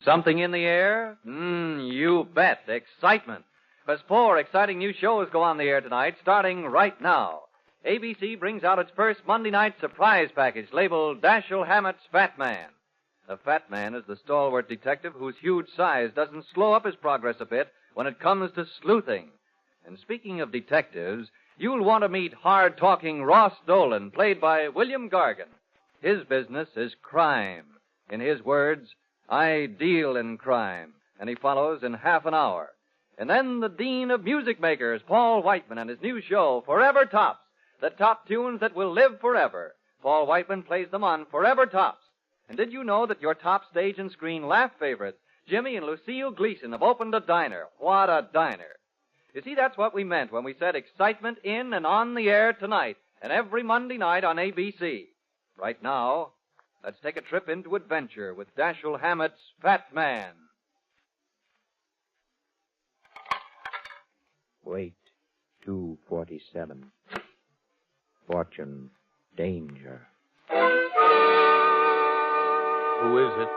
Something in the air? You bet. Excitement. Because 4 exciting new shows go on the air tonight, starting right now. ABC brings out its first Monday night surprise package labeled Dashiell Hammett's Fat Man. The Fat Man is the stalwart detective whose huge size doesn't slow up his progress a bit when it comes to sleuthing. And speaking of detectives, you'll want to meet hard-talking Ross Dolan, played by William Gargan. His business is crime. In his words, I deal in crime. And he follows in half an hour. And then the Dean of Music Makers, Paul Whiteman, and his new show, Forever Tops, the top tunes that will live forever. Paul Whiteman plays them on Forever Tops. And did you know that your top stage and screen laugh favorites, Jimmy and Lucille Gleason, have opened a diner? What a diner. You see, that's what we meant when we said excitement in and on the air tonight and every Monday night on ABC. Right now, let's take a trip into adventure with Dashiell Hammett's Fat Man. Wait, 247. Fortune, danger. Who is it?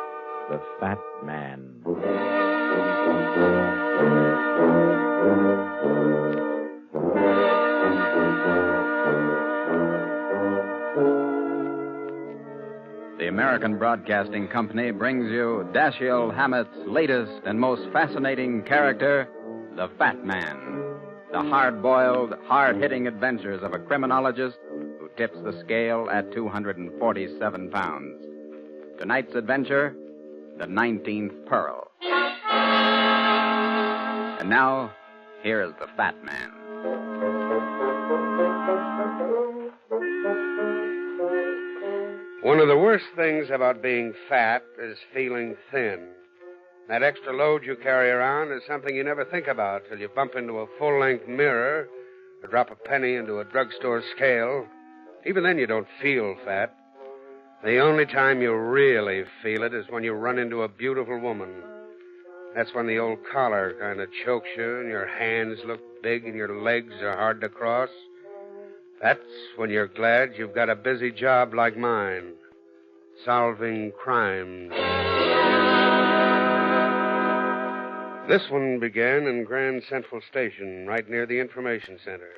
The Fat Man. The American Broadcasting Company brings you Dashiell Hammett's latest and most fascinating character, the Fat Man. The hard-boiled, hard-hitting adventures of a criminologist who tips the scale at 247 pounds. Tonight's adventure, the 19th Pearl. And now, here is the Fat Man. One of the worst things about being fat is feeling thin. That extra load you carry around is something you never think about till you bump into a full-length mirror or drop a penny into a drugstore scale. Even then you don't feel fat. The only time you really feel it is when you run into a beautiful woman. That's when the old collar kind of chokes you and your hands look big and your legs are hard to cross. That's when you're glad you've got a busy job like mine, solving crimes. This one began in Grand Central Station, right near the information center.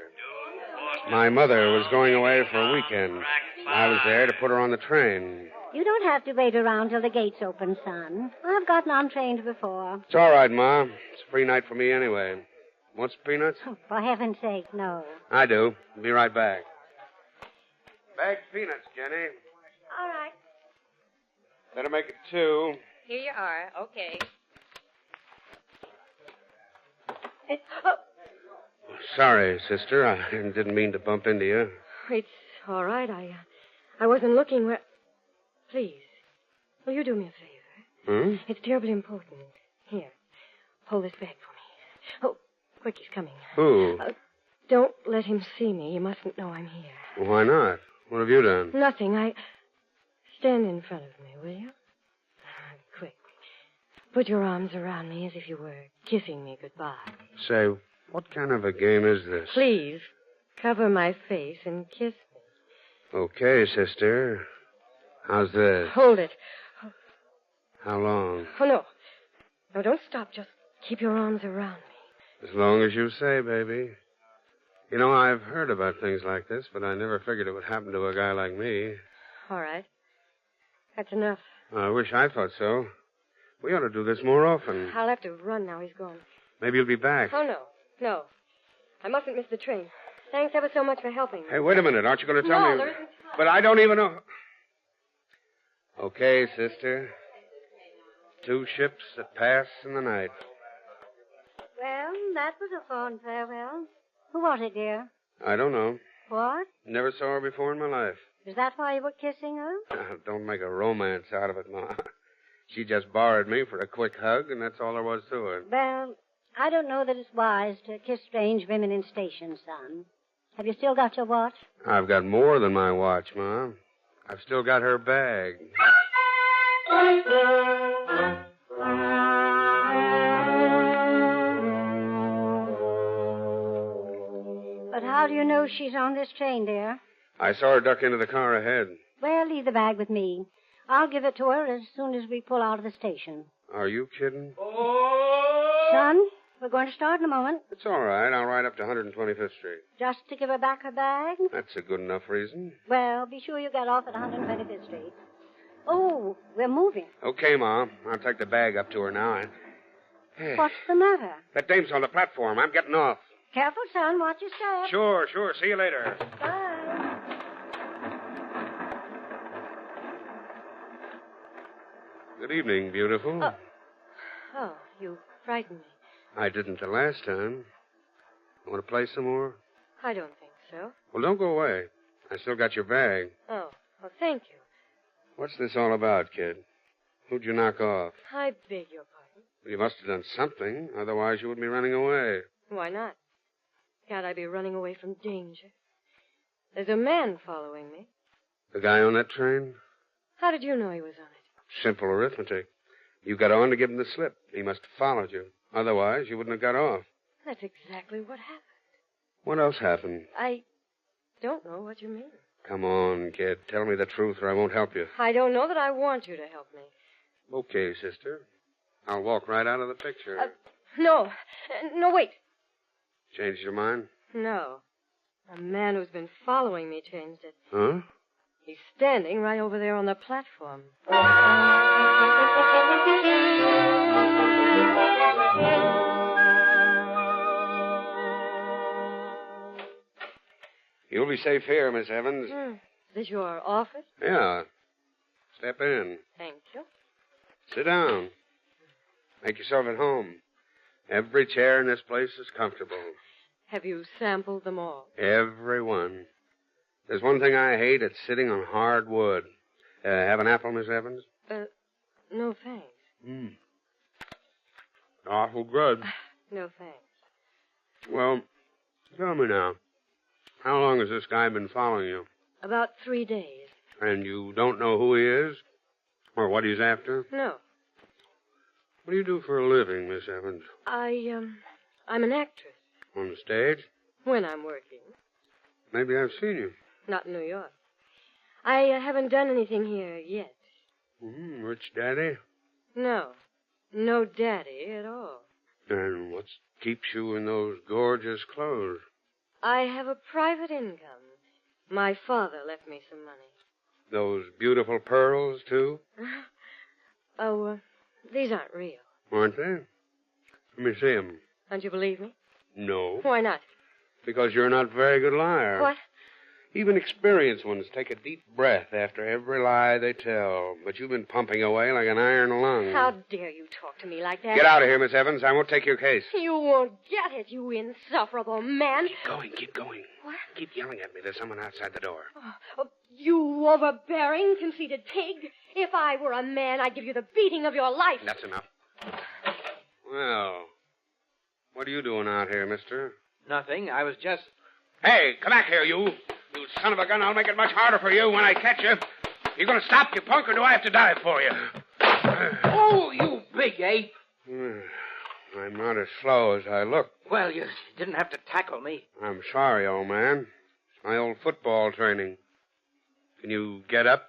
My mother was going away for a weekend. I was there to put her on the train. You don't have to wait around till the gates open, son. I've gotten on trains before. It's all right, Ma. It's a free night for me anyway. Want some peanuts? Oh, for heaven's sake, no. I do. Be right back. Bag peanuts, Jenny. All right. Better make it 2. Here you are. Okay. Sorry, sister. I didn't mean to bump into you. It's all right. I wasn't looking where... Please, will you do me a favor? It's terribly important. Here, hold this bag for me. Oh, quick, he's coming. Who? Don't let him see me. He mustn't know I'm here. Well, why not? What have you done? Nothing. Stand in front of me, will you? Quick. Put your arms around me as if you were kissing me goodbye. Say, what kind of a game is this? Please, cover my face and kiss me. Okay, sister. How's this? Hold it. How long? Oh, no. No, don't stop. Just keep your arms around me. As long as you say, baby. You know, I've heard about things like this, but I never figured it would happen to a guy like me. All right. That's enough. I wish I thought so. We ought to do this more often. I'll have to run now. He's gone. Maybe you'll be back. Oh, no. No. I mustn't miss the train. Thanks ever so much for helping me. Hey, wait a minute. Aren't you going to tell No, me? there isn't time. But I don't even know. Okay, sister. 2 ships that pass in the night. Well, that was a fond farewell. Who was it, dear? I don't know. What? Never saw her before in my life. Is that why you were kissing her? Don't make a romance out of it, Ma. She just borrowed me for a quick hug, and that's all there was to it. Well, I don't know that it's wise to kiss strange women in stations, son. Have you still got your watch? I've got more than my watch, Ma. I've still got her bag. But how do you know she's on this train, dear? I saw her duck into the car ahead. Well, leave the bag with me. I'll give it to her as soon as we pull out of the station. Are you kidding? Son, we're going to start in a moment. It's all right. I'll ride up to 125th Street. Just to give her back her bag? That's a good enough reason. Well, be sure you get off at 125th Street. Oh, we're moving. Okay, Ma. I'll take the bag up to her now. What's the matter? That dame's on the platform. I'm getting off. Careful, son. Watch your step. Sure. See you later. Bye. Good evening, beautiful. Oh, you frightened me. I didn't the last time. Want to play some more? I don't think so. Well, don't go away. I still got your bag. Oh, well, thank you. What's this all about, kid? Who'd you knock off? I beg your pardon. You must have done something. Otherwise, you wouldn't be running away. Why not? Can't I be running away from danger? There's a man following me. The guy on that train? How did you know he was on it? Simple arithmetic. You got on to give him the slip. He must have followed you. Otherwise, you wouldn't have got off. That's exactly what happened. What else happened? I don't know what you mean. Come on, kid. Tell me the truth or I won't help you. I don't know that I want you to help me. Okay, sister. I'll walk right out of the picture. No, wait. Changed your mind? No. A man who's been following me changed it. Huh? He's standing right over there on the platform. You'll be safe here, Miss Evans. Is this your office? Yeah. Step in. Thank you. Sit down. Make yourself at home. Every chair in this place is comfortable. Have you sampled them all? Every one. There's one thing I hate. It's sitting on hard wood. Have an apple, Miss Evans? No thanks. Awful good. No thanks. Well, tell me now. How long has this guy been following you? About 3 days. And you don't know who he is? Or what he's after? No. What do you do for a living, Miss Evans? I'm an actress. On the stage? When I'm working. Maybe I've seen you. Not in New York. I haven't done anything here yet. Rich daddy? No. No daddy at all. And what keeps you in those gorgeous clothes? I have a private income. My father left me some money. Those beautiful pearls, too? These aren't real. Aren't they? Let me see them. Don't you believe me? No. Why not? Because you're not a very good liar. What? Even experienced ones take a deep breath after every lie they tell. But you've been pumping away like an iron lung. How dare you talk to me like that? Get out of here, Miss Evans. I won't take your case. You won't get it, you insufferable man. Keep going. What? Keep yelling at me. There's someone outside the door. You overbearing, conceited pig. If I were a man, I'd give you the beating of your life. That's enough. Well, what are you doing out here, mister? Nothing. I was just... Hey, come back here, you. You son of a gun. I'll make it much harder for you when I catch you. You going to stop, you punk, or do I have to die for you? Oh, you big ape. I'm not as slow as I look. Well, you didn't have to tackle me. I'm sorry, old man. It's my old football training. Can you get up?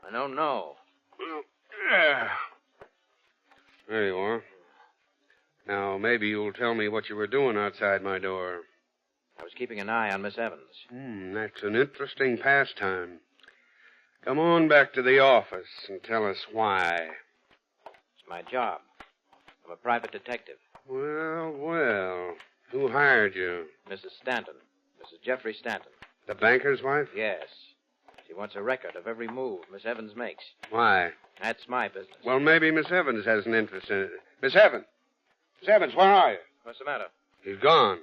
I don't know. There you are. Now, maybe you'll tell me what you were doing outside my door. I was keeping an eye on Miss Evans. That's an interesting pastime. Come on back to the office and tell us why. It's my job. I'm a private detective. Well. Who hired you? Mrs. Stanton. Mrs. Jeffrey Stanton. The banker's wife? Yes. She wants a record of every move Miss Evans makes. Why? That's my business. Well, maybe Miss Evans has an interest in it. Miss Evans! Miss Evans, where are you? What's the matter? He's gone.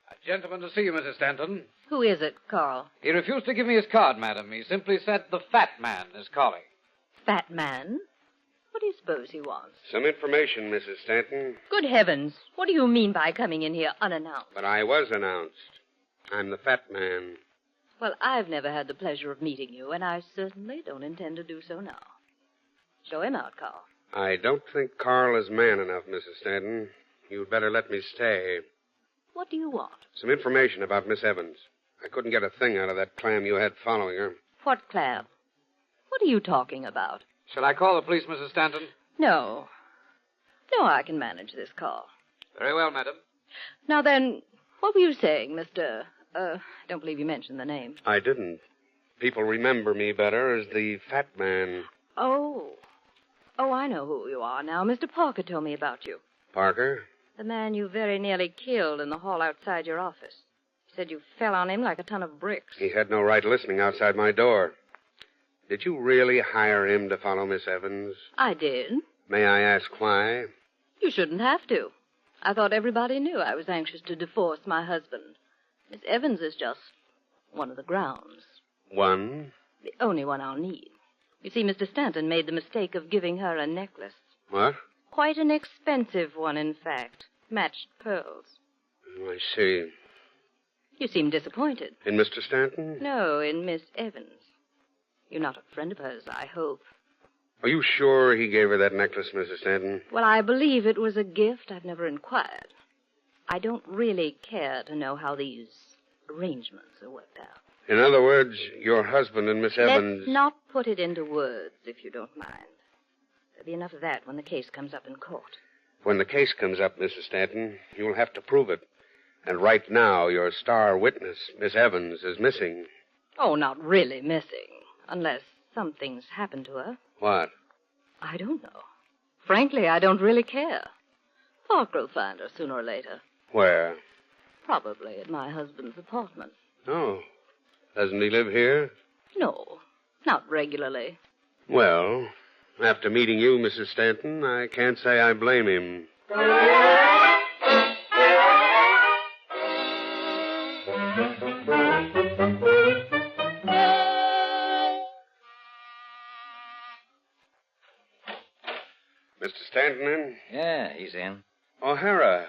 A gentleman to see you, Mrs. Stanton. Who is it, Carl? He refused to give me his card, madam. He simply said the fat man is calling. Fat man? What do you suppose he wants? Some information, Mrs. Stanton. Good heavens. What do you mean by coming in here unannounced? But I was announced. I'm the fat man. Well, I've never had the pleasure of meeting you, and I certainly don't intend to do so now. Show him out, Carl. I don't think Carl is man enough, Mrs. Stanton. You'd better let me stay. What do you want? Some information about Miss Evans. I couldn't get a thing out of that clam you had following her. What clam? What are you talking about? Shall I call the police, Mrs. Stanton? No. No, I can manage this call. Very well, madam. Now then, what were you saying, Mr. I don't believe you mentioned the name. I didn't. People remember me better as the Fat Man. Oh. Oh, I know who you are now. Mr. Parker told me about you. Parker? The man you very nearly killed in the hall outside your office. He said you fell on him like a ton of bricks. He had no right listening outside my door. Did you really hire him to follow Miss Evans? I did. May I ask why? You shouldn't have to. I thought everybody knew I was anxious to divorce my husband. Miss Evans is just one of the grounds. One? The only one I'll need. You see, Mr. Stanton made the mistake of giving her a necklace. What? Quite an expensive one, in fact. Matched pearls. Oh, I see. You seem disappointed. In Mr. Stanton? No, in Miss Evans. You're not a friend of hers, I hope. Are you sure he gave her that necklace, Mrs. Stanton? Well, I believe it was a gift. I've never inquired. I don't really care to know how these arrangements are worked out. In other words, your husband and Miss Evans... Let's not put it into words, if you don't mind. There'll be enough of that when the case comes up in court. When the case comes up, Mrs. Stanton, you'll have to prove it. And right now, your star witness, Miss Evans, is missing. Oh, not really missing. Unless something's happened to her. What? I don't know. Frankly, I don't really care. Parker will find her sooner or later. Where? Probably at my husband's apartment. Oh. Doesn't he live here? No, not regularly. Well, after meeting you, Mrs. Stanton, I can't say I blame him. Mr. Stanton in? Yeah, he's in. O'Hara.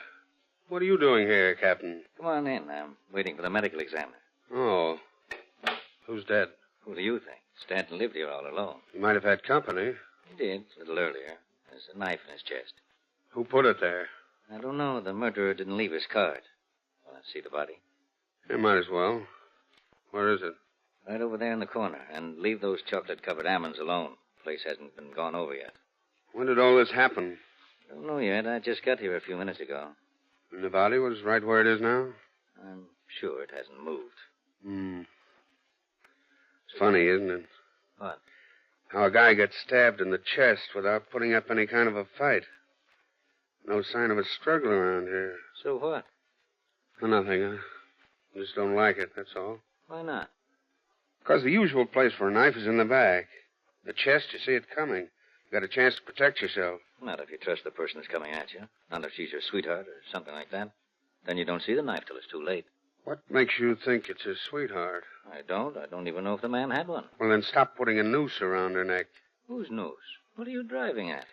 What are you doing here, Captain? Come on in. I'm waiting for the medical examiner. Oh. Who's dead? Who do you think? Stanton lived here all alone. He might have had company. He did, a little earlier. There's a knife in his chest. Who put it there? I don't know. The murderer didn't leave his card. Want to see the body? You might as well. Where is it? Right over there in the corner. And leave those chocolate-covered almonds alone. The place hasn't been gone over yet. When did all this happen? Don't know yet. I just got here a few minutes ago. And the body was right where it is now? I'm sure it hasn't moved. It's funny, isn't it? What? How a guy gets stabbed in the chest without putting up any kind of a fight. No sign of a struggle around here. So what? Oh, nothing. I just don't like it, that's all. Why not? Because the usual place for a knife is in the back. The chest, you see it coming. You got a chance to protect yourself. Not if you trust the person that's coming at you. Not if she's your sweetheart or something like that. Then you don't see the knife till it's too late. What makes you think it's his sweetheart? I don't. I don't even know if the man had one. Well, then stop putting a noose around her neck. Whose noose? What are you driving at?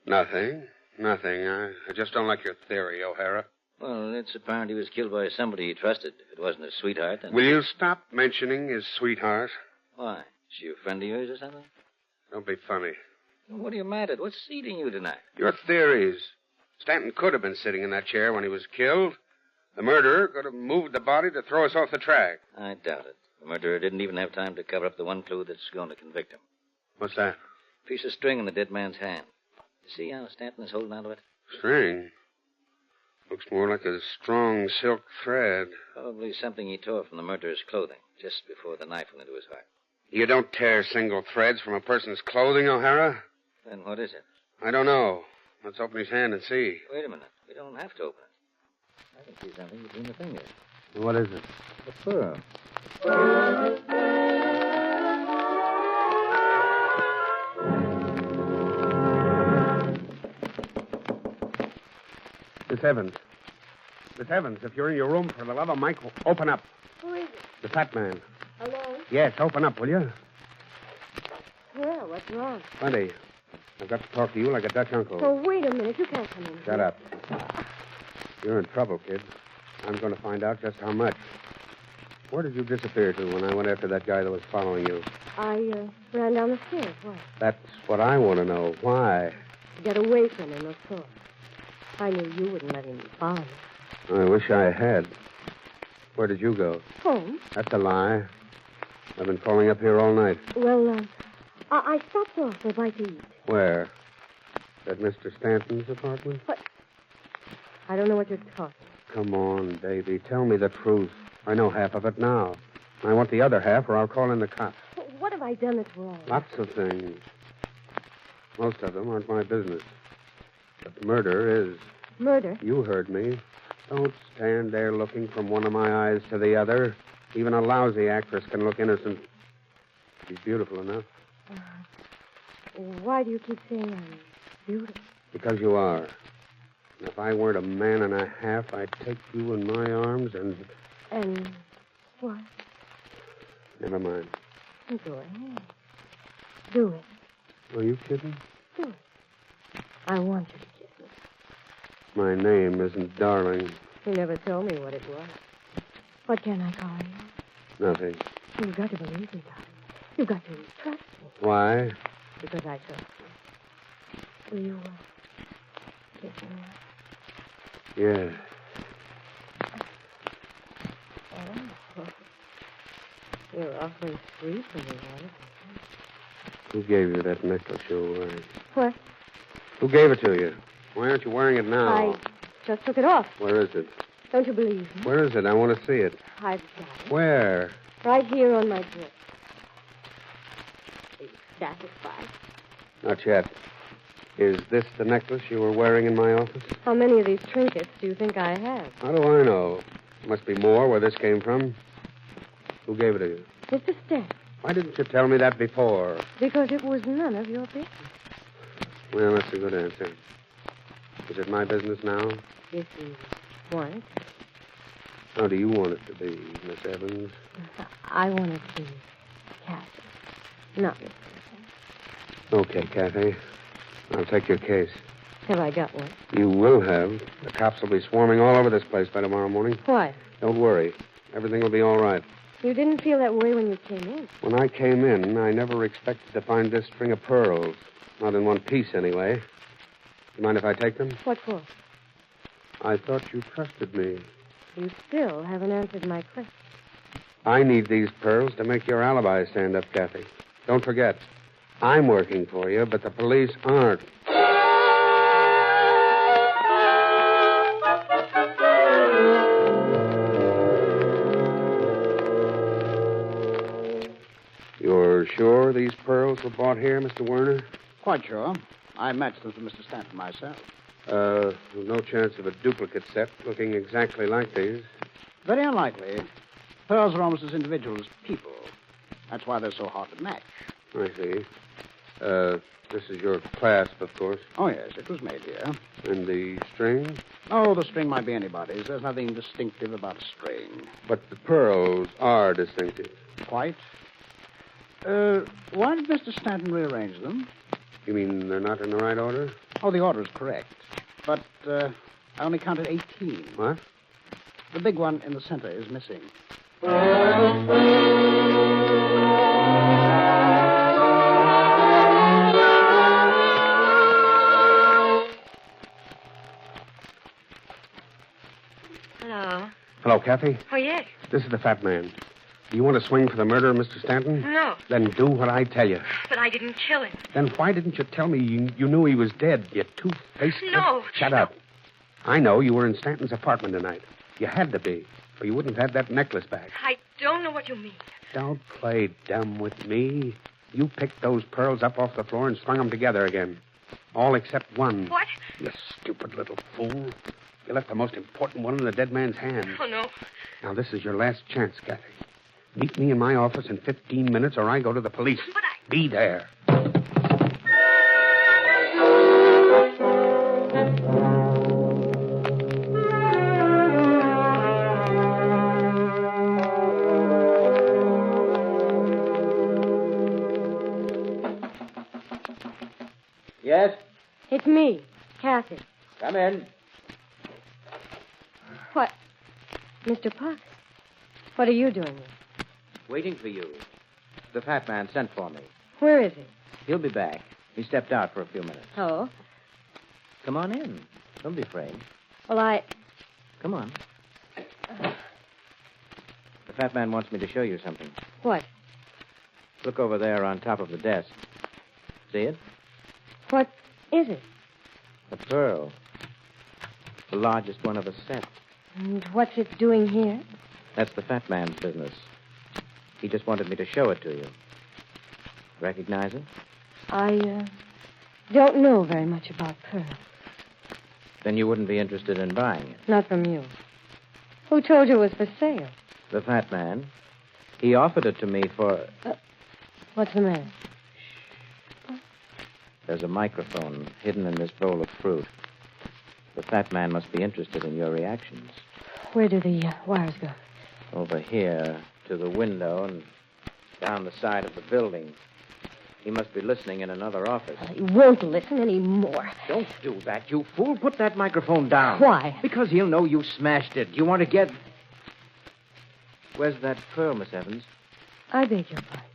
Nothing. I just don't like your theory, O'Hara. Well, it's apparent he was killed by somebody he trusted. If it wasn't his sweetheart, then... Will you stop mentioning his sweetheart? Why? Is she a friend of yours or something? Don't be funny. Well, what are you mad at? What's eating you tonight? Your theories. Stanton could have been sitting in that chair when he was killed. The murderer could have moved the body to throw us off the track. I doubt it. The murderer didn't even have time to cover up the one clue that's going to convict him. What's that? A piece of string in the dead man's hand. You see how Stanton is holding onto it? String? Looks more like a strong silk thread. Probably something he tore from the murderer's clothing just before the knife went into his heart. You don't tear single threads from a person's clothing, O'Hara? Then what is it? I don't know. Let's open his hand and see. Wait a minute. We don't have to open it. I can see something between the fingers. What is it? A pearl. Miss Evans. Miss Evans, if you're in your room, for the love of Mike, open up. Who is it? The fat man. Alone? Yes, open up, will you? Well, what's wrong? Plenty. I've got to talk to you like a Dutch uncle. Oh, wait a minute. You can't come in. Shut up. You're in trouble, kid. I'm going to find out just how much. Where did you disappear to when I went after that guy that was following you? I ran down the stairs. What? That's what I want to know. Why? To get away from him, of course. I knew you wouldn't let him follow me. I wish I had. Where did you go? Home? That's a lie. I've been calling up here all night. Well, I stopped off for a bite to eat. Where? At Mr. Stanton's apartment? What? I don't know what you're talking. Come on, baby. Tell me the truth. I know half of it now. I want the other half, or I'll call in the cops. What have I done that's wrong? Lots of things. Most of them aren't my business. But murder is. Murder? You heard me. Don't stand there looking from one of my eyes to the other. Even a lousy actress can look innocent. She's beautiful enough. Why do you keep saying I'm beautiful? Because you are. And if I weren't a man and a half, I'd take you in my arms and... And what? Never mind. Go ahead. Do it. Are you kidding? Do it. I want you to kiss me. My name isn't Darling. You never told me what it was. What can I call you? Nothing. You've got to believe me, darling. You've got to trust me. Why? Because I trust you. Will you kiss me? Yes. Oh. You're awfully sweet when you want it. Who gave you that necklace you're wearing? What? Who gave it to you? Why aren't you wearing it now? I just took it off. Where is it? Don't you believe me? Where is it? I want to see it. I've got it. Where? Right here on my dress. Are you satisfied? Not yet. Is this the necklace you were wearing in my office? How many of these trinkets do you think I have? How do I know? Must be more where this came from. Who gave it to you? Mr. Stanton. Why didn't you tell me that before? Because it was none of your business. Well, that's a good answer. Is it my business now? If you want it. How do you want it to be, Miss Evans? I want it to be Kathy, not Miss Evans. Okay, Kathy. I'll take your case. Have I got one? You will have. The cops will be swarming all over this place by tomorrow morning. Why? Don't worry. Everything will be all right. You didn't feel that way when you came in. When I came in, I never expected to find this string of pearls. Not in one piece, anyway. You mind if I take them? What for? I thought you trusted me. You still haven't answered my question. I need these pearls to make your alibi stand up, Kathy. Don't forget, I'm working for you, but the police aren't. You're sure these pearls were bought here, Mr. Werner? Quite sure. I matched them for Mr. Stanton myself. No chance of a duplicate set looking exactly like these. Very unlikely. Pearls are almost as individual as people. That's why they're so hard to match. I see. This is your clasp, of course. Oh, yes, it was made here. And the string? Oh, the string might be anybody's. There's nothing distinctive about a string. But the pearls are distinctive. Quite. Why did Mr. Stanton rearrange them? You mean they're not in the right order? Oh, the order is correct. But I only counted 18. What? The big one in the center is missing. Hello. Hello, Kathy. Oh, yes. This is the fat man. Do you want to swing for the murder of Mr. Stanton? No. Then do what I tell you. But I didn't kill him. Then why didn't you tell me you knew he was dead, you two-faced... No. Shut up. I know you were in Stanton's apartment tonight. You had to be, or you wouldn't have had that necklace back. I don't know what you mean. Don't play dumb with me. You picked those pearls up off the floor and strung them together again. All except one. What? You stupid little fool. You left the most important one in the dead man's hand. Oh, no. Now, this is your last chance, Kathy. Meet me in my office in 15 minutes or I go to the police. But I... Be there. Yes? It's me, Kathy. Come in. What? Mr. Puck? What are you doing here? Waiting for you. The fat man sent for me. Where is he? He'll be back. He stepped out for a few minutes. Oh? Come on in. Don't be afraid. Well, Come on. The fat man wants me to show you something. What? Look over there on top of the desk. See it? What is it? A pearl. The largest one of a set. And what's it doing here? That's the fat man's business. He just wanted me to show it to you. Recognize it? I don't know very much about pearls. Then you wouldn't be interested in buying it. Not from you. Who told you it was for sale? The fat man. He offered it to me for... What's the matter? There's a microphone hidden in this bowl of fruit. The fat man must be interested in your reactions. Where do the wires go? Over here, to the window, and down the side of the building. He must be listening in another office. He won't listen anymore. Don't do that, you fool. Put that microphone down. Why? Because he'll know you smashed it. You want to get... Where's that pearl, Miss Evans? I beg your pardon.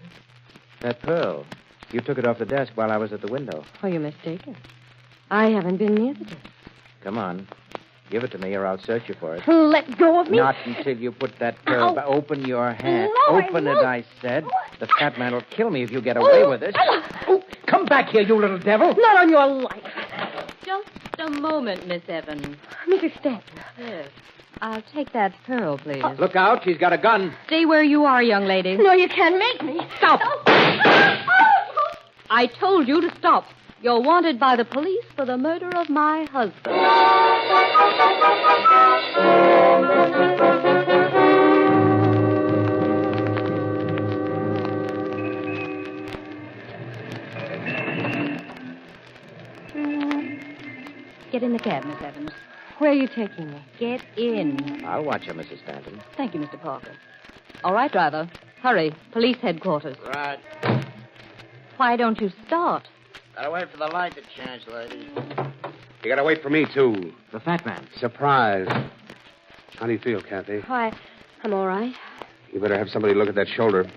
That pearl. You took it off the desk while I was at the window. Oh, you're mistaken. I haven't been near the desk. Come on. Give it to me or I'll search you for it. Let go of me. Not until you put that pearl back. Open your hand. No, Open it, I said. The fat man will kill me if you get away with it. Oh, come back here, you little devil. Not on your life. Just a moment, Miss Evans. Mrs. Stanton. Yes. I'll take that pearl, please. Look out, she's got a gun. Stay where you are, young lady. No, you can't make me. Stop. I told you to stop. You're wanted by the police for the murder of my husband. Get in the cab, Miss Evans. Where are you taking me? Get in. I'll watch her, Mrs. Stanton. Thank you, Mr. Parker. All right, driver. Hurry. Police headquarters. Right. Why don't you start? Gotta wait for the light to change, lady. You gotta wait for me, too. The fat man. Surprise. How do you feel, Kathy? Why, I'm all right. You better have somebody look at that shoulder.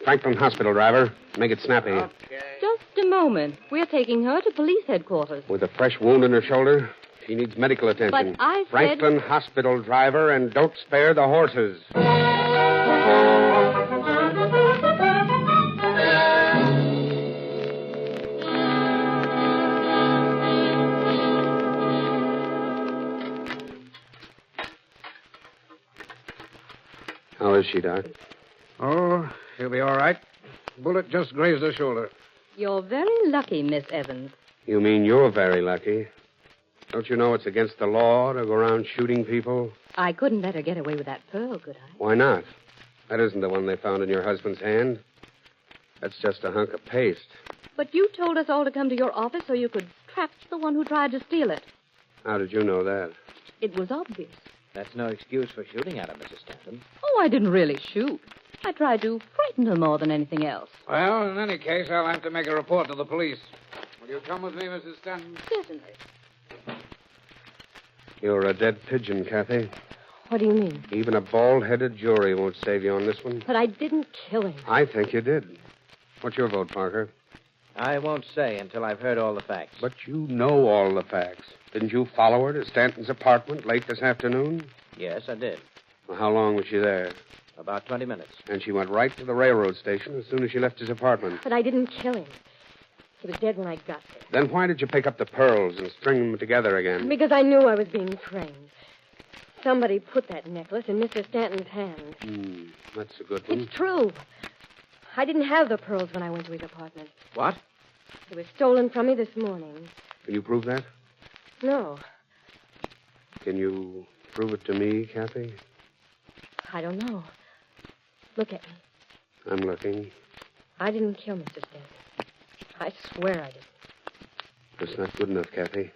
Franklin Hospital, driver. Make it snappy. Okay. Just a moment. We're taking her to police headquarters. With a fresh wound in her shoulder, she needs medical attention. But I said... Franklin Hospital, driver, and don't spare the horses. How is she, Doc? Oh, she'll be all right. Bullet just grazed her shoulder. You're very lucky, Miss Evans. You mean you're very lucky? Don't you know it's against the law to go around shooting people? I couldn't let her get away with that pearl, could I? Why not? That isn't the one they found in your husband's hand. That's just a hunk of paste. But you told us all to come to your office so you could trap the one who tried to steal it. How did you know that? It was obvious. That's no excuse for shooting at her, Mrs. Stanton. Oh, I didn't really shoot. I tried to frighten her more than anything else. Well, in any case, I'll have to make a report to the police. Will you come with me, Mrs. Stanton? Certainly. You're a dead pigeon, Kathy. What do you mean? Even a bald-headed jury won't save you on this one. But I didn't kill him. I think you did. What's your vote, Parker? I won't say until I've heard all the facts. But you know all the facts. Didn't you follow her to Stanton's apartment late this afternoon? Yes, I did. Well, how long was she there? About 20 minutes. And she went right to the railroad station as soon as she left his apartment. But I didn't kill him. He was dead when I got there. Then why did you pick up the pearls and string them together again? Because I knew I was being framed. Somebody put that necklace in Mr. Stanton's hand. That's a good one. It's true. I didn't have the pearls when I went to his apartment. What? They were stolen from me this morning. Can you prove that? No, Can you prove it to me, Kathy? I don't know. Look at me. I'm looking. I didn't kill Mr. Stanton. I swear I didn't. That's not good enough, Kathy.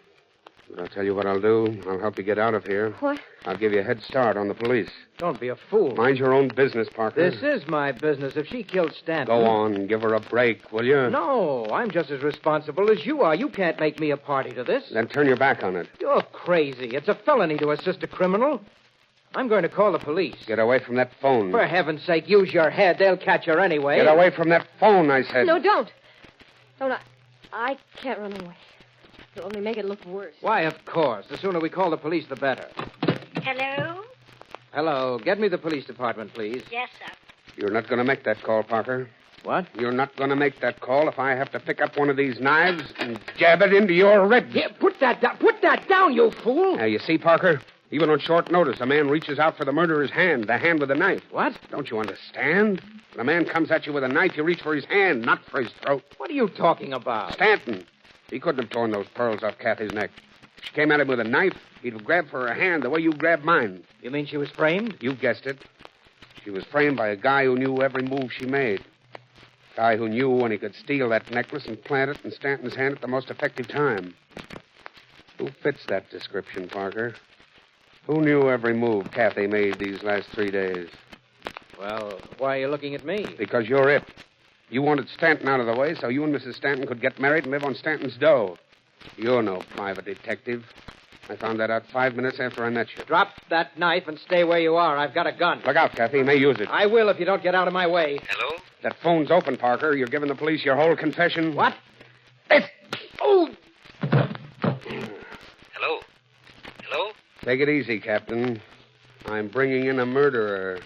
But I'll tell you what I'll do. I'll help you get out of here. What? I'll give you a head start on the police. Don't be a fool. Mind your own business, Parker. This is my business. If she killed Stanton... Go on and give her a break, will you? No, I'm just as responsible as you are. You can't make me a party to this. Then turn your back on it. You're crazy. It's a felony to assist a criminal. I'm going to call the police. Get away from that phone. For heaven's sake, use your head. They'll catch her anyway. Get away from that phone, I said. No, don't. Don't. I can't run away. It'll only make it look worse. Why, of course. The sooner we call the police, the better. Hello? Hello. Get me the police department, please. Yes, sir. You're not going to make that call, Parker. What? You're not going to make that call if I have to pick up one of these knives and jab it into your ribs. Yeah, put that down. Put that down, you fool. Now, you see, Parker, even on short notice, a man reaches out for the murderer's hand, the hand with the knife. What? Don't you understand? When a man comes at you with a knife, you reach for his hand, not for his throat. What are you talking about? Stanton. He couldn't have torn those pearls off Kathy's neck. If she came at him with a knife, he'd have grabbed for her hand the way you grabbed mine. You mean she was framed? You guessed it. She was framed by a guy who knew every move she made. A guy who knew when he could steal that necklace and plant it in Stanton's hand at the most effective time. Who fits that description, Parker? Who knew every move Kathy made these last 3 days? Well, why are you looking at me? Because you're it. You wanted Stanton out of the way so you and Mrs. Stanton could get married and live on Stanton's dough. You're no private detective. I found that out 5 minutes after I met you. Drop that knife and stay where you are. I've got a gun. Look out, Kathy. You may use it. I will if you don't get out of my way. Hello? That phone's open, Parker. You're giving the police your whole confession. What? Oh! Hello? Hello? Take it easy, Captain. I'm bringing in a murderer.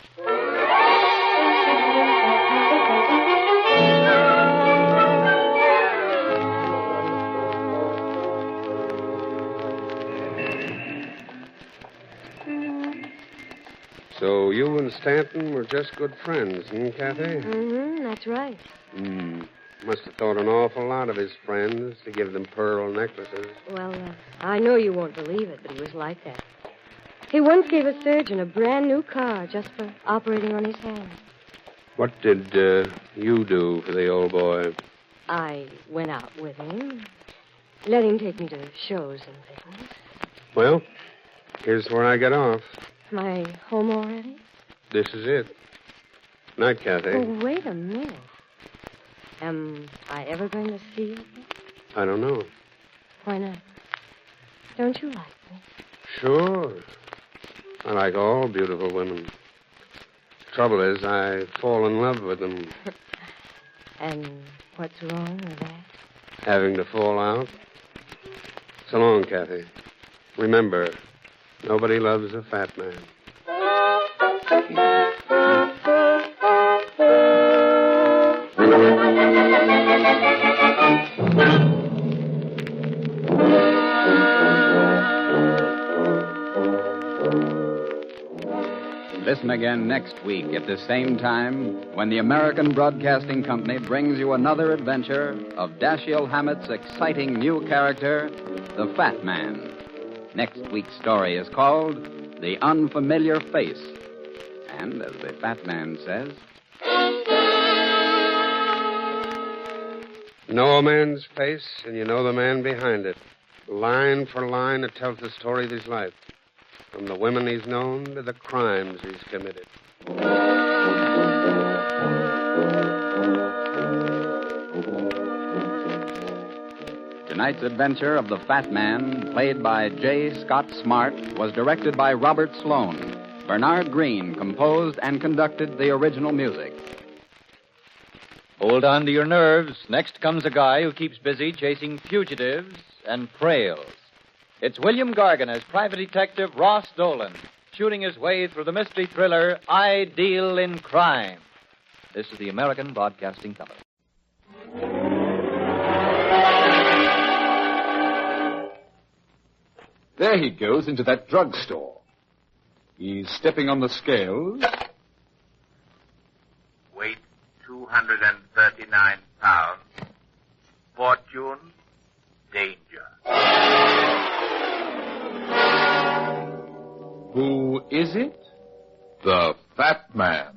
So you and Stanton were just good friends, Kathy? Mm-hmm, that's right. Must have thought an awful lot of his friends to give them pearl necklaces. Well, I know you won't believe it, but he was like that. He once gave a surgeon a brand new car just for operating on his hand. What did you do for the old boy? I went out with him, let him take me to shows and things. Well, here's where I get off. Am I home already? This is it. Night, Kathy. Oh, wait a minute. Am I ever going to see you again? I don't know. Why not? Don't you like me? Sure. I like all beautiful women. Trouble is, I fall in love with them. And what's wrong with that? Having to fall out. So long, Kathy. Remember, nobody loves a fat man. Listen again next week at the same time when the American Broadcasting Company brings you another adventure of Dashiell Hammett's exciting new character, the Fat Man. Next week's story is called The Unfamiliar Face. And, as the Fat Man says, Know a man's face, and you know the man behind it. Line for line, it tells the story of his life. From the women he's known to the crimes he's committed. tonight's adventure of the Fat Man, played by J. Scott Smart, was directed by Robert Sloan. Bernard Green composed and conducted the original music. Hold on to your nerves. Next comes a guy who keeps busy chasing fugitives and frails. It's William Gargan as Private Detective Ross Dolan, shooting his way through the mystery thriller I Deal in Crime. This is the American Broadcasting Company. There he goes into that drugstore. He's stepping on the scales. Weight 239 pounds. Fortune, danger. Who is it? The Fat Man.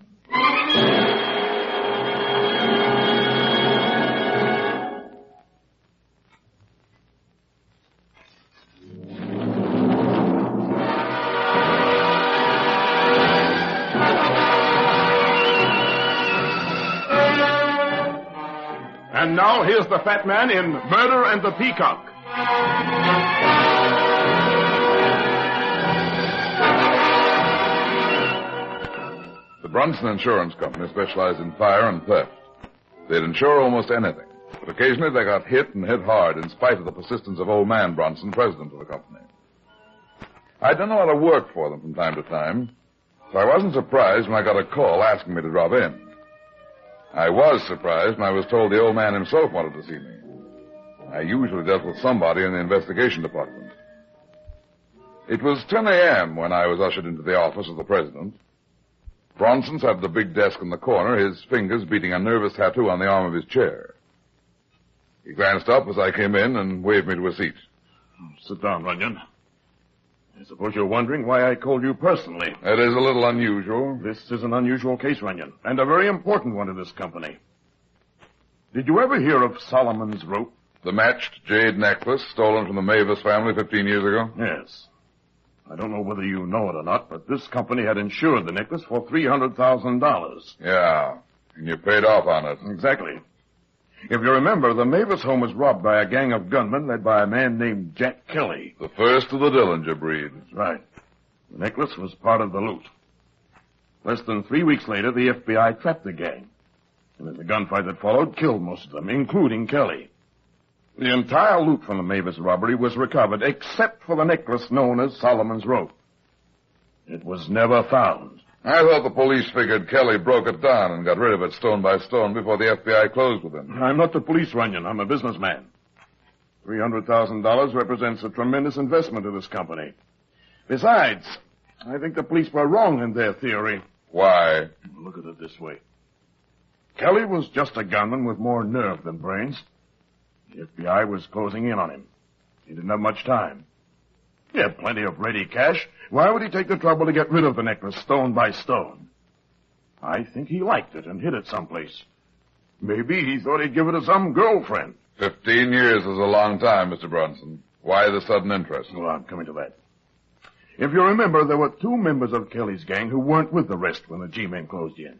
And now here's the Fat Man in Murder and the Peacock. The Brunson Insurance Company specialized in fire and theft. They'd insure almost anything, but occasionally they got hit and hit hard in spite of the persistence of old man Brunson, president of the company. I'd done a lot of work for them from time to time, so I wasn't surprised when I got a call asking me to drop in. I was surprised when I was told the old man himself wanted to see me. I usually dealt with somebody in the investigation department. It was 10 a.m. when I was ushered into the office of the president. Bronson sat at the big desk in the corner, his fingers beating a nervous tattoo on the arm of his chair. He glanced up as I came in and waved me to a seat. Sit down, Runyon. I suppose you're wondering why I called you personally. It is a little unusual. This is an unusual case, Runyon, and a very important one to this company. Did you ever hear of Solomon's rope? The matched jade necklace stolen from the Mavis family 15 years ago? Yes. I don't know whether you know it or not, but this company had insured the necklace for $300,000. Yeah, and you paid off on it. Exactly. If you remember, the Mavis home was robbed by a gang of gunmen led by a man named Jack Kelly. The first of the Dillinger breed. That's right. The necklace was part of the loot. Less than 3 weeks later, the FBI trapped the gang. And in the gunfight that followed, killed most of them, including Kelly. The entire loot from the Mavis robbery was recovered, except for the necklace known as Solomon's rope. It was never found. I thought the police figured Kelly broke it down and got rid of it stone by stone before the FBI closed with him. I'm not the police, Runyon. I'm a businessman. $300,000 represents a tremendous investment to this company. Besides, I think the police were wrong in their theory. Why? Look at it this way. Kelly was just a gunman with more nerve than brains. The FBI was closing in on him. He didn't have much time. He had plenty of ready cash. Why would he take the trouble to get rid of the necklace stone by stone? I think he liked it and hid it someplace. Maybe he thought he'd give it to some girlfriend. 15 years is a long time, Mr. Bronson. Why the sudden interest? Well, I'm coming to that. If you remember, there were 2 members of Kelly's gang who weren't with the rest when the G-men closed in.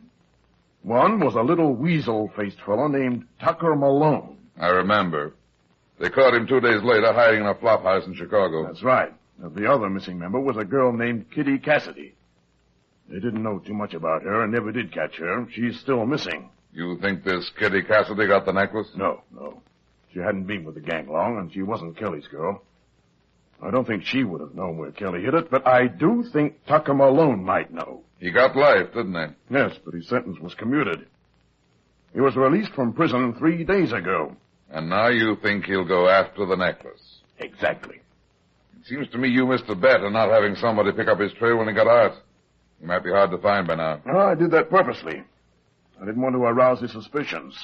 One was a little weasel-faced fellow named Tucker Malone. I remember. They caught him 2 days later hiding in a flop house in Chicago. That's right. The other missing member was a girl named Kitty Cassidy. They didn't know too much about her and never did catch her. She's still missing. You think this Kitty Cassidy got the necklace? No. She hadn't been with the gang long, and she wasn't Kelly's girl. I don't think she would have known where Kelly hid it, but I do think Tucker Malone might know. He got life, didn't he? Yes, but his sentence was commuted. He was released from prison 3 days ago. And now you think he'll go after the necklace? Exactly. It seems to me you missed a bet on not having somebody pick up his trail when he got out. He might be hard to find by now. Oh, I did that purposely. I didn't want to arouse his suspicions.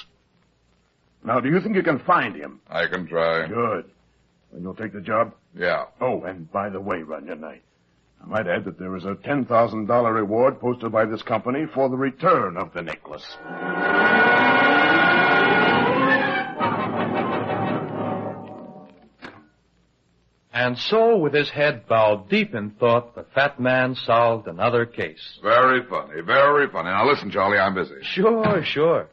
Now, do you think you can find him? I can try. Good. Then you'll take the job? Yeah. Oh, and by the way, Runyon, I might add that there is a $10,000 reward posted by this company for the return of the necklace. And so, with his head bowed deep in thought, the fat man solved another case. Very funny, very funny. Now listen, Charlie, I'm busy. Sure.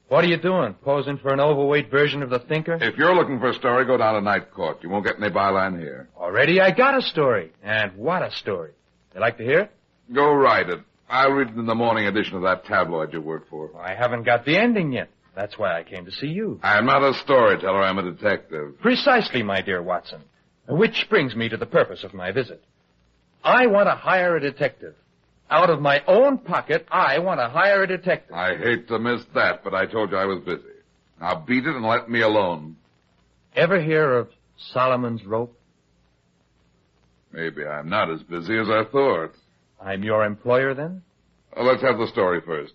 What are you doing? Posing for an overweight version of the Thinker? If you're looking for a story, go down to Night Court. You won't get any byline here. Already I got a story. And what a story. You like to hear it? Go write it. I'll read it in the morning edition of that tabloid you work for. I haven't got the ending yet. That's why I came to see you. I'm not a storyteller. I'm a detective. Precisely, my dear Watson. Which brings me to the purpose of my visit. I want to hire a detective. Out of my own pocket, I want to hire a detective. I hate to miss that, but I told you I was busy. Now beat it and let me alone. Ever hear of Solomon's rope? Maybe I'm not as busy as I thought. I'm your employer, then? Let's have the story first.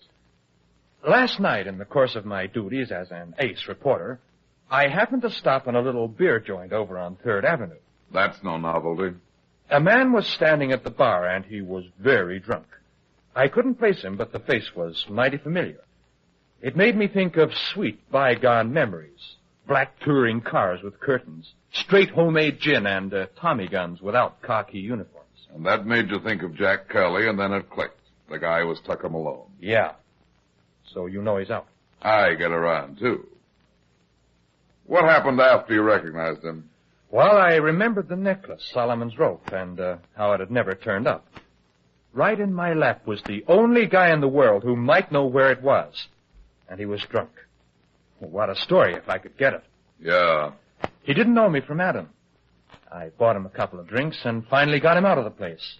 Last night, in the course of my duties as an ace reporter, I happened to stop in a little beer joint over on 3rd Avenue. That's no novelty. A man was standing at the bar, and he was very drunk. I couldn't place him, but the face was mighty familiar. It made me think of sweet, bygone memories. Black touring cars with curtains, straight homemade gin, and Tommy guns without khaki uniforms. And that made you think of Jack Kelly, and then it clicked. The guy was Tucker Malone. Yeah. So you know he's out. I get around, too. What happened after you recognized him? Well, I remembered the necklace, Solomon's rope, and how it had never turned up. Right in my lap was the only guy in the world who might know where it was. And he was drunk. Well, what a story if I could get it. Yeah. He didn't know me from Adam. I bought him a couple of drinks and finally got him out of the place.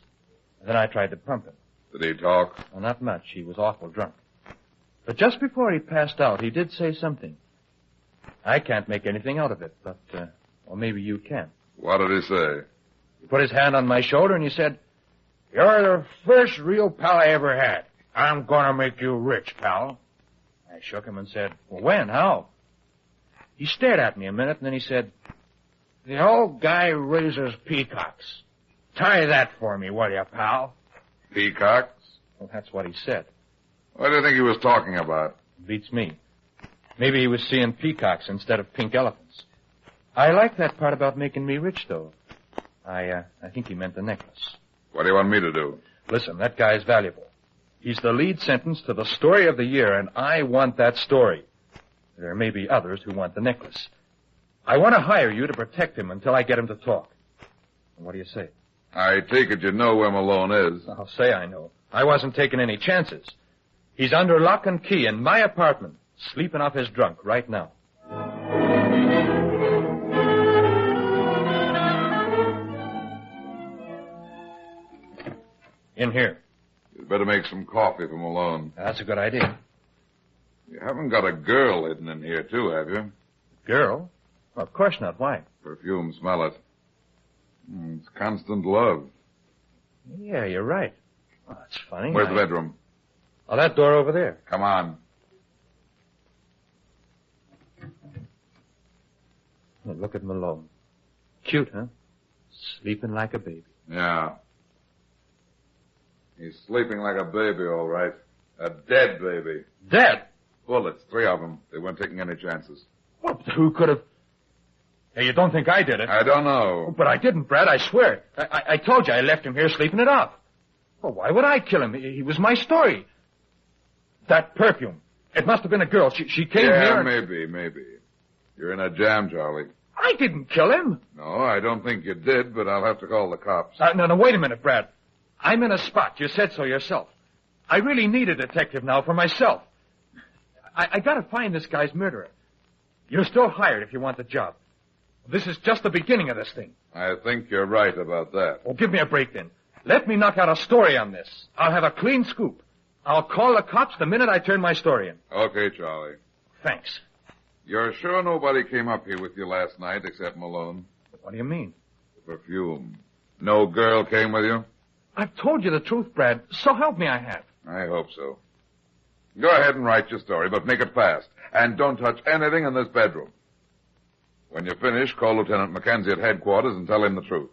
Then I tried to pump him. Did he talk? Well, not much. He was awful drunk. But just before he passed out, he did say something. I can't make anything out of it, but, or maybe you can. What did he say? He put his hand on my shoulder and he said, "You're the first real pal I ever had. I'm gonna make you rich, pal." I shook him and said, "Well, when? How?" He stared at me a minute and then he said, "The old guy raises peacocks. Tie that for me, will you, pal?" Peacocks? Well, that's what he said. What do you think he was talking about? Beats me. Maybe he was seeing peacocks instead of pink elephants. I like that part about making me rich, though. I think he meant the necklace. What do you want me to do? Listen, that guy's valuable. He's the lead sentence to the story of the year, and I want that story. There may be others who want the necklace. I want to hire you to protect him until I get him to talk. What do you say? I take it you know where Malone is. I'll say I know. I wasn't taking any chances. He's under lock and key in my apartment, sleeping off his drunk right now. In here. You'd better make some coffee for Malone. That's a good idea. You haven't got a girl hidden in here, too, have you? Girl? Well, of course not. Why? Perfume, smell it. It's constant love. Yeah, you're right. Oh, that's funny. Where's the bedroom? Oh, that door over there. Come on. Oh, look at Malone. Cute, huh? Sleeping like a baby. Yeah. He's sleeping like a baby, all right. A dead baby. Dead? Bullets, 3 of them. They weren't taking any chances. Well, who could have... Hey, you don't think I did it? I don't know. But I didn't, Brad, I swear. I told you I left him here sleeping it off. Well, why would I kill him? He was my story. That perfume. It must have been a girl. She came here Yeah, and... maybe. You're in a jam, Charlie. I didn't kill him. No, I don't think you did, but I'll have to call the cops. No, wait a minute, Brad. I'm in a spot. You said so yourself. I really need a detective now for myself. I gotta find this guy's murderer. You're still hired if you want the job. This is just the beginning of this thing. I think you're right about that. Well, give me a break then. Let me knock out a story on this. I'll have a clean scoop. I'll call the cops the minute I turn my story in. Okay, Charlie. Thanks. You're sure nobody came up here with you last night except Malone? What do you mean? The perfume. No girl came with you? I've told you the truth, Brad. So help me I have. I hope so. Go ahead and write your story, but make it fast. And don't touch anything in this bedroom. When you finish, call Lieutenant Mackenzie at headquarters and tell him the truth.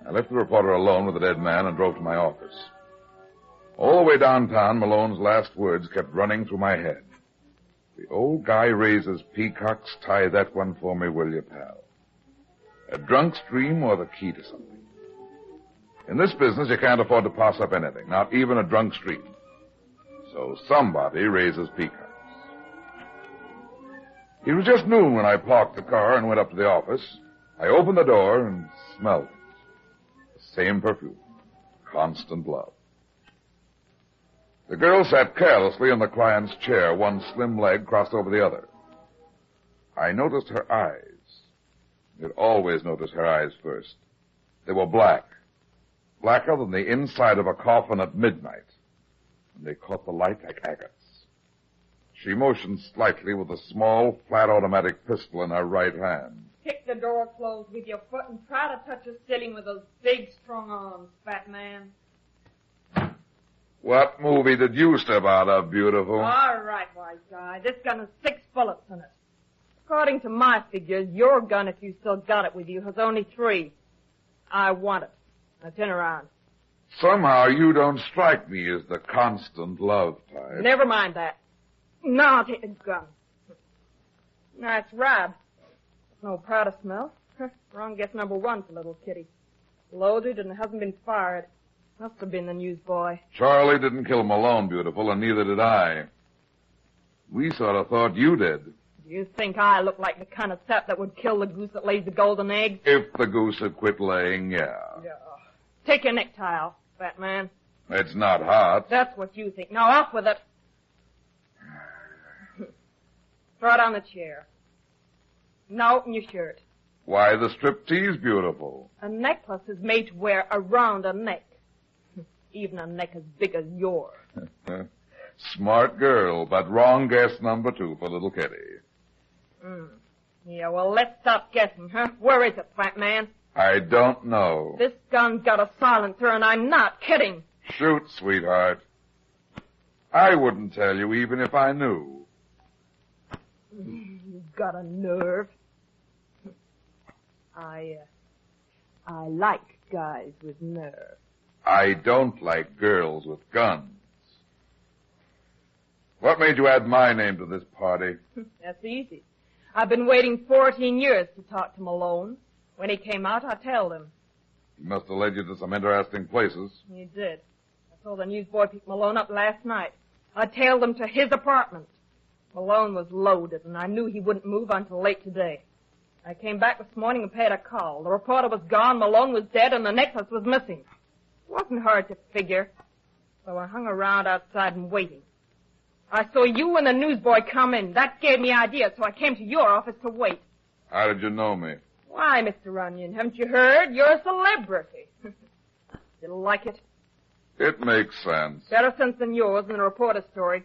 I left the reporter alone with the dead man and drove to my office. All the way downtown, Malone's last words kept running through my head. The old guy raises peacocks, tie that one for me, will you, pal? A drunk's dream or the key to something? In this business, you can't afford to pass up anything, not even a drunk's dream. So somebody raises peacocks. It was just noon when I parked the car and went up to the office. I opened the door and smelled it. The same perfume. Constant love. The girl sat carelessly in the client's chair, one slim leg crossed over the other. I noticed her eyes. You'd always notice her eyes first. They were black. Blacker than the inside of a coffin at midnight. And they caught the light like agates. She motioned slightly with a small, flat automatic pistol in her right hand. Kick the door closed with your foot and try to touch the ceiling with those big, strong arms, fat man. What movie did you step out of, beautiful? All right, wise guy. This gun has 6 bullets in it. According to my figures, your gun, if you still got it with you, has only 3. I want it. Now turn around. Somehow you don't strike me as the constant love type. Never mind that. Now I'll take the gun. Nice ride. No powder smell. Wrong guess number 1 for little kitty. Loaded and hasn't been fired. Must have been the newsboy. Charlie didn't kill Malone, beautiful, and neither did I. We sort of thought you did. Do you think I look like the kind of sap that would kill the goose that lays the golden egg? If the goose had quit laying, yeah. Take your necktie off, fat man. It's not hot. That's what you think. Now off with it. Throw it on the chair. Now open your shirt. Why, the striptease beautiful. A necklace is made to wear around a neck. Even a neck as big as yours. Smart girl, but wrong guess number 2 for little Kitty. Yeah, well, let's stop guessing, huh? Where is it, fat man? I don't know. This gun's got a silencer, and I'm not kidding. Shoot, sweetheart. I wouldn't tell you even if I knew. You've got a nerve. I like guys with nerve. I don't like girls with guns. What made you add my name to this party? That's easy. I've been waiting 14 years to talk to Malone. When he came out, I told him. He must have led you to some interesting places. He did. I saw the newsboy pick Malone up last night. I tailed him to his apartment. Malone was loaded, and I knew he wouldn't move until late today. I came back this morning and paid a call. The reporter was gone, Malone was dead, and the necklace was missing. It wasn't hard to figure, so I hung around outside and waiting. I saw you and the newsboy come in. That gave me ideas, so I came to your office to wait. How did you know me? Why, Mr. Runyon, haven't you heard? You're a celebrity. You like it? It makes sense. Better sense than yours in the reporter story.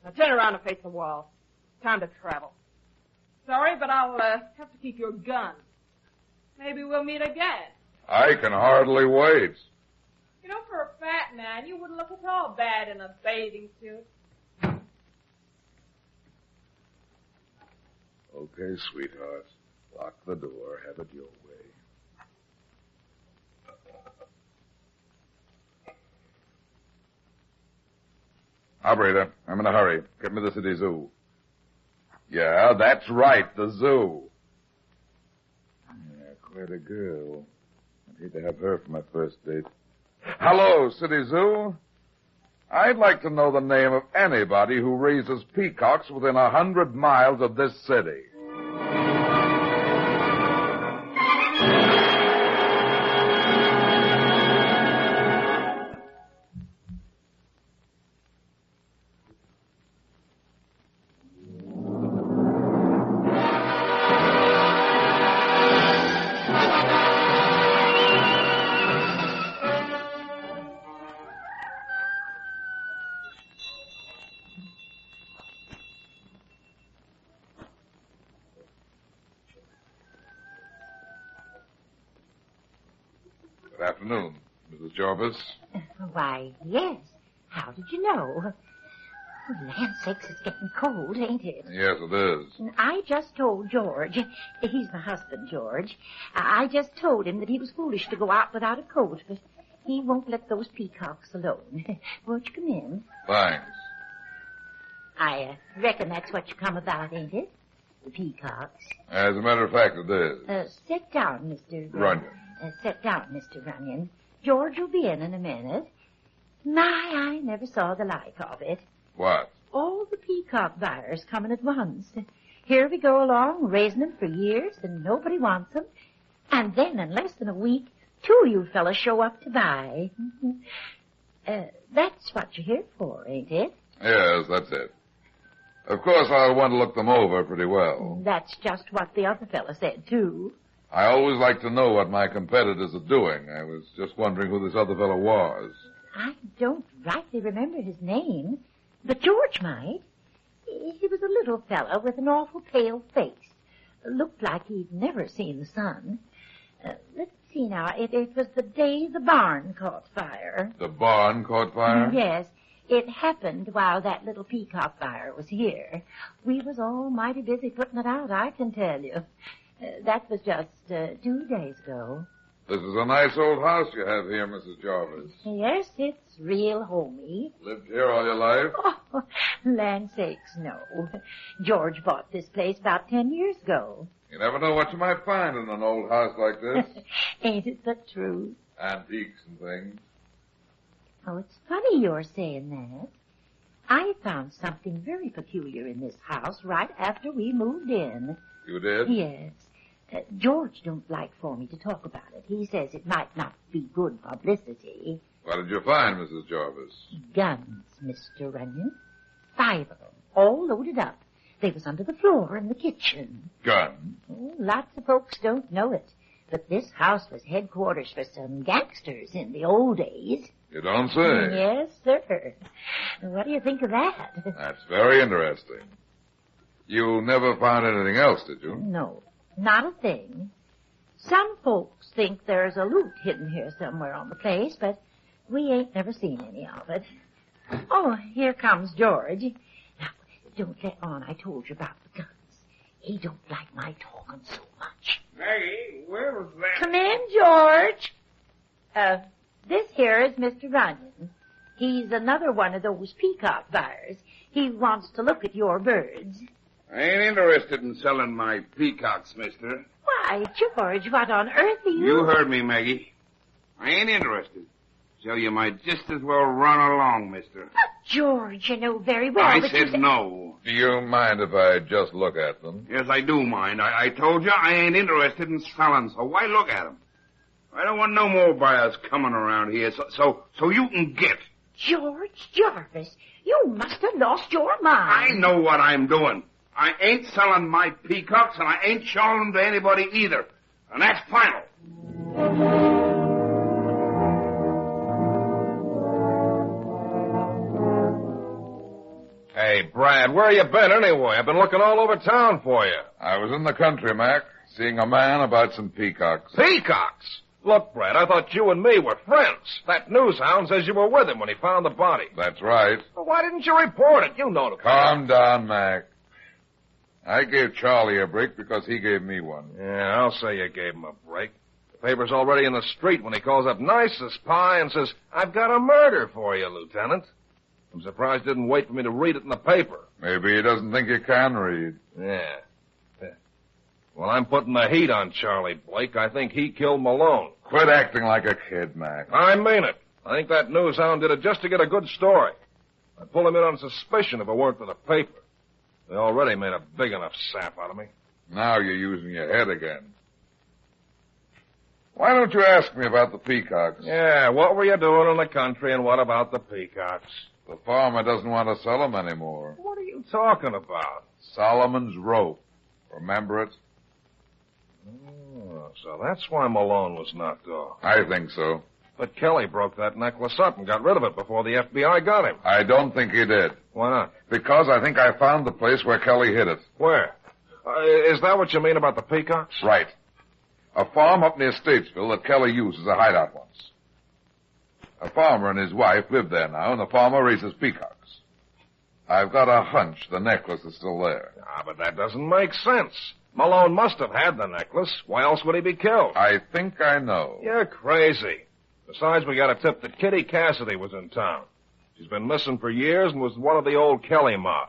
Now turn around and face the wall. Time to travel. Sorry, but I'll have to keep your gun. Maybe we'll meet again. I can hardly wait. You know, for a fat man, you wouldn't look at all bad in a bathing suit. Okay, sweetheart. Lock the door. Have it your way. Operator, I'm in a hurry. Get me the city zoo. Yeah, that's right, the zoo. Yeah, quite a girl. I'd hate to have her for my first date. Hello, city zoo. I'd like to know the name of anybody who raises peacocks within 100 miles of this city. Good afternoon, Mrs. Jarvis. Why, yes. How did you know? Land sakes, it's getting cold, ain't it? Yes, it is. I just told George, he's my husband, George, I just told him that he was foolish to go out without a coat, but he won't let those peacocks alone. Won't you come in? Thanks. I reckon that's what you come about, ain't it? The peacocks. As a matter of fact, it is. Sit down, Mr. Runyon. Sit down, Mr. Runyon. George will be in a minute. My, I never saw the like of it. What? All the peacock buyers coming at once. Here we go along, raising them for years, and nobody wants them. And then, in less than a week, 2 of you fellas show up to buy. That's what you're here for, ain't it? Yes, that's it. Of course, I'll want to look them over pretty well. That's just what the other fella said, too. I always like to know what my competitors are doing. I was just wondering who this other fellow was. I don't rightly remember his name, but George might. He was a little fellow with an awful pale face. Looked like he'd never seen the sun. Let's see now. It was the day the barn caught fire. The barn caught fire? Yes. It happened while that little peacock buyer was here. We was all mighty busy putting it out, I can tell you. That was just 2 days ago. This is a nice old house you have here, Mrs. Jarvis. Yes, it's real homey. Lived here all your life? Oh, land sakes, no. George bought this place about 10 years ago. You never know what you might find in an old house like this. Ain't it the truth? Antiques and things. Oh, it's funny you're saying that. I found something very peculiar in this house right after we moved in. You did? Yes. George don't like for me to talk about it. He says it might not be good publicity. What did you find, Mrs. Jarvis? Guns, Mr. Runyon. 5 of them, all loaded up. They was under the floor in the kitchen. Gun? Oh, lots of folks don't know it, but this house was headquarters for some gangsters in the old days. You don't say. Yes, sir. What do you think of that? That's very interesting. You never found anything else, did you? No, not a thing. Some folks think there's a loot hidden here somewhere on the place, but we ain't never seen any of it. Oh, here comes George. Now, don't let on I told you about the guns. He don't like my talking so much. Maggie, where was that? Come in, George. This here is Mr. Runyon. He's another one of those Peacock buyers. He wants to look at your birds. I ain't interested in selling my peacocks, mister. Why, George, what on earth are you... You heard me, Maggie. I ain't interested. So you might just as well run along, mister. But, George, you know very well I that said no. Do you mind if I just look at them? Yes, I do mind. I told you I ain't interested in selling, so why look at them? I don't want no more buyers coming around here, so you can get. George Jarvis, you must have lost your mind. I know what I'm doing. I ain't selling my peacocks, and I ain't showing them to anybody either. And that's final. Hey, Brad, where you been anyway? I've been looking all over town for you. I was in the country, Mac, seeing a man about some peacocks. Peacocks? Look, Brad, I thought you and me were friends. That news hound says you were with him when he found the body. That's right. Well, why didn't you report it? You know the... Calm down, Mac. I gave Charlie a break because he gave me one. Yeah, I'll say you gave him a break. The paper's already in the street when he calls up nice as pie and says, I've got a murder for you, Lieutenant. I'm surprised he didn't wait for me to read it in the paper. Maybe he doesn't think you can read. Yeah. Well, I'm putting the heat on Charlie Blake. I think he killed Malone. Quit acting like a kid, Mac. I mean it. I think that news hound did it just to get a good story. I'd pull him in on suspicion if it weren't for the paper. They already made a big enough sap out of me. Now you're using your head again. Why don't you ask me about the peacocks? Yeah, what were you doing in the country, and what about the peacocks? The farmer doesn't want to sell them anymore. What are you talking about? Solomon's rope. Remember it? Oh, so that's why Malone was knocked off. I think so. But Kelly broke that necklace up and got rid of it before the FBI got him. I don't think he did. Why not? Because I think I found the place where Kelly hid it. Where? Is that what you mean about the peacocks? Right. A farm up near Statesville that Kelly used as a hideout once. A farmer and his wife live there now, and the farmer raises peacocks. I've got a hunch the necklace is still there. Ah, but that doesn't make sense. Malone must have had the necklace. Why else would he be killed? I think I know. You're crazy. Besides, we got a tip that Kitty Cassidy was in town. She's been missing for years and was one of the old Kelly mob.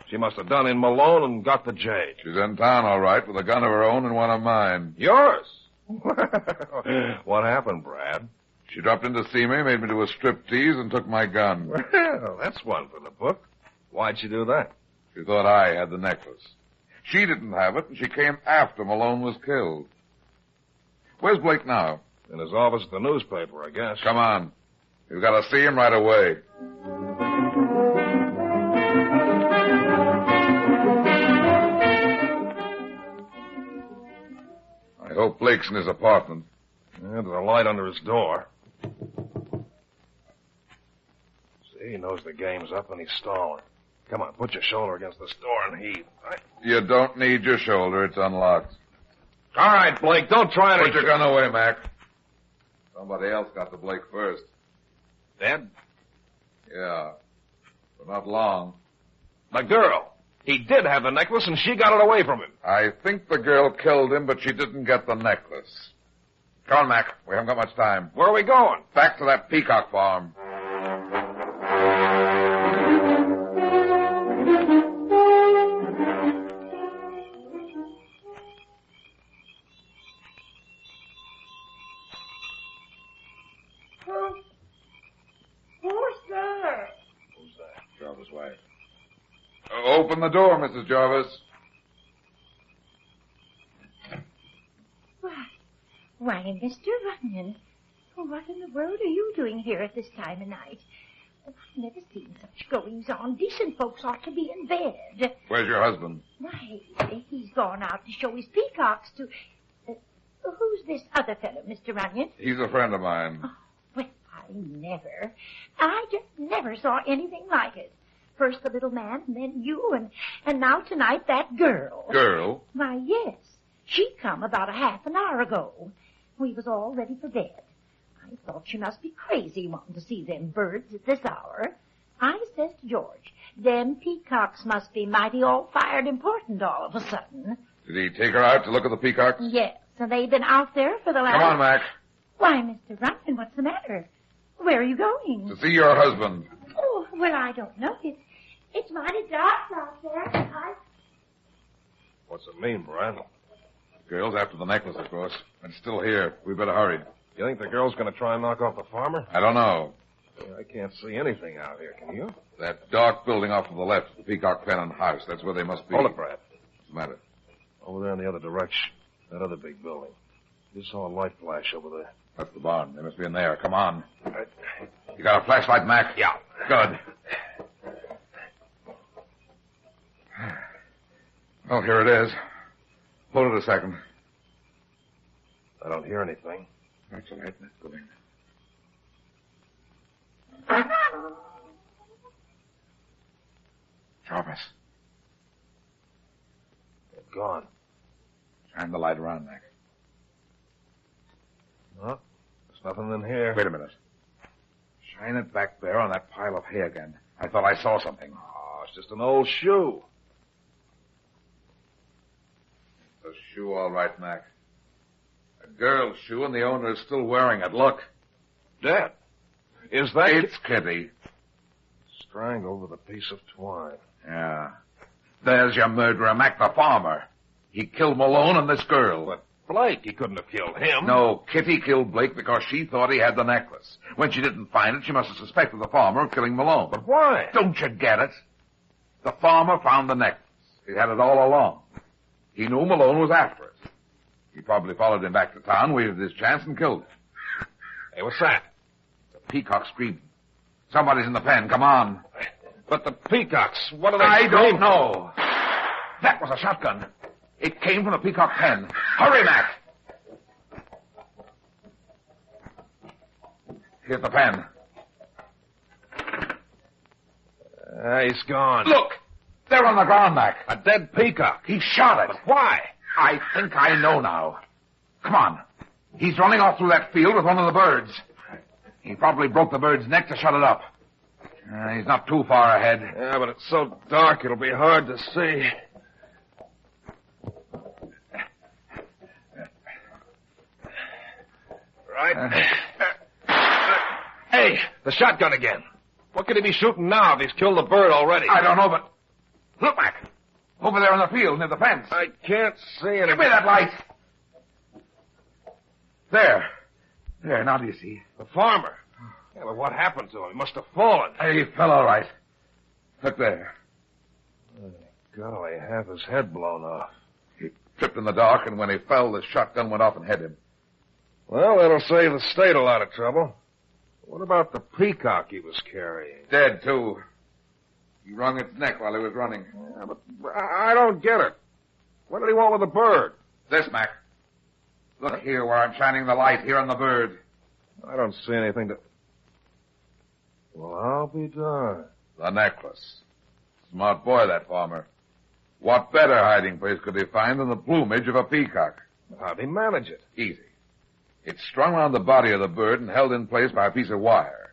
She must have done in Malone and got the jade. She's in town, all right, with a gun of her own and one of mine. Yours? What happened, Brad? She dropped in to see me, made me do a striptease, and took my gun. Well, that's one for the book. Why'd she do that? She thought I had the necklace. She didn't have it, and she came after Malone was killed. Where's Blake now? In his office at the newspaper, I guess. Come on. You've got to see him right away. I hope Blake's in his apartment. Yeah, there's a light under his door. See, he knows the game's up and he's stalling. Come on, put your shoulder against this door and heave. Right? You don't need your shoulder. It's unlocked. All right, Blake, don't try to... Put your gun away, Mac. Somebody else got to Blake first. Dead? Yeah, but not long. The girl. He did have the necklace, and she got it away from him. I think the girl killed him, but she didn't get the necklace. Come on, Mac. We haven't got much time. Where are we going? Back to that Peacock farm. Open the door, Mrs. Jarvis. Why, Mr. Runyon, what in the world are you doing here at this time of night? I've never seen such goings on. Decent folks ought to be in bed. Where's your husband? Why, he's gone out to show his peacocks to... who's this other fellow, Mr. Runyon? He's a friend of mine. Oh, well, I just never saw anything like it. First the little man, and then you, and now tonight that girl. Girl? Why, yes. She come about a half an hour ago. We was all ready for bed. I thought she must be crazy wanting to see them birds at this hour. I says to George, them peacocks must be mighty all-fired important all of a sudden. Did he take her out to look at the peacocks? Yes, and they've been out there for the last... Come on, Mac. Why, Mr. Runyon, what's the matter? Where are you going? To see your husband. Oh, well, I don't know. It's mighty dark out there. What's it mean, Brad? The girl's after the necklace, of course. It's still here. We better hurry. You think the girl's going to try and knock off the farmer? I don't know. I can't see anything out here, can you? That dark building off to the left, the Peacock Pen and House. That's where they must be. Hold it, Brad. What's the matter? Over there in the other direction. That other big building. Just saw a light flash over there. That's the barn. They must be in there. Come on. Right. You got a flashlight, Mac? Yeah. Good. Oh, here it is. Hold it a second. I don't hear anything. That's all right. Let's go in. Jarvis. They're gone. Shine the light around, Mac. No, there's nothing in here. Wait a minute. Shine it back there on that pile of hay again. I thought I saw something. Oh, it's just an old shoe. It's a shoe, all right, Mac. A girl's shoe, and the owner is still wearing it. Look. Dad, is that... It's Kitty. Strangled with a piece of twine. Yeah. There's your murderer, Mac the farmer. He killed Malone and this girl. But Blake, he couldn't have killed him. No, Kitty killed Blake because she thought he had the necklace. When she didn't find it, she must have suspected the farmer of killing Malone. But why? Don't you get it? The farmer found the necklace. He had it all along. He knew Malone was after it. He probably followed him back to town, waited his chance, and killed him. Hey, what's that? The peacock screaming. Somebody's in the pen. Come on. But the peacocks, what are they I screaming? don't know. That was a shotgun. It came from the peacock pen. Hurry, Mac. Here's the pen. He's gone. Look! They're on the ground, Mac. A dead peacock. He shot it. But why? I think I know now. Come on. He's running off through that field with one of the birds. He probably broke the bird's neck to shut it up. He's not too far ahead. Yeah, but it's so dark it'll be hard to see. Right. Hey, the shotgun again. What could he be shooting now if he's killed the bird already? I don't know, but... Look, Mac. Over there in the field near the fence. I can't see anything. Give me that light. There. There, now do you see? The farmer. Yeah, but what happened to him? He must have fallen. He fell all right. Look there. Golly, half his head blown off. He tripped in the dark, and when he fell, the shotgun went off and hit him. Well, that'll save the state a lot of trouble. What about the peacock he was carrying? Dead, too. He wrung its neck while he was running. Yeah, but I don't get it. What did he want with the bird? This, Mac. Look here where I'm shining the light, here on the bird. I don't see anything to... Well, I'll be darned. The necklace. Smart boy, that farmer. What better hiding place could he find than the plumage of a peacock? How'd he manage it? Easy. It's strung around the body of the bird and held in place by a piece of wire.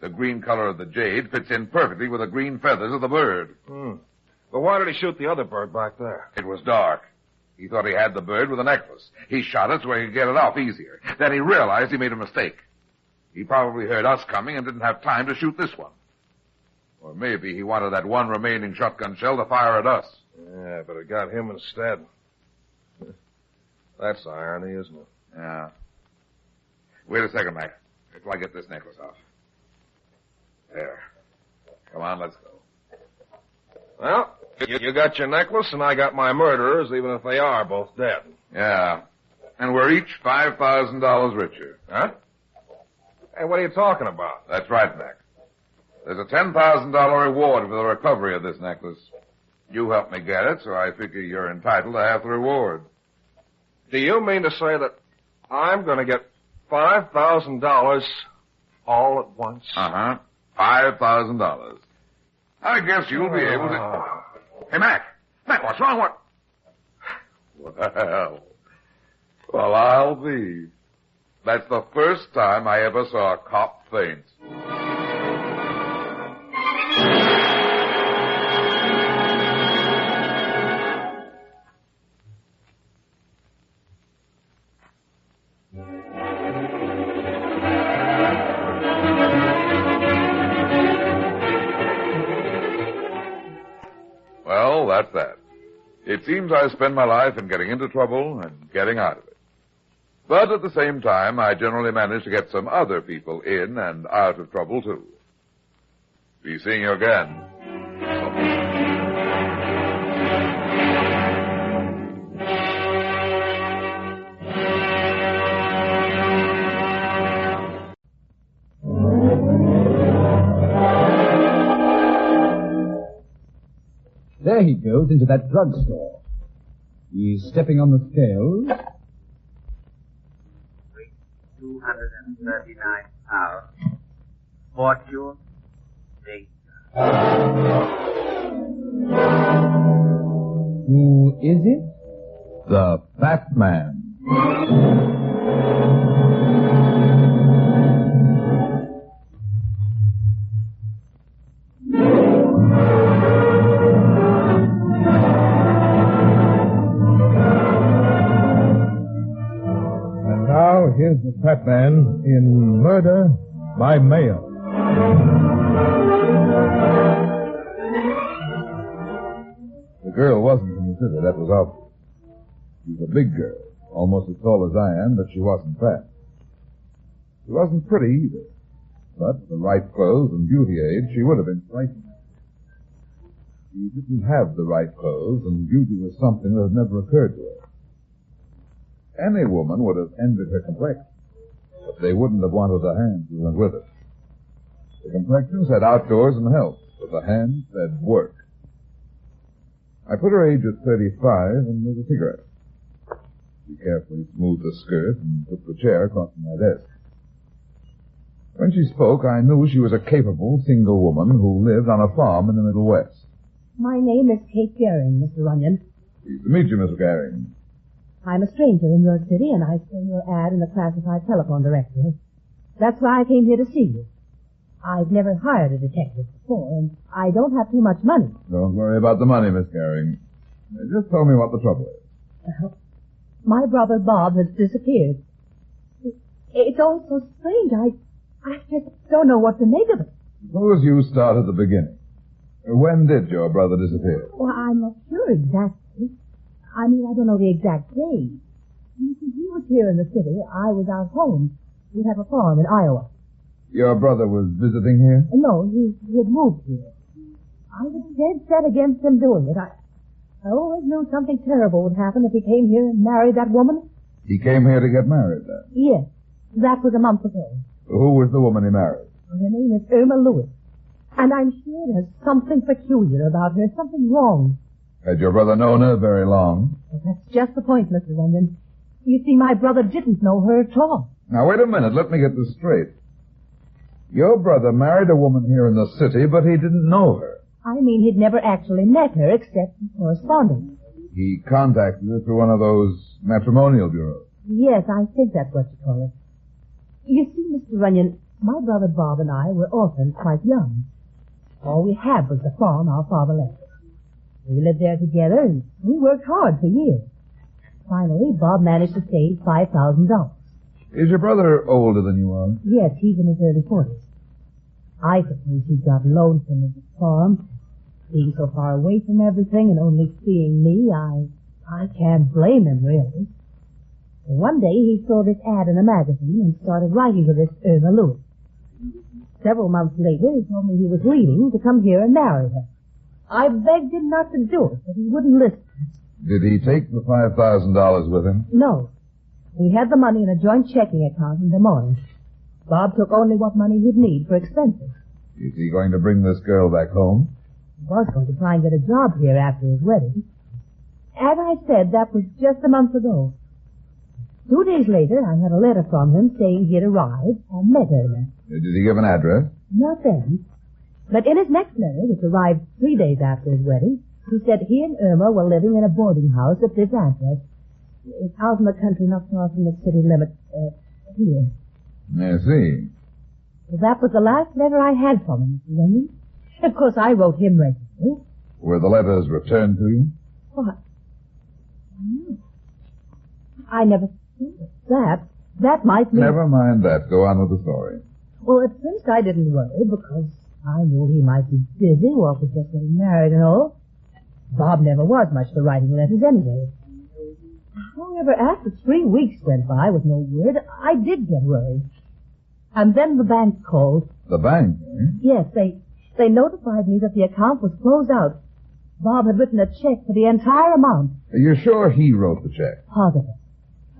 The green color of the jade fits in perfectly with the green feathers of the bird. But why did he shoot the other bird back there? It was dark. He thought he had the bird with a necklace. He shot it so he could get it off easier. Then he realized he made a mistake. He probably heard us coming and didn't have time to shoot this one. Or maybe he wanted that one remaining shotgun shell to fire at us. Yeah, but it got him instead. That's irony, isn't it? Yeah. Wait a second, Mac. Wait till I get this necklace off. There. Come on, let's go. Well, you got your necklace and I got my murderers, even if they are both dead. Yeah. And we're each $5,000 richer. Huh? Hey, what are you talking about? That's right, Mac. There's a $10,000 reward for the recovery of this necklace. You helped me get it, so I figure you're entitled to half the reward. Do you mean to say that I'm going to get $5,000 all at once? Uh-huh. $5,000. I guess you'll be able to... Hey, Mac! Mac, what's wrong? Well, I'll be. That's the first time I ever saw a cop faint. Well, that's that. It seems I spend my life in getting into trouble and getting out of it. But at the same time, I generally manage to get some other people in and out of trouble, too. Be seeing you again. There he goes into that drugstore. He's stepping on the scales. 239 pounds. Fortune, danger. Who is it? The Fat Man. Here's the Fat Man in Murder by Mail. The girl wasn't from the city, that was obvious. She was a big girl, almost as tall as I am, but she wasn't fat. She wasn't pretty either, but with the right clothes and beauty aids, she would have been striking. She didn't have the right clothes, and beauty was something that had never occurred to her. Any woman would have envied her complexion, but they wouldn't have wanted the hands who went with it. The complexion said outdoors and health, but the hands said work. I put her age at 35 and lit a cigarette. She carefully smoothed the skirt and took the chair across from my desk. When she spoke, I knew she was a capable single woman who lived on a farm in the Middle West. My name is Kate Goering, Mr. Runyon. Pleased to meet you, Mr. Goering. I'm a stranger in your city, and I saw your ad in the classified telephone directory. That's why I came here to see you. I've never hired a detective before, and I don't have too much money. Don't worry about the money, Miss Goering. Just tell me what the trouble is. My brother Bob has disappeared. It's all so strange. I just don't know what to make of it. Suppose you start at the beginning. When did your brother disappear? Well, I'm not sure exactly. I don't know the exact day. You see, he was here in the city. I was out home. We have a farm in Iowa. Your brother was visiting here? No, he had moved here. I was dead set against him doing it. I always knew something terrible would happen if he came here and married that woman. He came here to get married, then? Yes. That was a month ago. Who was the woman he married? Her name is Irma Lewis. And I'm sure there's something peculiar about her, something wrong. Had your brother known her very long? Well, that's just the point, Mr. Runyon. You see, my brother didn't know her at all. Now, wait a minute. Let me get this straight. Your brother married a woman here in the city, but he didn't know her. He'd never actually met her except in correspondence. He contacted her through one of those matrimonial bureaus. Yes, I think that's what you call it. You see, Mr. Runyon, my brother Bob and I were orphaned quite young. All we had was the farm our father left us. We lived there together, and we worked hard for years. Finally, Bob managed to save $5,000. Is your brother older than you are? Yes, he's in his early 40s. I suppose he got lonesome at the farm. Being so far away from everything and only seeing me, I can't blame him, really. One day he saw this ad in a magazine and started writing to this Irma Lewis. Several months later, he told me he was leaving to come here and marry her. I begged him not to do it, but he wouldn't listen. Did he take the $5,000 with him? No. We had the money in a joint checking account in Des Moines. Bob took only what money he'd need for expenses. Is he going to bring this girl back home? He was going to try and get a job here after his wedding. As I said, that was just a month ago. 2 days later, I had a letter from him saying he had arrived and met Irma. Did he give an address? Not then. But in his next letter, which arrived 3 days after his wedding, he said he and Irma were living in a boarding house at this address. It's out in the country, not far from the city limit. Here. I see. Well, that was the last letter I had from him, Mr. Runyon. Of course, I wrote him regularly. Were the letters returned to you? What? No. I never thought of that. That might mean... Never mind that. Go on with the story. Well, at first I didn't worry because I knew he might be busy or was just getting married and all. Bob never was much for writing letters anyway. However, after 3 weeks went by with no word, I did get worried. And then the bank called. The bank, eh? Yes, they notified me that the account was closed out. Bob had written a check for the entire amount. Are you sure he wrote the check? Positive.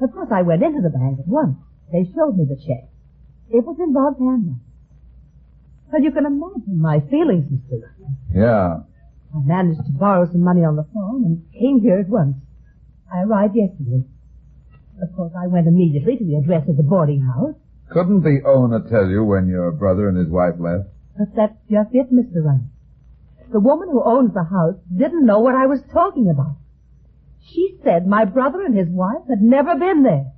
Of course, I went into the bank at once. They showed me the check. It was in Bob's handwriting. Well, you can imagine my feelings, Mr. Ryan. Yeah. I managed to borrow some money on the phone and came here at once. I arrived yesterday. Of course, I went immediately to the address of the boarding house. Couldn't the owner tell you when your brother and his wife left? But that's just it, Mr. Ryan. The woman who owns the house didn't know what I was talking about. She said my brother and his wife had never been there.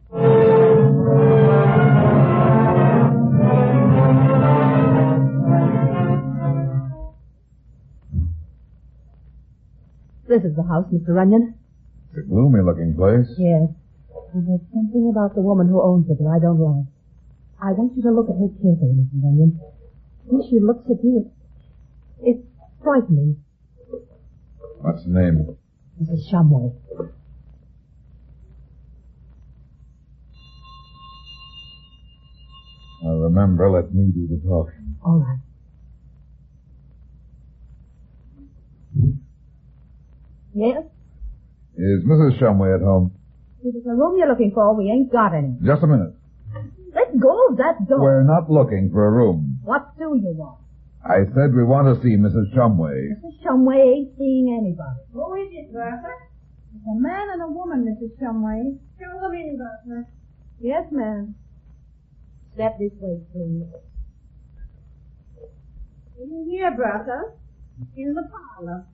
This is the house, Mr. Runyon. It's a gloomy-looking place. Yes. And there's something about the woman who owns it that I don't like. I want you to look at her carefully, Mr. Runyon. When she looks at you, it's frightening. What's the name? Mrs. Shumway. Now remember, let me do the talking. All right. Yes? Is Mrs. Shumway at home? If it's the room you're looking for, we ain't got any. Just a minute. Let go of that door. We're not looking for a room. What do you want? I said we want to see Mrs. Shumway. Mrs. Shumway ain't seeing anybody. Who is it, Bertha? It's a man and a woman, Mrs. Shumway. Show them in, Bertha. Yes, ma'am. Step this way, please. In here, Bertha. In the parlor.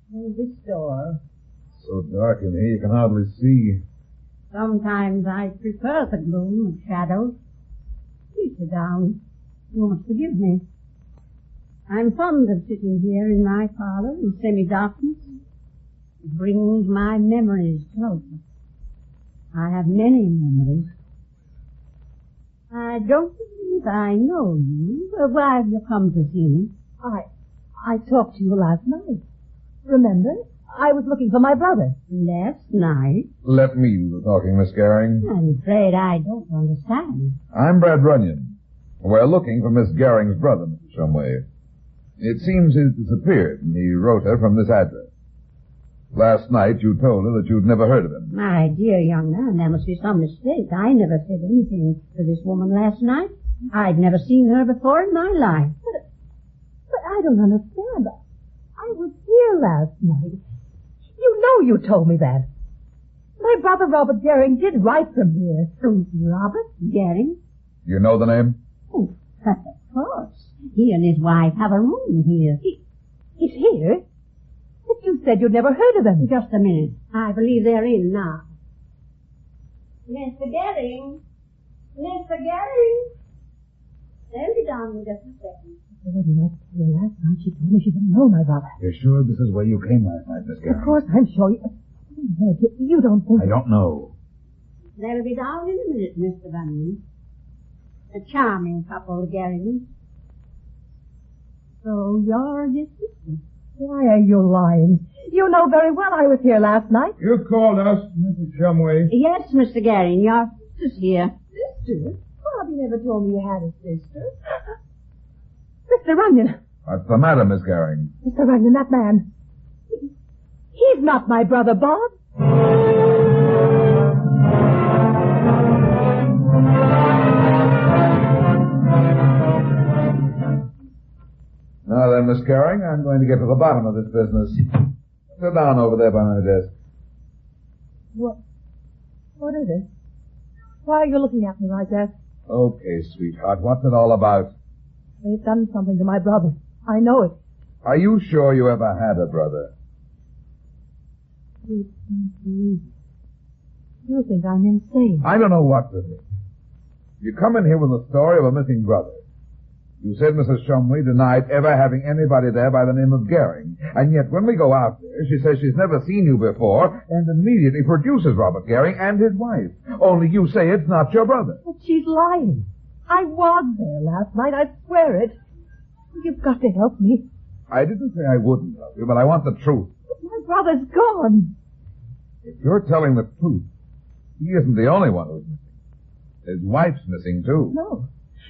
Move this door. So dark in here you can hardly see. Sometimes I prefer the gloom of shadows. Please sit down. You must forgive me. I'm fond of sitting here in my parlor in semi-darkness. It brings my memories closer. I have many memories. I don't believe I know you. Why have you come to see me? I talked to you last night. Remember? I was looking for my brother. Last night? Let me do the talking, Miss Gehring. I'm afraid I don't understand. I'm Brad Runyon. We're looking for Miss Gehring's brother, Mr. Shumway. It seems he's disappeared, and he wrote her from this address. Last night you told her that you'd never heard of him. My dear young man, there must be some mistake. I never said anything to this woman last night. I'd never seen her before in my life. But I don't understand. I was here last night. You know you told me that. My brother Robert Gehring did write from here. Robert Gehring? You know the name? Oh, of course. He and his wife have a room here. He's here? But you said you'd never heard of him. Just a minute. I believe they're in now. Mr. Gehring? Mr. Gehring? They'll be down in just a second. Last night she told me she didn't know my brother. You're sure this is where you came last night, Miss Gehring? Of course, I'm sure you don't think... I don't know. They'll be down in a minute, Mr. Runyon. A charming couple, the Gehrings. So you're his sister. Why are you lying? You know very well I was here last night. You called us, Mrs. Shumway. Yes, Mr. Gehring, your sister's here. Sister? Bobby never told me you had a sister. Mr. Runyon. What's the matter, Miss Gehring? Mr. Runyon, that man. He's not my brother, Bob. Miss Goering. I'm going to get to the bottom of this business. Sit down over there by my desk. What is it? Why are you looking at me like that? Okay, sweetheart. What's it all about? They've done something to my brother. I know it. Are you sure you ever had a brother? You can't believe it. You think I'm insane. I don't know what to think. You come in here with a story of a missing brother. You said Mrs. Shumway denied ever having anybody there by the name of Goering. And yet when we go out there, she says she's never seen you before and immediately produces Robert Goering and his wife. Only you say it's not your brother. But she's lying. I was there last night. I swear it. You've got to help me. I didn't say I wouldn't help you, but I want the truth. But my brother's gone. If you're telling the truth, he isn't the only one who's missing. His wife's missing, too.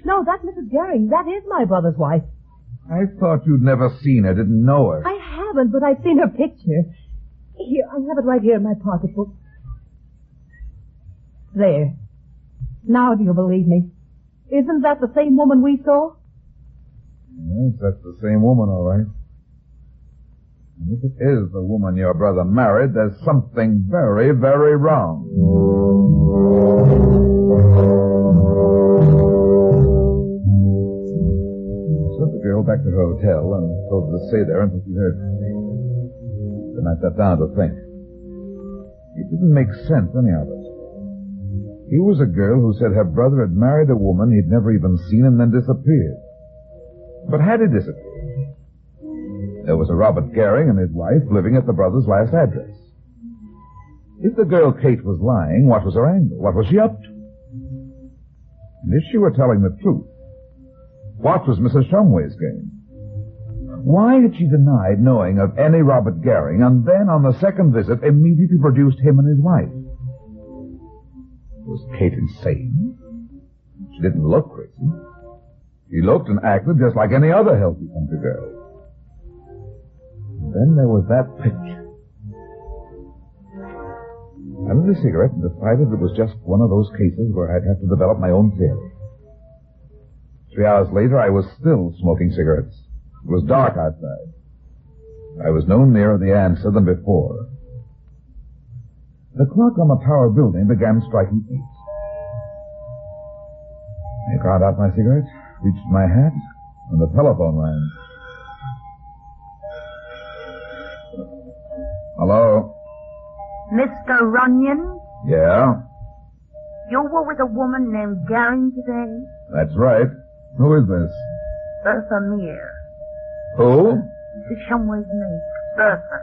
No, that's Mrs. Goering. That is my brother's wife. I thought you'd never seen her, didn't know her. I haven't, but I've seen her picture. Here, I have it right here in my pocketbook. There. Now do you believe me? Isn't that the same woman we saw? Yes, that's the same woman, all right. And if it is the woman your brother married, there's something very, very wrong. I sent the girl back to her hotel and told her to stay there until she heard from me. Then I sat down to think. It didn't make sense, any of it. Here was a girl who said her brother had married a woman he'd never even seen and then disappeared. But had he disappeared? There was a Robert Goering and his wife living at the brother's last address. If the girl Kate was lying, what was her angle? What was she up to? And if she were telling the truth, what was Mrs. Shumway's game? Why had she denied knowing of any Robert Goering and then on the second visit immediately produced him and his wife? Was Kate insane? She didn't look crazy. She looked and acted just like any other healthy country girl. And then there was that picture. I lit a cigarette and decided it was just one of those cases where I'd have to develop my own theory. 3 hours later, I was still smoking cigarettes. It was dark outside. I was no nearer the answer than before. The clock on the tower building began striking 8. I got out my cigarette, reached my hat, and the telephone rang. Hello? Mr. Runyon? Yeah? You were with a woman named Goering today? That's right. Who is this? Bertha Meir. Who? Mrs. Shumway's maid, Bertha.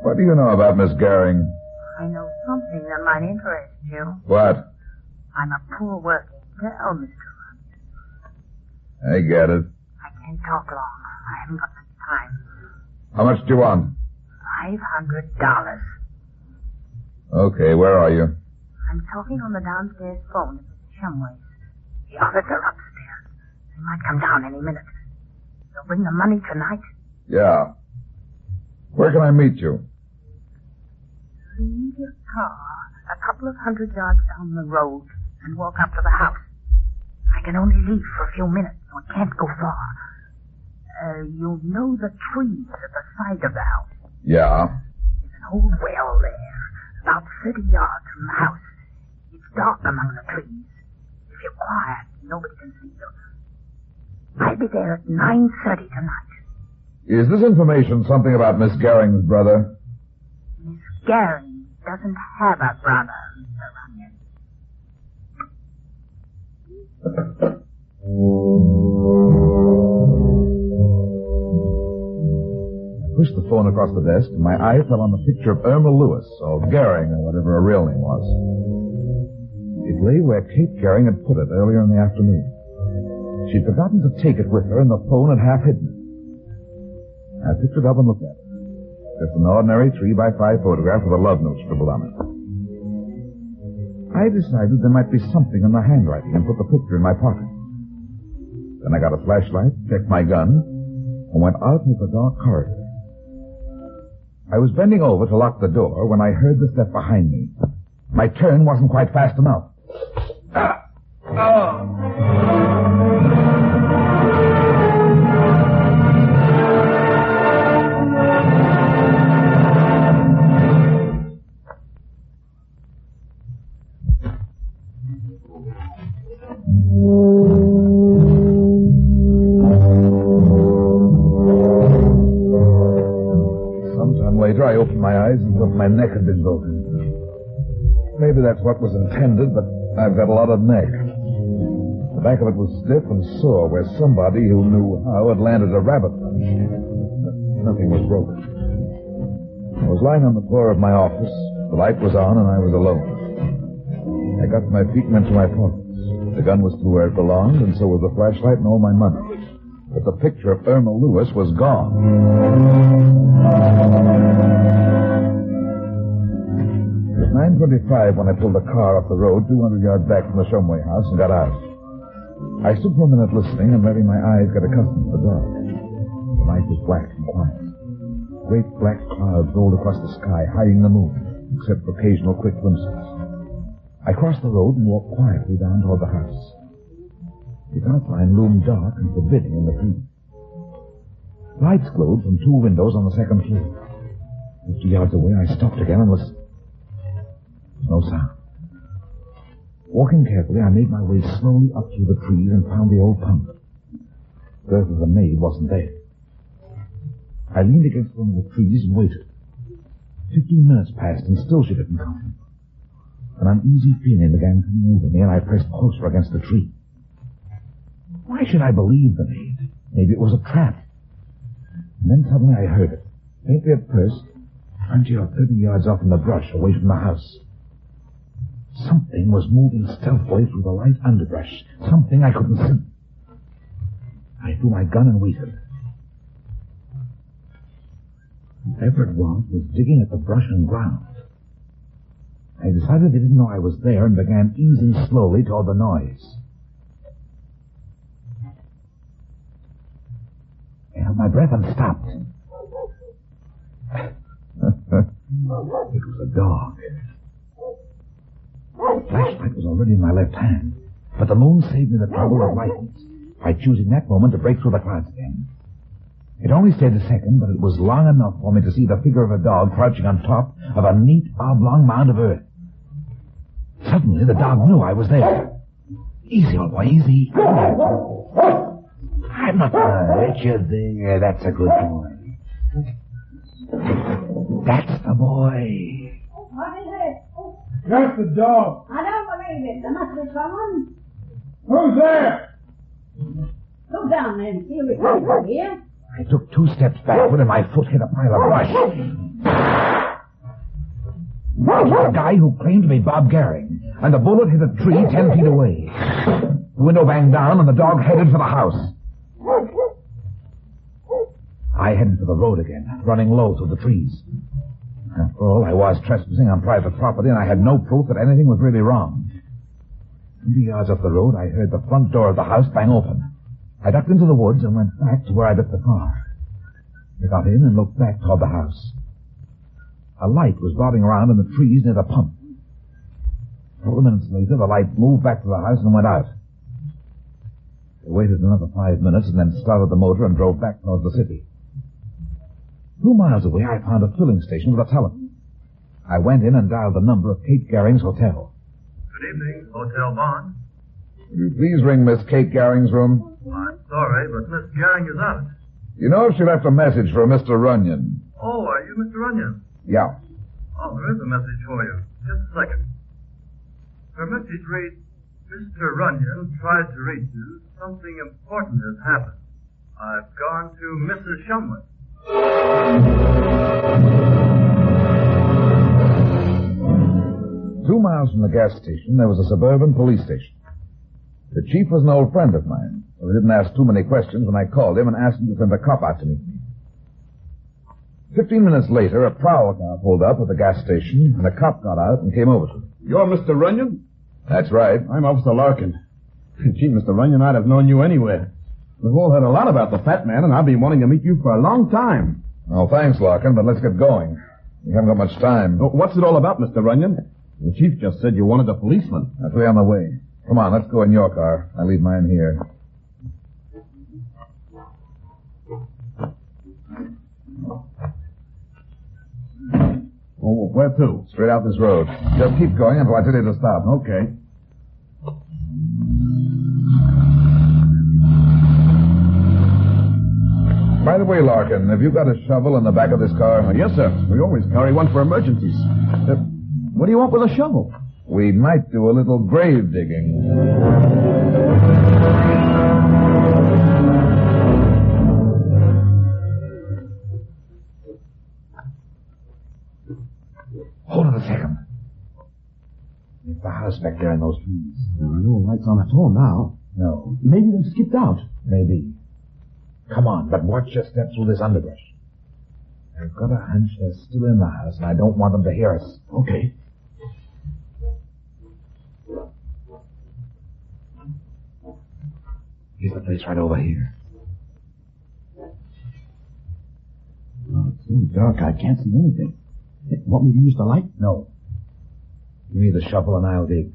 What do you know about Miss Goering? I know something that might interest you. What? I'm a poor working girl, Mr. Runyon. I get it. I can't talk long. I haven't got much time. How much do you want? $500. Okay, where are you? I'm talking on the downstairs phone at Mrs. Shumway's. The others are upstairs. They might come down any minute. They'll bring the money tonight. Yeah. Where can I meet you? Leave your car a couple of 100 yards down the road and walk up to the house. I can only leave for a few minutes, so I can't go far. You'll know the trees at the side of the house. Yeah. There's an old well there, about 30 yards from the house. It's dark among the trees. If you're quiet, nobody can see you. I'll be there at 9:30 tonight. Is this information something about Miss Goering's brother? Miss Goering doesn't have a brother, Mr. Runyon. I pushed the phone across the desk, and my eye fell on the picture of Irma Lewis, or Goering, or whatever her real name was. It lay where Kate Goering had put it earlier in the afternoon. She'd forgotten to take it with her, and the phone had half hidden it. I picked it up and looked at it. Just an ordinary 3x5 photograph with a love note scribbled on it. I decided there might be something in the handwriting and put the picture in my pocket. Then I got a flashlight, checked my gun, and went out into the dark corridor. I was bending over to lock the door when I heard the step behind me. My turn wasn't quite fast enough. my neck had been broken. Maybe that's what was intended, but I've got a lot of neck. The back of it was stiff and sore, where somebody who knew how had landed a rabbit punch. But nothing was broken. I was lying on the floor of my office. The light was on, and I was alone. I got to my feet and went to my pockets. The gun was still where it belonged, and so was the flashlight and all my money. But the picture of Irma Lewis was gone. It was 9:25 when I pulled the car off the road 200 yards back from the Shumway house and got out. I stood for a minute listening and letting my eyes get accustomed to the dark. The night was black and quiet. Great black clouds rolled across the sky, hiding the moon, except for occasional quick glimpses. I crossed the road and walked quietly down toward the house. Its outline loomed dark and forbidding in the trees. Lights glowed from two windows on the second floor. 50 yards away, I stopped again and listened. No sound. Walking carefully, I made my way slowly up through the trees and found the old pump. Bertha the maid wasn't there. I leaned against one of the trees and waited. 15 minutes passed and still she didn't come. An uneasy feeling began coming over me and I pressed closer against the tree. Why should I believe the maid? Maybe it was a trap. And then suddenly I heard it, faintly at first, 20 or 30 yards off in the brush away from the house. Something was moving stealthily through the light underbrush. Something I couldn't see. I threw my gun and waited. Whoever it was digging at the brush and ground. I decided they didn't know I was there and began easing slowly toward the noise. I held my breath and stopped. It was a dog. The flashlight was already in my left hand, but the moon saved me the trouble of lighting it by choosing that moment to break through the clouds again. It only stayed a second, but it was long enough for me to see the figure of a dog crouching on top of a neat oblong mound of earth. Suddenly, the dog knew I was there. Easy, old boy, easy. I'm not going to hurt you there. That's a good boy. That's the boy. What is it? That's the dog. I don't believe it. There must be someone. Who's there? Go down there and see if it comes from here. I took 2 steps backward and my foot hit a pile of brush. It was the guy who claimed to be Bob Garing, and the bullet hit a tree 10 feet away. The window banged down and the dog headed for the house. I headed for the road again, running low through the trees. After all, I was trespassing on private property, and I had no proof that anything was really wrong. 20 yards up the road, I heard the front door of the house bang open. I ducked into the woods and went back to where I left the car. I got in and looked back toward the house. A light was bobbing around in the trees near the pump. 4 minutes later, the light moved back to the house and went out. I waited another 5 minutes and then started the motor and drove back towards the city. 2 miles away, I found a filling station with a telephone. I went in and dialed the number of Kate Garing's hotel. Good evening, Hotel Bond. Will you please ring Miss Kate Garing's room? I'm sorry, but Miss Garing is out. You know if she left a message for Mr. Runyon. Oh, are you Mr. Runyon? Yeah. Oh, there is a message for you. Just a second. Her message reads, Mr. Runyon tried to reach you. Something important has happened. I've gone to Mrs. Shumway. 2 miles from the gas station, there was a suburban police station. The chief was an old friend of mine, so he didn't ask too many questions when I called him and asked him to send a cop out to meet me. 15 minutes later, a prowl car pulled up at the gas station, and a cop got out and came over to me. You're Mr. Runyon? That's right. I'm Officer Larkin. Gee, Mr. Runyon, I'd have known you anywhere. We've all heard a lot about the Fat Man, and I've been wanting to meet you for a long time. Oh, thanks, Larkin, but let's get going. We haven't got much time. What's it all about, Mr. Runyon? The chief just said you wanted a policeman. That's way on the way. Come on, let's go in your car. I'll leave mine here. Oh, where to? Straight out this road. Just keep going until I tell you to stop. Okay. By the way, Larkin, have you got a shovel in the back of this car? Yes, sir. We always carry one for emergencies. What do you want with a shovel? We might do a little grave digging. Hold it a second. There's the house back there in those trees. There are no lights on at all now. No. Maybe they've skipped out. Maybe. Come on, but watch your steps through this underbrush. I've got a hunch they're still in the house, and I don't want them to hear us. Okay. Here's the place right over here. Oh, it's so dark I can't see anything. Want me to use the light? No. Give me the shovel and I'll dig.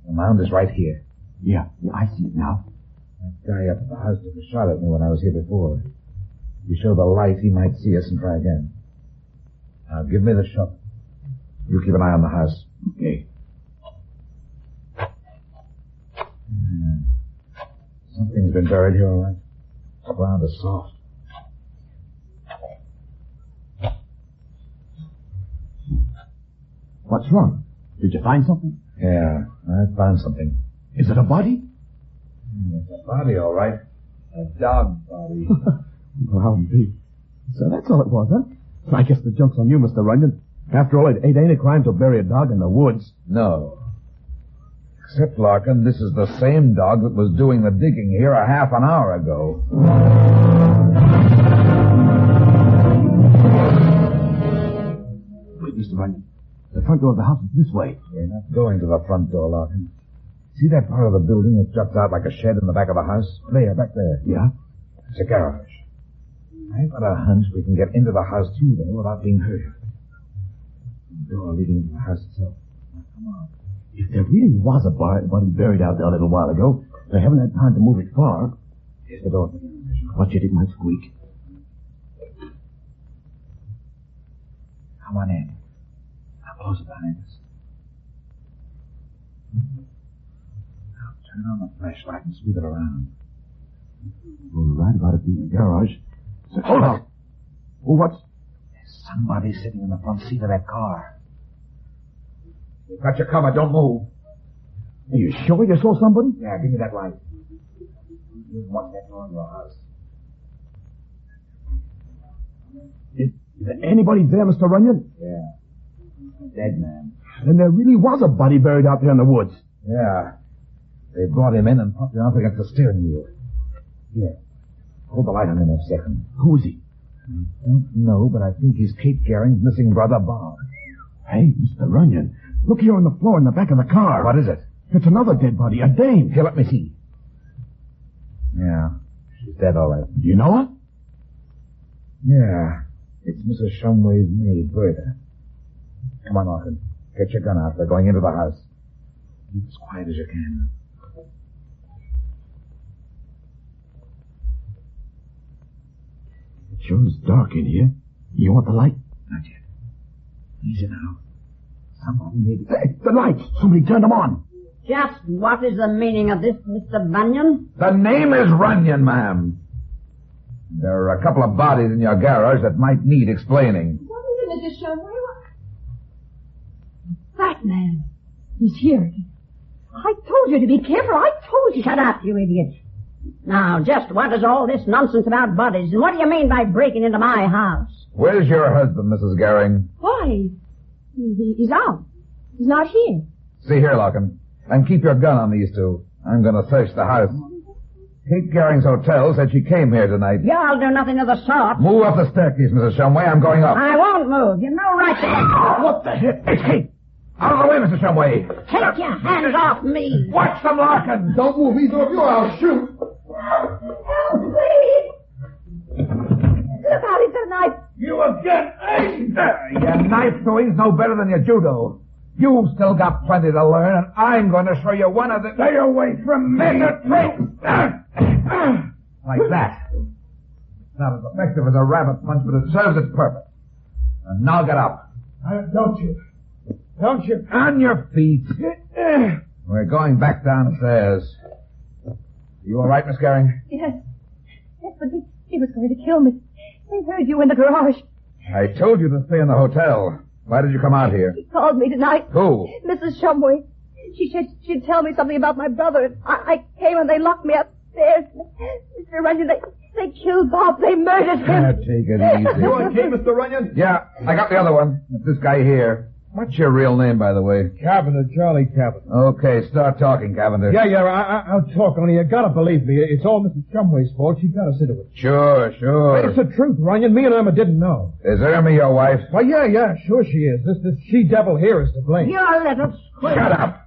The mound is right here. Yeah, I see it now. That guy up at the house took a shot at me when I was here before. If you show the light, he might see us and try again. Now, give me the shovel. You keep an eye on the house. Okay. Something's been buried here, all right. The ground is soft. What's wrong? Did you find something? Yeah, I found something. Is it a body? It's a body, all right. A dog body. Well, indeed. So that's all it was, huh? I guess the joke's on you, Mr. Runyon. After all, it ain't a crime to bury a dog in the woods. No. Except, Larkin, this is the same dog that was doing the digging here a half an hour ago. Wait, Mr. Runyon. The front door of the house is this way. We're not going to the front door, Larkin. See that part of the building that juts out like a shed in the back of the house? There, back there. Yeah? It's a garage. I've got a hunch we can get into the house through there without being heard. The door leading into the house itself. Now, come on. If there really was a body buried out there a little while ago, they haven't had time to move it far. Here's the door. Watch it, it might squeak. Come on in. Now close it behind us. Now turn on the flashlight and sweep it around. We're right about it being a garage. So hold on. Oh, what's... There's somebody sitting in the front seat of that car. You've got your cover. Don't move. Are you sure you saw somebody? Yeah, give me that light. You watch that door in your house. Is there anybody there, Mr. Runyon? Yeah. A dead man. Then there really was a body buried out there in the woods. Yeah. They brought him in and propped him up against the steering wheel. Here. Hold the light on him a second. Who is he? I don't know, but I think he's Kate Garing's missing brother, Bob. Hey, Mr. Runyon. Look here on the floor in the back of the car. What is it? It's another dead body, a dame. Here, let me see. Yeah, she's dead, all right. Do you know her? Yeah, it's Mrs. Shumway's maid, Bertha. Come on, Larkin. Get your gun out. They're going into the house. Keep as quiet as you can. It sure is dark in here. You want the light? Not yet. Easy now. Somebody maybe... Hey, the lights! Somebody turned them on. Just what is the meaning of this, Mr. Runyon? The name is Runyon, ma'am. There are a couple of bodies in your garage that might need explaining. What is it, Mrs. Shumway? That man. He's here. I told you to be careful. I told you. Shut up, you idiot. Now, just what is all this nonsense about bodies? And what do you mean by breaking into my house? Where's your husband, Mrs. Garing? Why, he's out. He's not here. See here, Larkin. And keep your gun on these two. I'm going to search the house. Kate Garing's hotel said she came here tonight. Yeah, I'll do nothing of the sort. Move up the staircase, Mrs. Shumway. I'm going up. I won't move. You've no right to... What the heck? It's Kate. Out of the way, Mr. Shumway. Take your hands off me. Watch them, Larkin. Don't move either of you. I'll shoot. Help me. Somebody's got a knife. You again. Hey, there. Your knife doing's no better than your judo. You've still got plenty to learn, and I'm going to show you one of the... Stay away from me. Like that. It's not as effective as a rabbit punch, but it serves its purpose. And now get up. Don't you? On your feet. We're going back downstairs. You all right, Miss Garing? Yes. Yes, but he was going to kill me. I heard you in the garage. I told you to stay in the hotel. Why did you come out here? She called me tonight. Who? Mrs. Shumway. She said she'd tell me something about my brother. I came and they locked me upstairs. Mr. Runyon, they killed Bob. They murdered him. Take it easy. You okay, Mr. Runyon? Yeah, I got the other one. It's this guy here. What's your real name, by the way? Cavender, Charlie Cavender. Okay, start talking, Cavender. Yeah, I'll talk, only you gotta believe me. It's all Mrs. Shumway's fault. She got us into it. Sure. But it's the truth, Runyon. Me and Irma didn't know. Is Irma your wife? Why, yeah, sure she is. This she-devil here is to blame. You're a little squirrel. Shut up.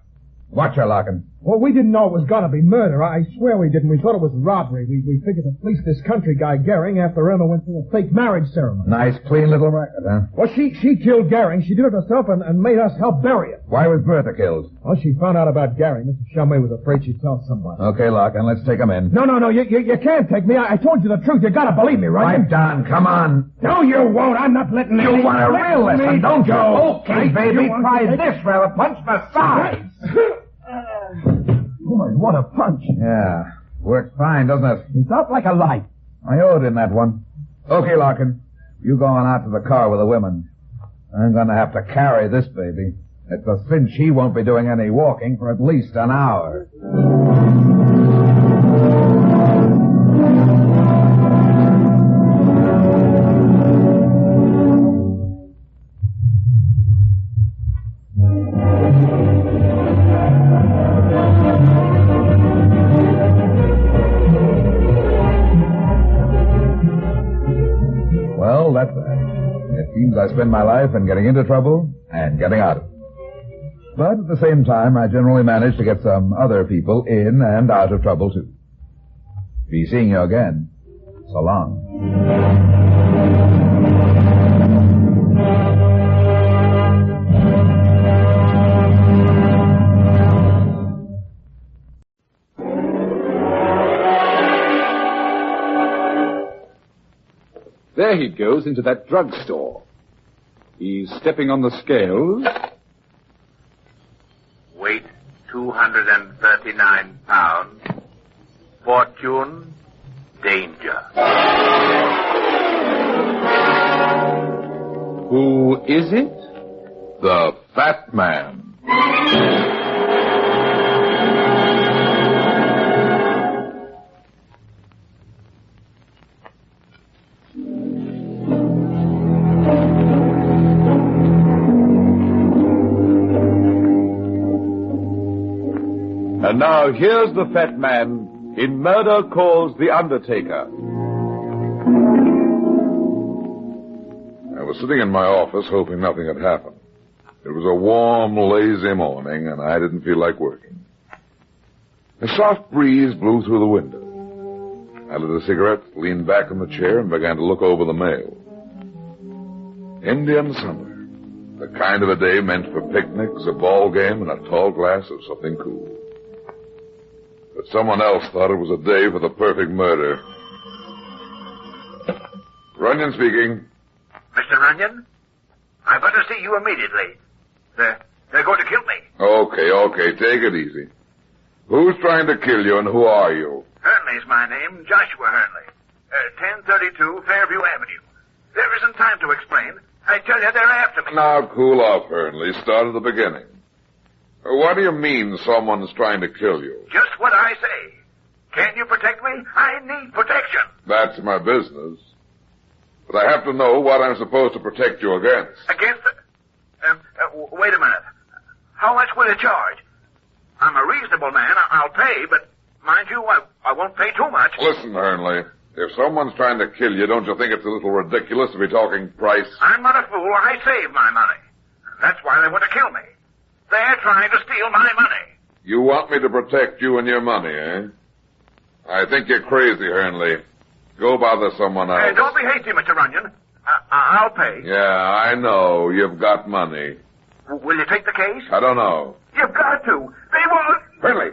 Watch her, Larkin. Well, we didn't know it was gonna be murder. I swear we didn't. We thought it was robbery. We figured to fleece this country guy, Gehring, after Irma went through a fake marriage ceremony. Nice, clean little record, huh? Well, she killed Gehring. She did it herself and made us help bury it. Why was Bertha killed? Well, she found out about Gehring. Mr. Shumway was afraid she'd tell somebody. Okay, Larkin, let's take him in. No, you can't take me. I told you the truth. You gotta believe me, right? Pipe down, come on. No, you won't. I'm not letting You want a real lesson, don't you? Go. Okay, baby, try this rather punch the sides. Boy, what a punch. Yeah, works fine, doesn't it? It's out like a light. I owed him that one. Okay, Larkin, you go on out to the car with the women. I'm gonna have to carry this baby. It's a cinch he won't be doing any walking for at least an hour. Well, that's that. It seems I spend my life in getting into trouble and getting out of it. But at the same time, I generally manage to get some other people in and out of trouble, too. Be seeing you again. So long. There he goes into that drugstore. He's stepping on the scales. Weight 239 pounds. Fortune, danger. Who is it? The Fat Man. And now here's the Fat Man in Murder Calls the Undertaker. I was sitting in my office hoping nothing had happened. It was a warm, lazy morning, and I didn't feel like working. A soft breeze blew through the window. I lit a cigarette, leaned back in the chair, and began to look over the mail. Indian summer. The kind of a day meant for picnics, a ball game, and a tall glass of something cool. But someone else thought it was a day for the perfect murder. Runyon speaking. Mr. Runyon, I've got to see you immediately. They're going to kill me. Okay, take it easy. Who's trying to kill you and who are you? Hurnley's my name, Joshua Hurnley. 1032 Fairview Avenue. There isn't time to explain. I tell you, they're after me. Now, cool off, Hurnley. Start at the beginning. What do you mean someone's trying to kill you? Just what I say. Can you protect me? I need protection. That's my business. But I have to know what I'm supposed to protect you against. Against the... wait a minute. How much will you charge? I'm a reasonable man. I'll pay, but mind you, I won't pay too much. Listen, Hurnley. If someone's trying to kill you, don't you think it's a little ridiculous to be talking price? I'm not a fool. I save my money. That's why they want to kill me. They're trying to steal my money. You want me to protect you and your money, eh? I think you're crazy, Hurnley. Go bother someone else. Hey, don't be hasty, Mr. Runyon. I'll pay. Yeah, I know. You've got money. Will you take the case? I don't know. You've got to. They won't. Hurnley!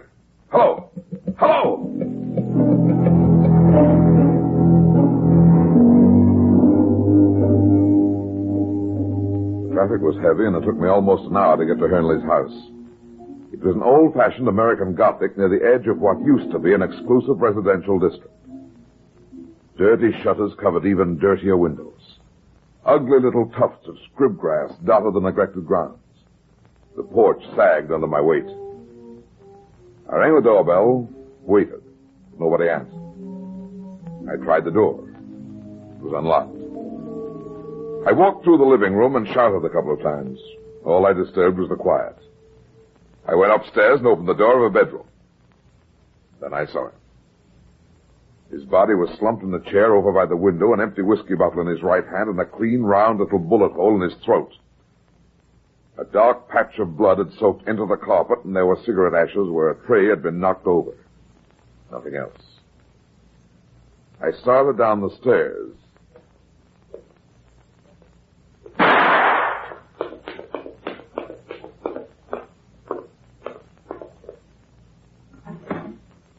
Hello! Hello! Traffic was heavy, and it took me almost an hour to get to Hurnley's house. It was an old-fashioned American Gothic near the edge of what used to be an exclusive residential district. Dirty shutters covered even dirtier windows. Ugly little tufts of scribgrass dotted the neglected grounds. The porch sagged under my weight. I rang the doorbell, waited. Nobody answered. I tried the door. It was unlocked. I walked through the living room and shouted a couple of times. All I disturbed was the quiet. I went upstairs and opened the door of a bedroom. Then I saw him. His body was slumped in the chair over by the window, an empty whiskey bottle in his right hand, and a clean, round little bullet hole in his throat. A dark patch of blood had soaked into the carpet, and there were cigarette ashes where a tray had been knocked over. Nothing else. I started down the stairs.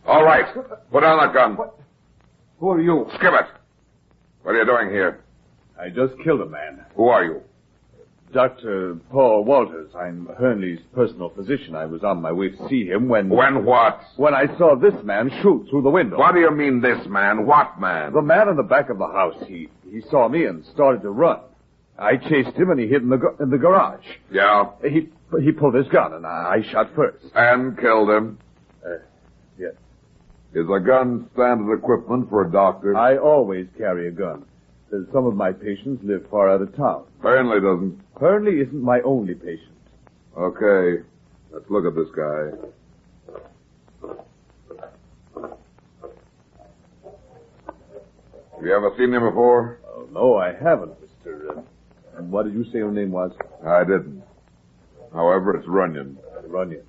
All right. Put down that gun. What? Who are you? Skip it. What are you doing here? I just killed a man. Who are you? Dr. Paul Walters. I'm Hernley's personal physician. I was on my way to see him when... When what? When I saw this man shoot through the window. What do you mean, this man? What man? The man in the back of the house. He saw me and started to run. I chased him and he hid in the garage. Yeah? He pulled his gun and I shot first. And killed him? Yes. Is a gun standard equipment for a doctor? I always carry a gun. Some of my patients live far out of town. Hernley doesn't. Hernley isn't my only patient. Okay. Let's look at this guy. Have you ever seen him before? Oh, no, I haven't, Mr. And what did you say your name was? I didn't. However, it's Runyon. Runyon.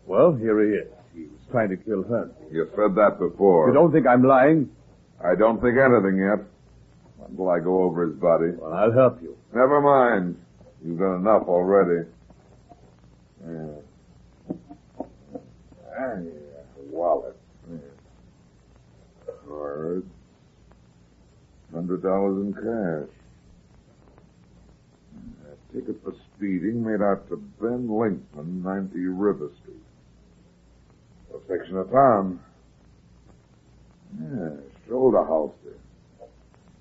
Well, here he is. He was trying to kill Hernley. You said that before. You don't think I'm lying? I don't think anything yet. Until I go over his body. Well, I'll help you. Never mind. You've done enough already. Yeah. Wallet. Cards. $100 in cash. A ticket for speeding made out to Ben Linkman, 90 River Street. A section of town. Yeah, shoulder holster.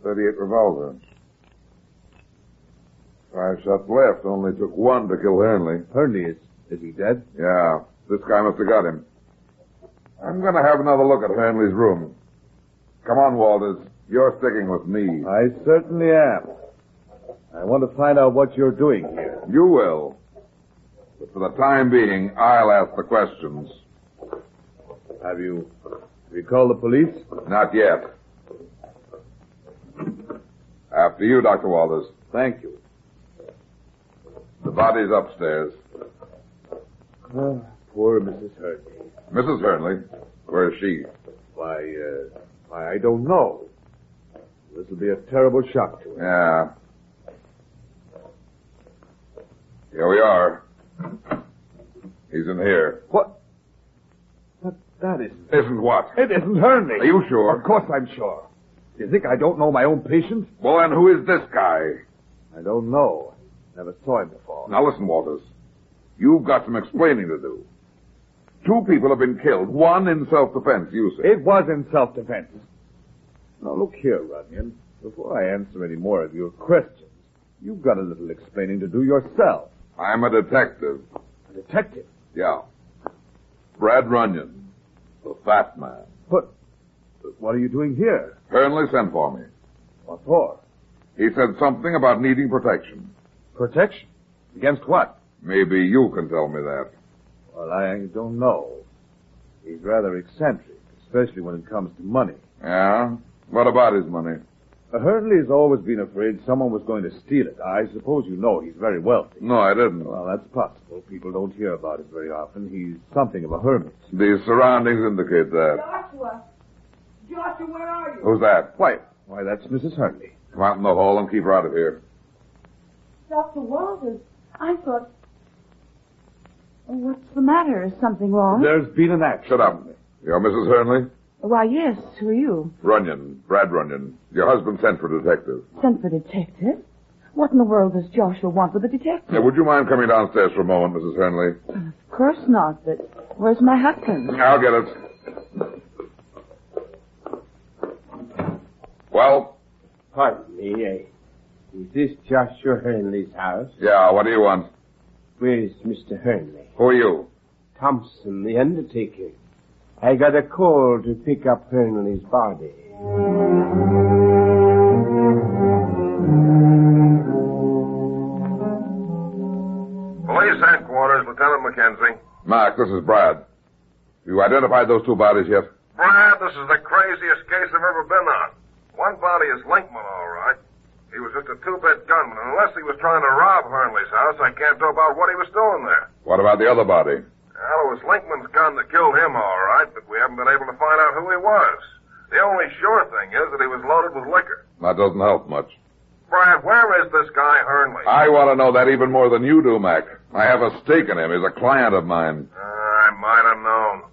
38 revolver. 5 shots left. Only took 1 to kill Hernley. Hernley, is he dead? Yeah. This guy must have got him. I'm going to have another look at Hernley's room. Come on, Walters. You're sticking with me. I certainly am. I want to find out what you're doing here. You will. But for the time being, I'll ask the questions. Have you called the police? Not yet. After you, Dr. Walters. Thank you. The body's upstairs. Oh, poor Mrs. Hernley. Mrs. Hernley? Where is she? Why, I don't know. This will be a terrible shock to her. Yeah. Here we are. He's in here. What? But that isn't... Isn't what? It isn't Hernley. Are you sure? Of course I'm sure. Do you think I don't know my own patient? Well, then who is this guy? I don't know. Never saw him before. Now listen, Walters. You've got some explaining to do. 2 people have been killed. 1 in self-defense, you say. It was in self-defense. Now look here, Runyon. Before I answer any more of your questions, you've got a little explaining to do yourself. I'm a detective. A detective? Yeah. Brad Runyon. The fat man. But what are you doing here? Hernley sent for me. What for? He said something about needing protection. Protection? Against what? Maybe you can tell me that. Well, I don't know. He's rather eccentric, especially when it comes to money. Yeah? What about his money? Hernley's always been afraid someone was going to steal it. I suppose you know he's very wealthy. No, I didn't. Well, that's possible. People don't hear about it very often. He's something of a hermit. The surroundings indicate that. Joshua, where are you? Who's that? Why, that's Mrs. Hernley. Come out in the hall and keep her out of here. Dr. Walters, I thought... Oh, what's the matter? Is something wrong? There's been an accident. Shut up. You're Mrs. Hernley? Why, yes. Who are you? Runyon. Brad Runyon. Your husband sent for a detective. Sent for detective? What in the world does Joshua want with a detective? Now, would you mind coming downstairs for a moment, Mrs. Hernley? Of course not, but where's my husband? I'll get it. Well? Pardon me, is this Joshua Hurnley's house? Yeah, what do you want? Where's Mr. Hurnley? Who are you? Thompson, the Undertaker. I got a call to pick up Hurnley's body. Police headquarters, Lieutenant McKenzie. Mark, this is Brad. You identified those two bodies yet? Brad, this is the craziest case I've ever been on. One body is Linkman, all right. He was just a two-bit gunman, and unless he was trying to rob Hurnley's house, I can't know about what he was doing there. What about the other body? Well, it was Linkman's gun that killed him, all right, but we haven't been able to find out who he was. The only sure thing is that he was loaded with liquor. That doesn't help much. Brad, where is this guy Hurnley? I want to know that even more than you do, Mac. I have a stake in him. He's a client of mine. I might have known.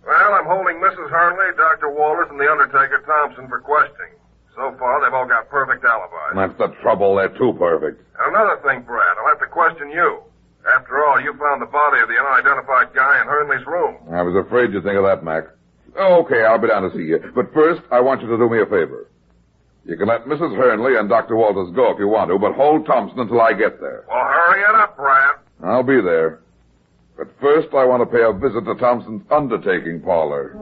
Well, I'm holding Mrs. Hurnley, Dr. Walters, and the Undertaker Thompson for questioning. So far, they've all got perfect alibis. That's the trouble. They're too perfect. Another thing, Brad, I'll have to question you. After all, you found the body of the unidentified guy in Hurnley's room. I was afraid you'd think of that, Mac. Okay, I'll be down to see you. But first, I want you to do me a favor. You can let Mrs. Hurnley and Dr. Walters go if you want to, but hold Thompson until I get there. Well, hurry it up, Brad. I'll be there. But first, I want to pay a visit to Thompson's undertaking parlor.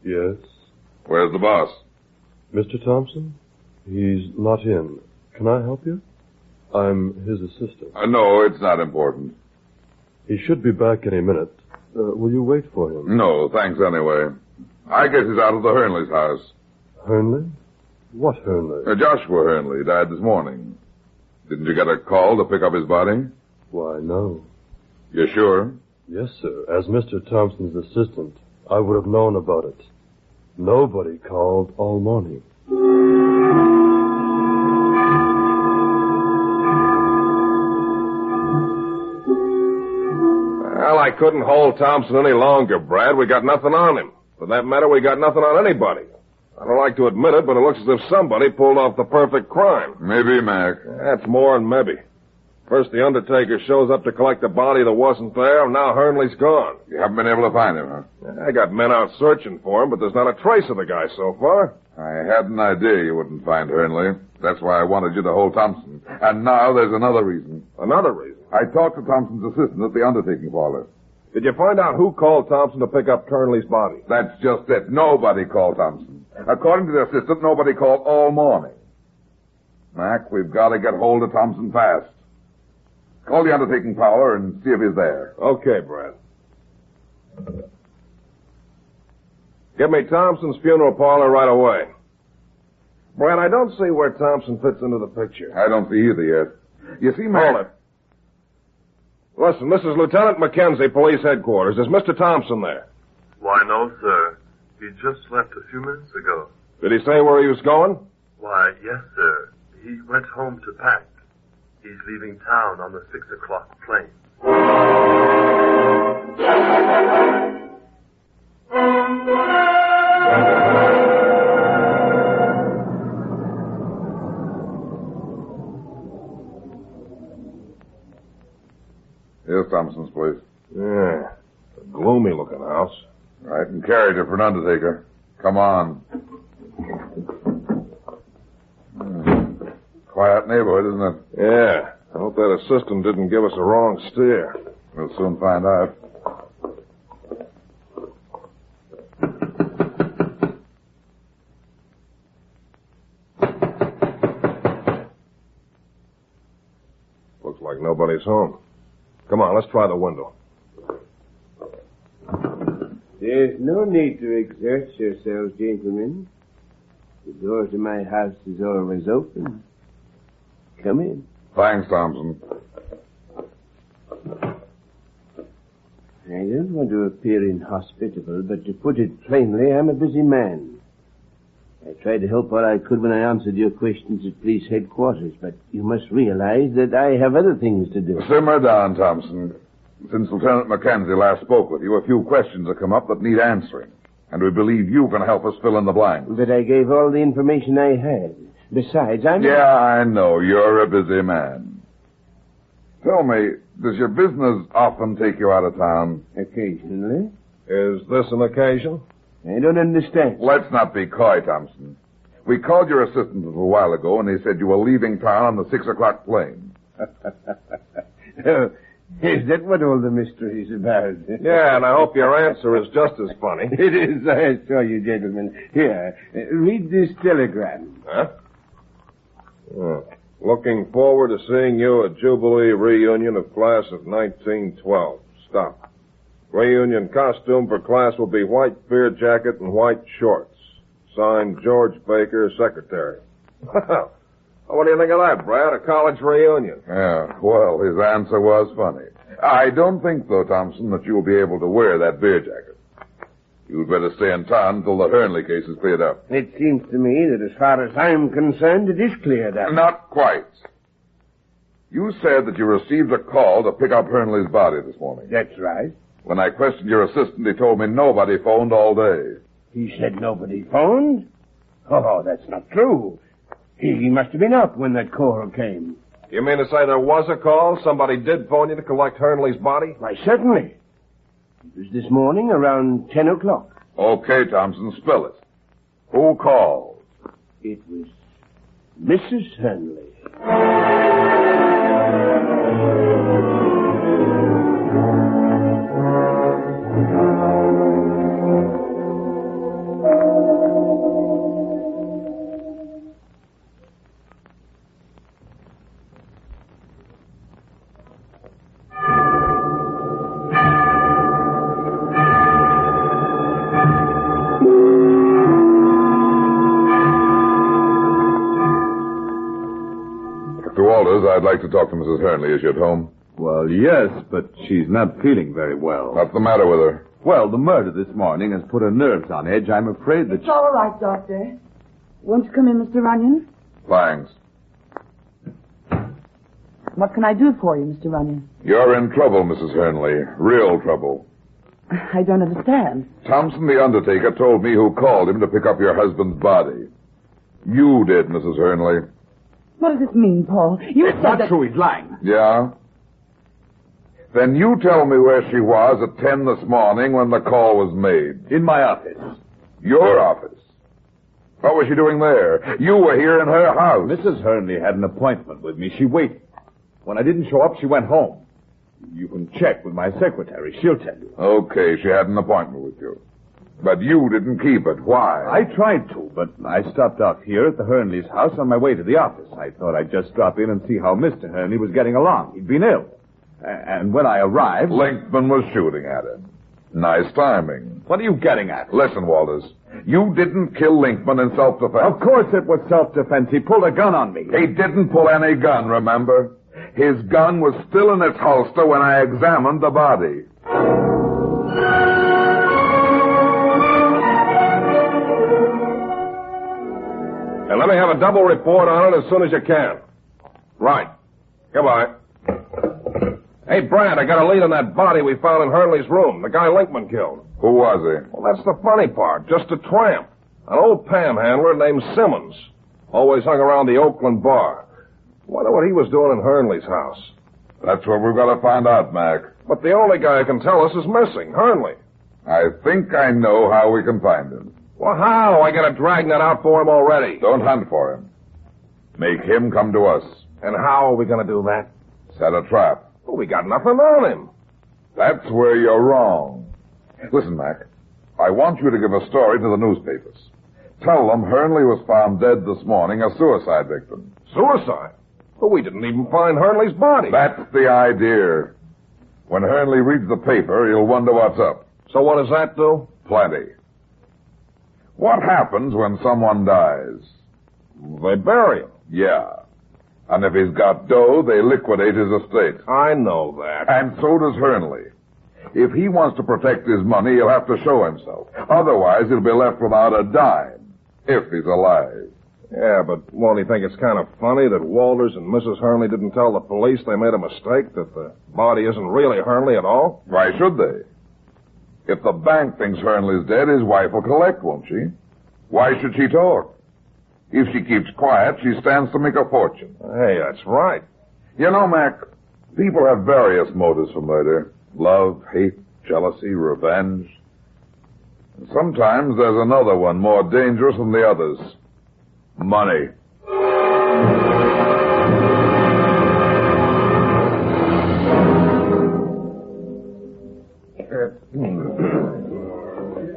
Yes? Where's the boss? Mr. Thompson? He's not in. Can I help you? I'm his assistant. No, it's not important. He should be back any minute. Will you wait for him? No, thanks anyway. I guess he's out of the Hurnley's house. Hurnley? What Hurnley? Joshua Hurnley died this morning. Didn't you get a call to pick up his body? Why, no. You sure? Yes, sir. As Mr. Thompson's assistant, I would have known about it. Nobody called all morning. Well, I couldn't hold Thompson any longer, Brad. We got nothing on him. For that matter, we got nothing on anybody. I don't like to admit it, but it looks as if somebody pulled off the perfect crime. Maybe, Mac. That's more than maybe. First, the Undertaker shows up to collect a body that wasn't there, and now Hurnley's gone. You haven't been able to find him, huh? I got men out searching for him, but there's not a trace of the guy so far. I had an idea you wouldn't find Hurnley. That's why I wanted you to hold Thompson. And now there's another reason. Another reason? I talked to Thompson's assistant at the undertaking parlor. Did you find out who called Thompson to pick up Hurnley's body? That's just it. Nobody called Thompson. According to the assistant, nobody called all morning. Mac, we've got to get hold of Thompson fast. Call the undertaking parlor and see if he's there. Okay, Brad. Get me Thompson's funeral parlor right away. Brad, I don't see where Thompson fits into the picture. I don't see either yet. You see, Mac... Hold it. Listen, this is Lieutenant McKenzie, police headquarters. Is Mr. Thompson there? Why, no, sir. He just left a few minutes ago. Did he say where he was going? Why, yes, sir. He went home to pack. He's leaving town on the 6 o'clock plane. Here's Thompson's place. Yeah. A gloomy-looking house. Right in character for an undertaker. Come on. Quiet neighborhood, isn't it? Yeah. I hope that assistant didn't give us a wrong steer. We'll soon find out. Looks like nobody's home. Come on, let's try the window. There's no need to exert yourselves, gentlemen. The door to my house is always open. Come in. Thanks, Thompson. I don't want to appear inhospitable, but to put it plainly, I'm a busy man. I tried to help what I could when I answered your questions at police headquarters, but you must realize that I have other things to do. Simmer down, Thompson. Since Lieutenant Mackenzie last spoke with you, a few questions have come up that need answering. And we believe you can help us fill in the blanks. But I gave all the information I had. Besides, Yeah, I know. You're a busy man. Tell me, does your business often take you out of town? Occasionally. Is this an occasion? I don't understand. Let's not be coy, Thompson. We called your assistant a little while ago, and he said you were leaving town on the 6 o'clock plane. Is that what all the mystery is about? Yeah, and I hope your answer is just as funny. It is, I assure you, gentlemen. Here, read this telegram. Huh? Looking forward to seeing you at Jubilee reunion of class of 1912. Stop. Reunion costume for class will be white beard jacket and white shorts. Signed, George Baker, Secretary. What do you think of that, Brad? A college reunion. Yeah, well, his answer was funny. I don't think, though, Thompson, that you'll be able to wear that beer jacket. You'd better stay in town until the Hurnley case is cleared up. It seems to me that as far as I'm concerned, it is cleared up. Not quite. You said that you received a call to pick up Hurnley's body this morning. That's right. When I questioned your assistant, he told me nobody phoned all day. He said nobody phoned? Oh, that's not true. He must have been up when that call came. You mean to say there was a call? Somebody did phone you to collect Hurnley's body? Why, certainly. It was this morning around 10 o'clock. Okay, Thompson, spill it. Who called? It was Mrs. Hurnley. I'd like to talk to Mrs. Hurnley. Is she at home? Well, yes, but she's not feeling very well. What's the matter with her? Well, the murder this morning has put her nerves on edge. I'm afraid that It's all right, Doctor. Won't you come in, Mr. Runyon? Thanks. What can I do for you, Mr. Runyon? You're in trouble, Mrs. Hurnley. Real trouble. I don't understand. Thompson, the Undertaker, told me who called him to pick up your husband's body. You did, Mrs. Hurnley. What does it mean, Paul? You It's said not that... true. He's lying. Yeah? Then you tell me where she was at 10 this morning when the call was made. In my office. Your office? What was she doing there? You were here in her house. Mrs. Hurnley had an appointment with me. She waited. When I didn't show up, she went home. You can check with my secretary. She'll tell you. Okay, she had an appointment with you. But you didn't keep it. Why? I tried to, but I stopped off here at the Hurnleys' house on my way to the office. I thought I'd just drop in and see how Mr. Hurnley was getting along. He'd been ill. And when I arrived... Linkman was shooting at him. Nice timing. What are you getting at? Listen, Walters. You didn't kill Linkman in self-defense. Of course it was self-defense. He pulled a gun on me. He didn't pull any gun, remember? His gun was still in its holster when I examined the body. And let me have a double report on it as soon as you can. Right. Goodbye. Hey, Brad, I got a lead on that body we found in Hurnley's room. The guy Linkman killed. Who was he? Well, that's the funny part. Just a tramp. An old panhandler named Simmons. Always hung around the Oakland bar. Wonder what he was doing in Hurnley's house. That's what we've got to find out, Mac. But the only guy who can tell us is missing, Hurnley. I think I know how we can find him. Well, how? I got a dragnet out for him already. Don't hunt for him. Make him come to us. And how are we going to do that? Set a trap. Well, we got nothing on him. That's where you're wrong. Listen, Mac. I want you to give a story to the newspapers. Tell them Hurnley was found dead this morning, a suicide victim. Suicide? But we didn't even find Hurnley's body. That's the idea. When Hurnley reads the paper, he'll wonder what's up. So what does that do? Plenty. What happens when someone dies? They bury him. Yeah. And if he's got dough, they liquidate his estate. I know that. And so does Hurnley. If he wants to protect his money, he'll have to show himself. Otherwise, he'll be left without a dime, if he's alive. Yeah, but won't he think it's kind of funny that Walters and Mrs. Hurnley didn't tell the police they made a mistake, that the body isn't really Hurnley at all? Why should they? If the bank thinks Hurnley's dead, his wife will collect, won't she? Why should she talk? If she keeps quiet, she stands to make a fortune. Hey, that's right. You know, Mac, People have various motives for murder. Love, hate, jealousy, revenge. And sometimes there's another one more dangerous than the others. Money.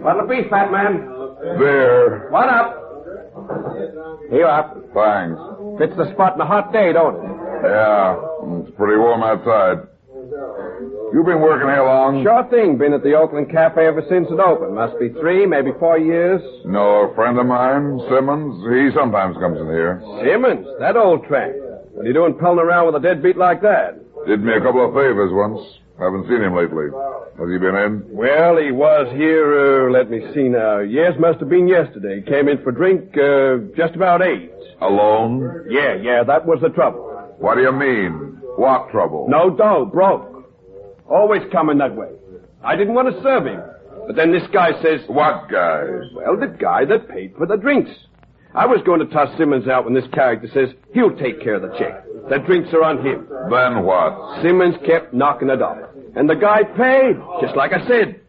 What'll it be, fat man? Beer. One up. Here you are. Thanks. Fits the spot in a hot day, don't it? Yeah, it's pretty warm outside. You been working here long? Sure thing. Been at the Oakland Cafe ever since it opened. Must be 3, maybe 4 years. No, a friend of mine, Simmons, he sometimes comes in here. Simmons? That old tramp. What are you doing pulling around with a deadbeat like that? Did me a couple of favors once. Haven't seen him lately. Has he been in? Well, he was here, let me see now. Yes, must have been yesterday. Came in for drink, just about 8. Alone? Yeah, that was the trouble. What do you mean? What trouble? No dough, broke. Always coming that way. I didn't want to serve him. But then this guy says... What guy? Well, the guy that paid for the drinks. I was going to toss Simmons out when this character says he'll take care of the check. The drinks are on him. Then what? Simmons kept knocking it off. And the guy paid, just like I said.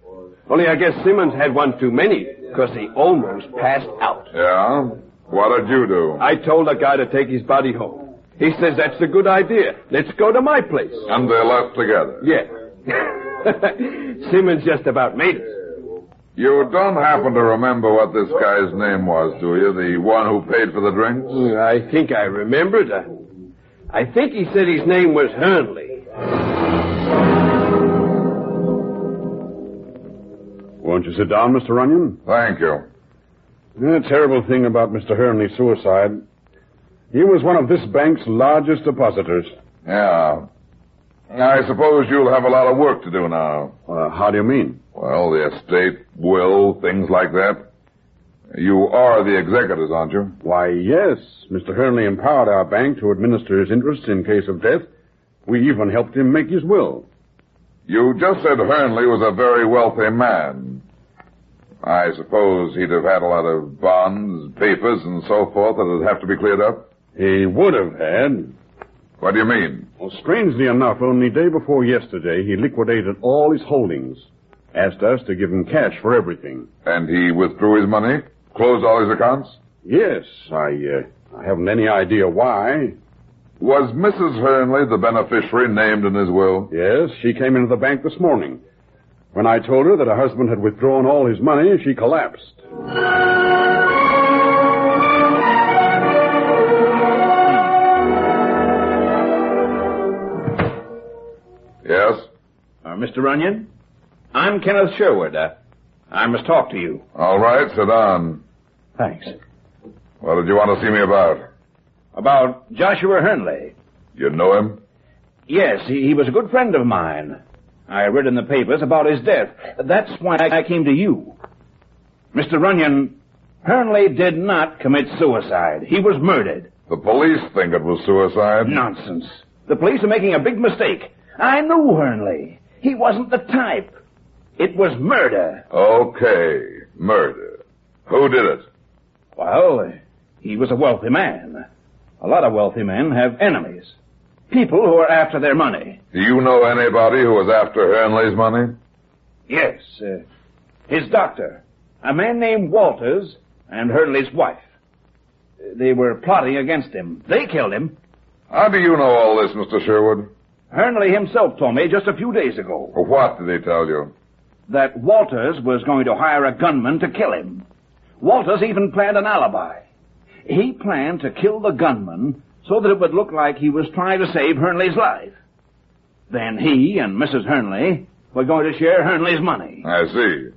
Only I guess Simmons had one too many, because he almost passed out. Yeah? What did you do? I told the guy to take his body home. He says that's a good idea. Let's go to my place. And they left together? Yeah. Simmons just about made it. You don't happen to remember what this guy's name was, do you? The one who paid for the drinks? I think I remember it. I think he said his name was Hurnley. Won't you sit down, Mr. Runyon? Thank you. The terrible thing about Mr. Hurnley's suicide, he was one of this bank's largest depositors. Yeah. I suppose you'll have a lot of work to do now. How do you mean? Well, the estate, will, things like that. You are the executors, aren't you? Why, yes. Mr. Hurnley empowered our bank to administer his interests in case of death. We even helped him make his will. You just said Hurnley was a very wealthy man. I suppose he'd have had a lot of bonds, papers, and so forth that would have to be cleared up? He would have had. What do you mean? Well, strangely enough, only day before yesterday, he liquidated all his holdings. Asked us to give him cash for everything. And he withdrew his money? Closed all his accounts? Yes. I haven't any idea why. Was Mrs. Hurnley the beneficiary named in his will? Yes, she came into the bank this morning. When I told her that her husband had withdrawn all his money, she collapsed. Yes? Mr. Runyon? I'm Kenneth Sherwood. I must talk to you. All right, sit down. Thanks. What did you want to see me about? About Joshua Hurnley. You know him? Yes, he was a good friend of mine. I read in the papers about his death. That's why I came to you. Mr. Runyon, Hurnley did not commit suicide. He was murdered. The police think it was suicide. Nonsense. The police are making a big mistake. I knew Hurnley. He wasn't the type. It was murder. Okay, murder. Who did it? Well, he was a wealthy man. A lot of wealthy men have enemies. People who are after their money. Do you know anybody who was after Hurnley's money? Yes. His doctor. A man named Walters and Hurnley's wife. They were plotting against him. They killed him. How do you know all this, Mr. Sherwood? Hurnley himself told me just a few days ago. What did he tell you? That Walters was going to hire a gunman to kill him. Walters even planned an alibi. He planned to kill the gunman so that it would look like he was trying to save Hurnley's life. Then he and Mrs. Hurnley were going to share Hurnley's money. I see.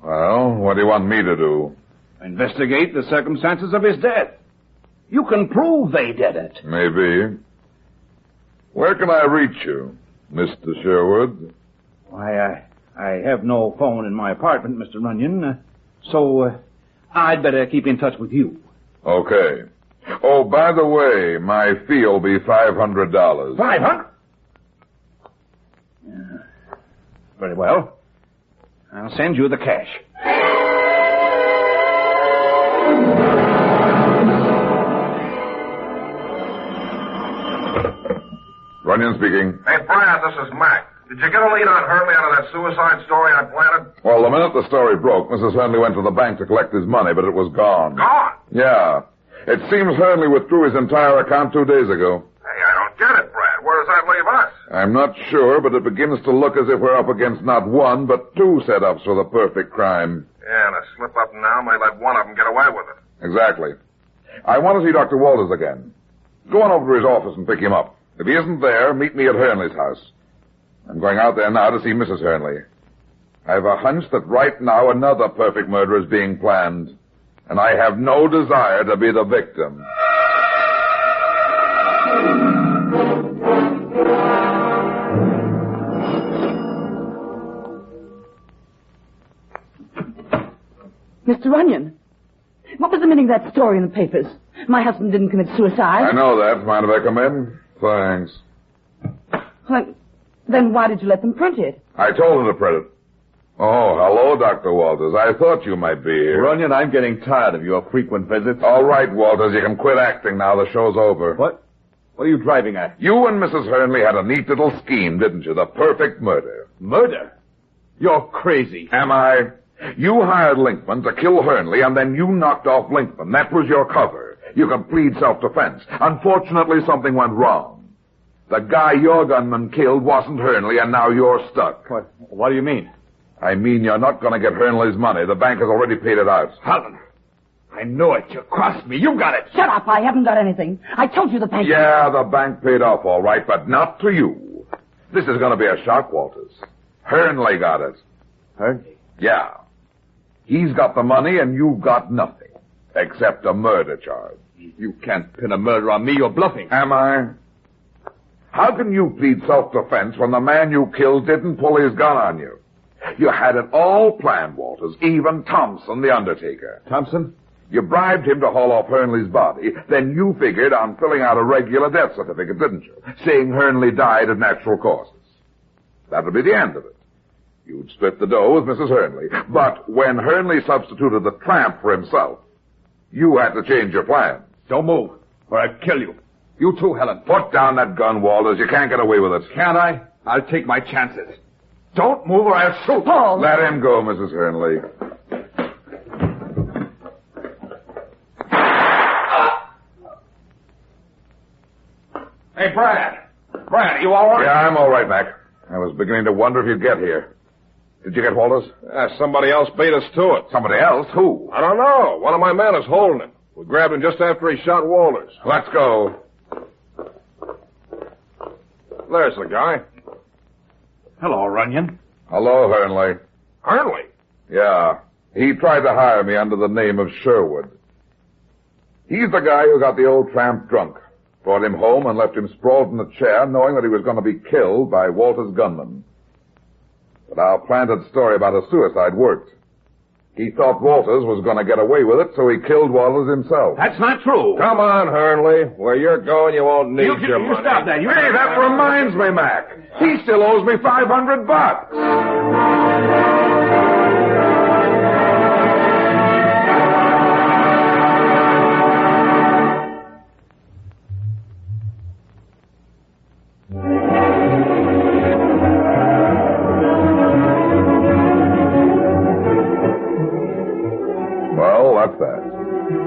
Well, what do you want me to do? Investigate the circumstances of his death. You can prove they did it. Maybe. Where can I reach you, Mr. Sherwood? Why, I have no phone in my apartment, Mr. Runyon, so I'd better keep in touch with you. Okay. Oh, by the way, my fee will be $500. $500? Very well. I'll send you the cash. Runyon speaking. Hey, Brad, this is Mac. Did you get a lead on Hurley out of that suicide story I planted? Well, the minute the story broke, Mrs. Hurnley went to the bank to collect his money, but it was gone. Gone? Yeah. It seems Hurnley withdrew his entire account 2 days ago. Hey, I don't get it, Brad. Where does that leave us? I'm not sure, but it begins to look as if we're up against not one, but 2 setups for the perfect crime. Yeah, and a slip-up now may let one of them get away with it. Exactly. I want to see Dr. Walters again. Go on over to his office and pick him up. If he isn't there, meet me at Hurnley's house. I'm going out there now to see Mrs. Hurnley. I've a hunch that right now another perfect murder is being planned, and I have no desire to be the victim. Mr. Runyon, what was the meaning of that story in the papers? My husband didn't commit suicide. I know that. Mind if I come in? Thanks. Then why did you let them print it? I told her to print it. Oh, hello, Dr. Walters. I thought you might be here. Runyon, I'm getting tired of your frequent visits. All right, Walters, you can quit acting now. The show's over. What? What are you driving at? You and Mrs. Hurnley had a neat little scheme, didn't you? The perfect murder. Murder? You're crazy. Am I? You hired Linkman to kill Hurnley, and then you knocked off Linkman. That was your cover. You could plead self-defense. Unfortunately, something went wrong. The guy your gunman killed wasn't Hurnley, and now you're stuck. What do you mean? I mean you're not going to get Hurnley's money. The bank has already paid it out. Helen, I know it. You crossed me. You got it. Shut up. I haven't got anything. I told you the bank... Yeah, the bank paid off all right, but not to you. This is going to be a shock, Walters. Hurnley got it. Hurnley? Yeah. He's got the money, and you've got nothing. Except a murder charge. You can't pin a murder on me. You're bluffing. Am I? How can you plead self-defense when the man you killed didn't pull his gun on you? You had it all planned, Walters, even Thompson, the Undertaker. Thompson? You bribed him to haul off Hurnley's body. Then you figured on filling out a regular death certificate, didn't you? Saying Hurnley died of natural causes. That would be the end of it. You'd split the dough with Mrs. Hurnley. But when Hurnley substituted the tramp for himself, you had to change your plans. Don't move, or I'll kill you. You too, Helen. Put down that gun, Walters. You can't get away with it. Can't I? I'll take my chances. Don't move or I'll shoot. Paul! Let him go, Mrs. Hurnley. Hey, Brad. Brad, are you all right? Yeah, I'm all right, Mac. I was beginning to wonder if you'd get here. Did you get Walters? Somebody else beat us to it. Somebody else? Who? I don't know. One of my men is holding him. We grabbed him just after he shot Walters. Let's go. There's the guy. Hello, Runyon. Hello, Hurnley. Hurnley? Yeah. He tried to hire me under the name of Sherwood. He's the guy who got the old tramp drunk, brought him home and left him sprawled in a chair, knowing that he was going to be killed by Walter's gunman. But our planted story about a suicide worked. He thought Walters was going to get away with it, so he killed Walters himself. That's not true. Come on, Hurnley. Where you're going, you won't need your money. Stop that. Hey, that reminds me, Mac. He still owes me $500.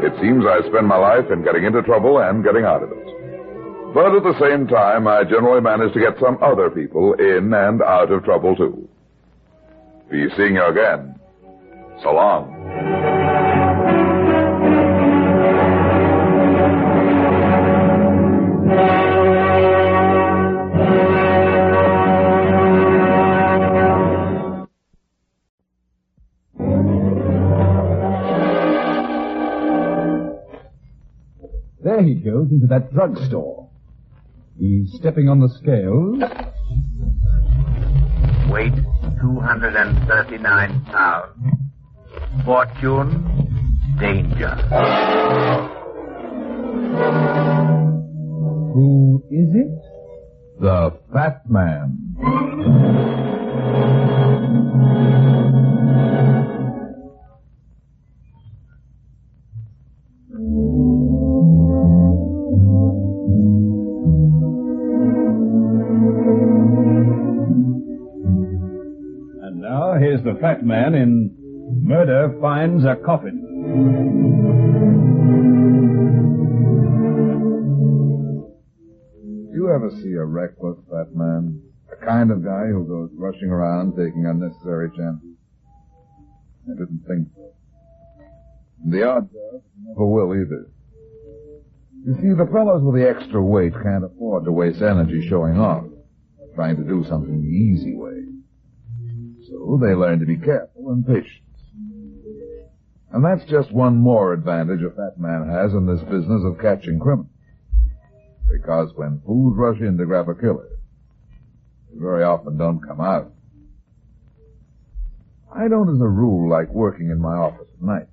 It seems I spend my life in getting into trouble and getting out of it. But at the same time, I generally manage to get some other people in and out of trouble, too. Be seeing you again. So long. There he goes into that drugstore. He's stepping on the scales. Weight 239 pounds. Fortune, danger. Who is it? The Fat Man. the fat man in Murder Finds a Coffin. Do you ever see a reckless fat man? The kind of guy who goes rushing around taking unnecessary chances? I didn't think so. And the odds are you never will either. You see, the fellows with the extra weight can't afford to waste energy showing off, trying to do something the easy way. So they learn to be careful and patient. And that's just one more advantage a fat man has in this business of catching criminals. Because when fools rush in to grab a killer, they very often don't come out. I don't, as a rule, like working in my office at night.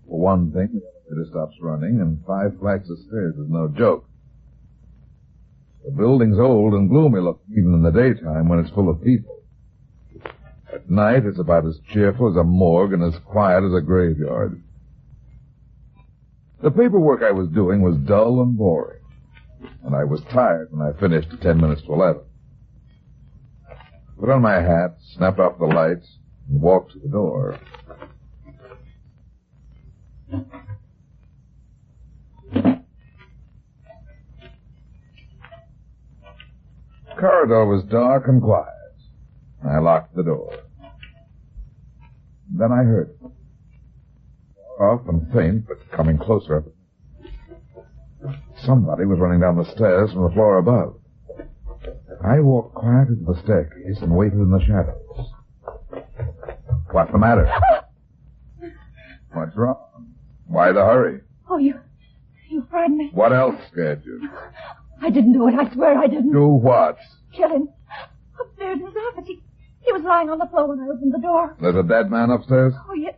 For one thing, the elevator stops running, and 5 flights of stairs is no joke. The building's old and gloomy looking, even in the daytime when it's full of people. At night, it's about as cheerful as a morgue and as quiet as a graveyard. The paperwork I was doing was dull and boring, and I was tired when I finished at 10 minutes to 11. Put on my hat, snapped off the lights, and walked to the door. The corridor was dark and quiet. I locked the door. Then I heard it. Off and faint, but coming closer. Somebody was running down the stairs from the floor above. I walked quietly to the staircase and waited in the shadows. What's the matter? What's wrong? Why the hurry? Oh, you frightened me. What else scared you? I didn't do it. I swear I didn't. Do what? Kill him. Upstairs in his office. He was lying on the floor when I opened the door. There's a dead man upstairs? Oh, yes.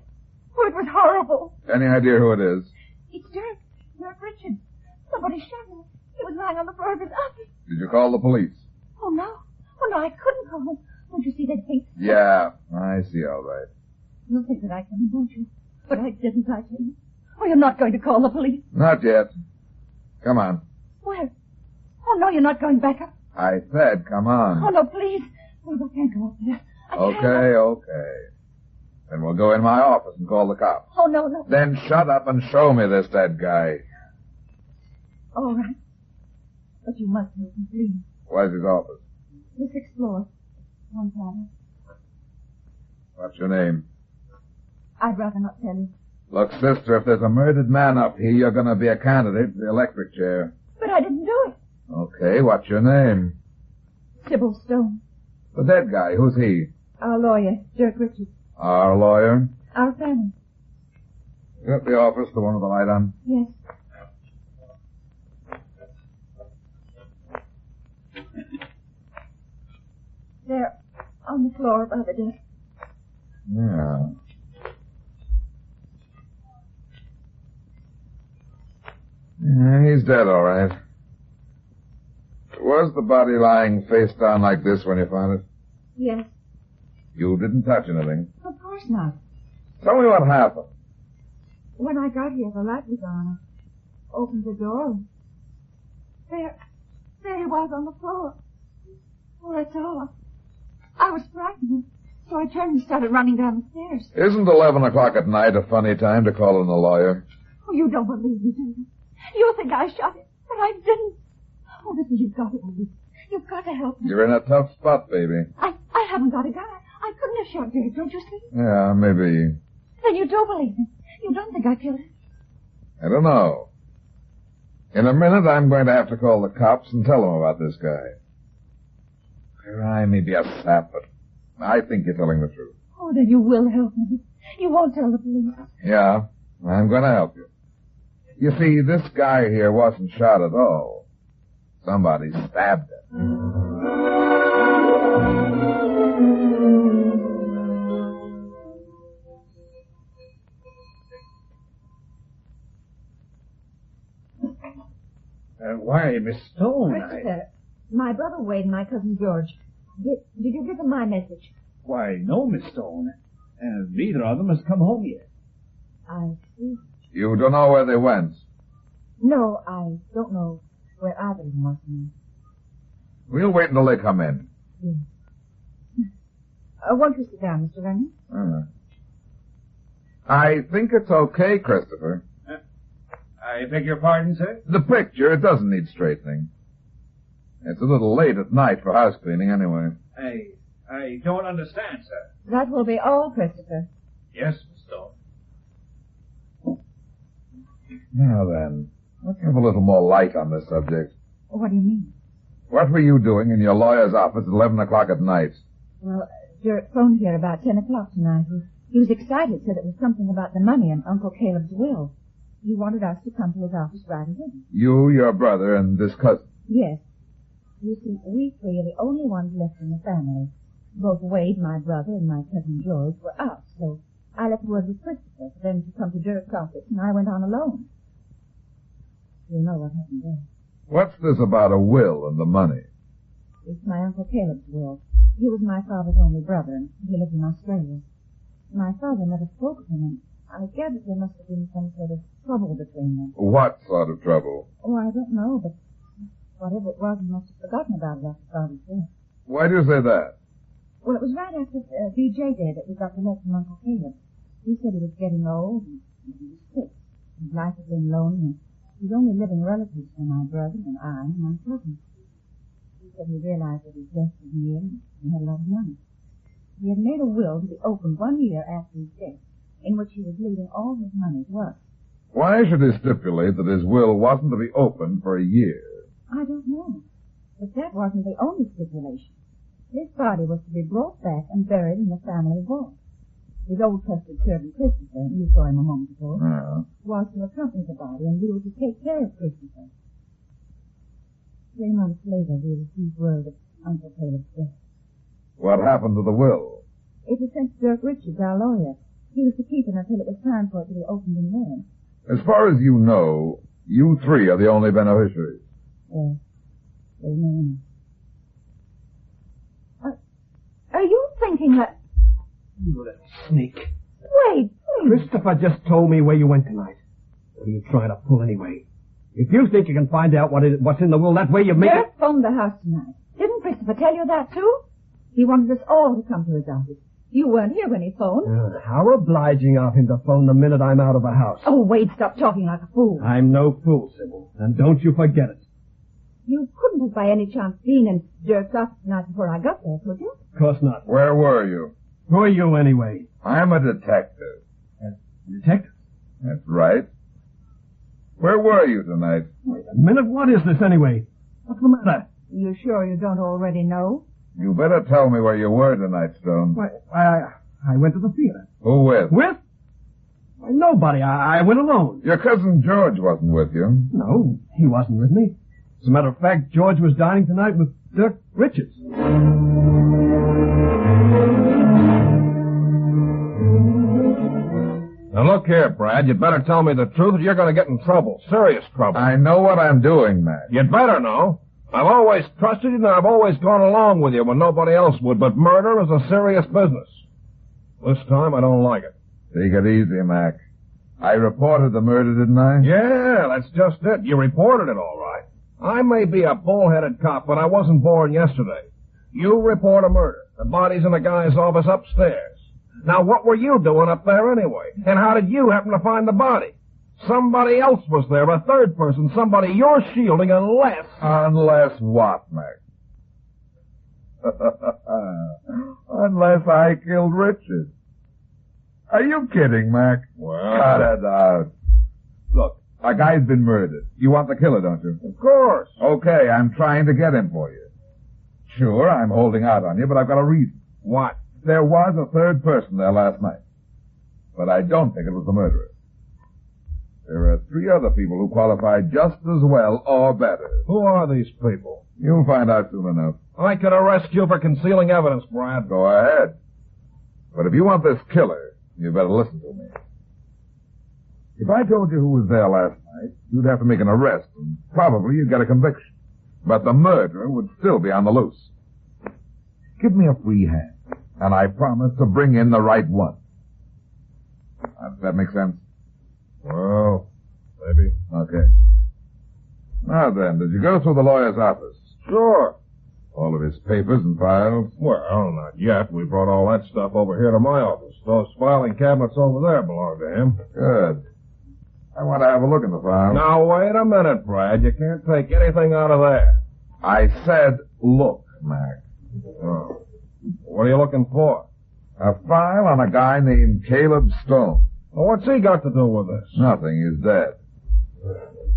Oh, it was horrible. Any idea who it is? It's Dirk. Dirk Richards. Somebody shot him. He was lying on the floor of his office. Did you call the police? Oh, no. Oh, no, I couldn't call him. Don't you see that thing? Yeah, I see all right. You'll think that I can, won't you? But I didn't, I tell you. Oh, you're not going to call the police. Not yet. Come on. Where? Oh, no, you're not going back up. I said, come on. Oh, no, please. Oh, I can't go up there. Okay. Then we'll go in my office and call the cops. Oh, no. Then shut up and show me this dead guy. All right. But you must help me, please. Where's his office? The 6th floor. One platter. What's your name? I'd rather not tell you. Look, sister, if there's a murdered man up here, you're going to be a candidate for the electric chair. But I didn't do it. Okay, what's your name? Sybil Stone. The dead guy, who's he? Our lawyer, Dirk Richards. Our lawyer? Our family. You at the office, the one with the light on? Yes. There, on the floor by the desk. Yeah. He's dead, all right. Was the body lying face down like this when you found it? Yes. You didn't touch anything? Of course not. Tell me what happened. When I got here, the light was on. I opened the door, and there he was on the floor. Oh, that's all. I was frightened, so I turned and started running down the stairs. Isn't 11 o'clock at night a funny time to call in a lawyer? Oh, you don't believe me, do you? You think I shot him, but I didn't. Oh, listen, you've got to believe. You've got to help me. You're in a tough spot, baby. I haven't got a gun. I couldn't have shot Dirk, don't you see? Yeah, maybe. Then you don't believe me. You don't think I killed him. I don't know. In a minute, I'm going to have to call the cops and tell them about this guy. I may be a sap, but I think you're telling the truth. Oh, then you will help me. You won't tell the police. Yeah, I'm going to help you. You see, this guy here wasn't shot at all. Somebody stabbed him. Why, Miss Stone, Christopher, my brother Wade and my cousin George. Did you give them my message? Why, no, Miss Stone. Neither of them has come home yet. I see. You don't know where they went? No, I don't know where either of them was. We'll wait until they come in. Yes. Won't you sit down, Mr. Runyon? I think it's okay, Christopher. I beg your pardon, sir? The picture, it doesn't need straightening. It's a little late at night for house cleaning anyway. I don't understand, sir. That will be all, Christopher. Yes, Miss Stone. Now then, let's have a little more light on this subject. What do you mean? What were you doing in your lawyer's office at 11 o'clock at night? Well, Dirk phoned here about 10 o'clock tonight. He was excited, said it was something about the money in Uncle Caleb's will. He wanted us to come to his office right away. You, your brother, and this cousin? Yes. You see, we three are the only ones left in the family. Both Wade, my brother, and my cousin George were out, so I left word with Christopher for them to come to Dirk's office, and I went on alone. You know what happened there. What's this about a will and the money? It's my Uncle Caleb's will. He was my father's only brother, and he lived in Australia. My father never spoke of him, and I gathered there must have been some sort of trouble between them. What sort of trouble? Oh, I don't know, but whatever it was, he must have forgotten about it after Father's death. Why do you say that? Well, it was right after BJ Day that we got the letter from Uncle Caleb. He said he was getting old, and he was sick. His life had been lonely, and his only living relatives were my brother and I and my cousin. He said he realized that his death was near, and he had a lot of money. He had made a will to be opened 1 year after his death, in which he was leaving all his money to us. Why should he stipulate that his will wasn't to be opened for a year? I don't know. But that wasn't the only stipulation. His body was to be brought back and buried in the family vault. His old trusted servant, Christopher, you saw him a moment ago, was to accompany the body, and we were to take care of Christopher. 3 months later, we received word of Uncle Caleb's death. What happened to the will? It was sent to Dirk Richards, our lawyer. He was to keep it until it was time for it to be opened and read. As far as you know, you three are the only beneficiaries. Yes. There's no one else. Are you thinking that... You little sneak. Wait, please. Christopher just told me where you went tonight. What are you trying to pull anyway? If you think you can find out what's in the will that way, you make Dirk phoned the house tonight. Didn't Christopher tell you that, too? He wanted us all to come to his office. You weren't here when he phoned. How obliging of him to phone the minute I'm out of the house. Oh, Wade, stop talking like a fool. I'm no fool, Sybil. And don't you forget it. You couldn't have by any chance been in Dirk's office tonight before I got there, could you? Of course not. Where were you? Who are you, anyway? I'm a detective. Detective? That's right. Where were you tonight? Wait a minute. What is this, anyway? What's the matter? You sure you don't already know? You better tell me where you were tonight, Stone. Why, I went to the theater. Who with? With? Why, nobody. I went alone. Your cousin George wasn't with you. No, he wasn't with me. As a matter of fact, George was dining tonight with Dirk Richards. Now look here, Brad, you'd better tell me the truth or you're going to get in trouble. Serious trouble. I know what I'm doing, Mac. You'd better know. I've always trusted you and I've always gone along with you when nobody else would, but murder is a serious business. This time I don't like it. Take it easy, Mac. I reported the murder, didn't I? Yeah, that's just it. You reported it all right. I may be a bull-headed cop, but I wasn't born yesterday. You report a murder. The body's in the guy's office upstairs. Now, what were you doing up there anyway? And how did you happen to find the body? Somebody else was there, a third person, somebody you're shielding, unless... Unless what, Mac? Unless I killed Richard. Are you kidding, Mac? Well... Cut it out. Look, a guy's been murdered. You want the killer, don't you? Of course. Okay, I'm trying to get him for you. Sure, I'm holding out on you, but I've got a reason. What? There was a third person there last night. But I don't think it was the murderer. There are 3 other people who qualify just as well or better. Who are these people? You'll find out soon enough. I could arrest you for concealing evidence, Brad. Go ahead. But if you want this killer, you better listen to me. If I told you who was there last night, you'd have to make an arrest, and probably you'd get a conviction. But the murderer would still be on the loose. Give me a free hand, and I promise to bring in the right one. Does that make sense? Well, maybe. Okay. Now then, did you go through the lawyer's office? Sure. All of his papers and files? Well, not yet. We brought all that stuff over here to my office. Those filing cabinets over there belong to him. Good. I want to have a look in the file. Now, wait a minute, Brad. You can't take anything out of there. I said look, Mac. Oh. What are you looking for? A file on a guy named Caleb Stone. Well, what's he got to do with this? Nothing. He's dead.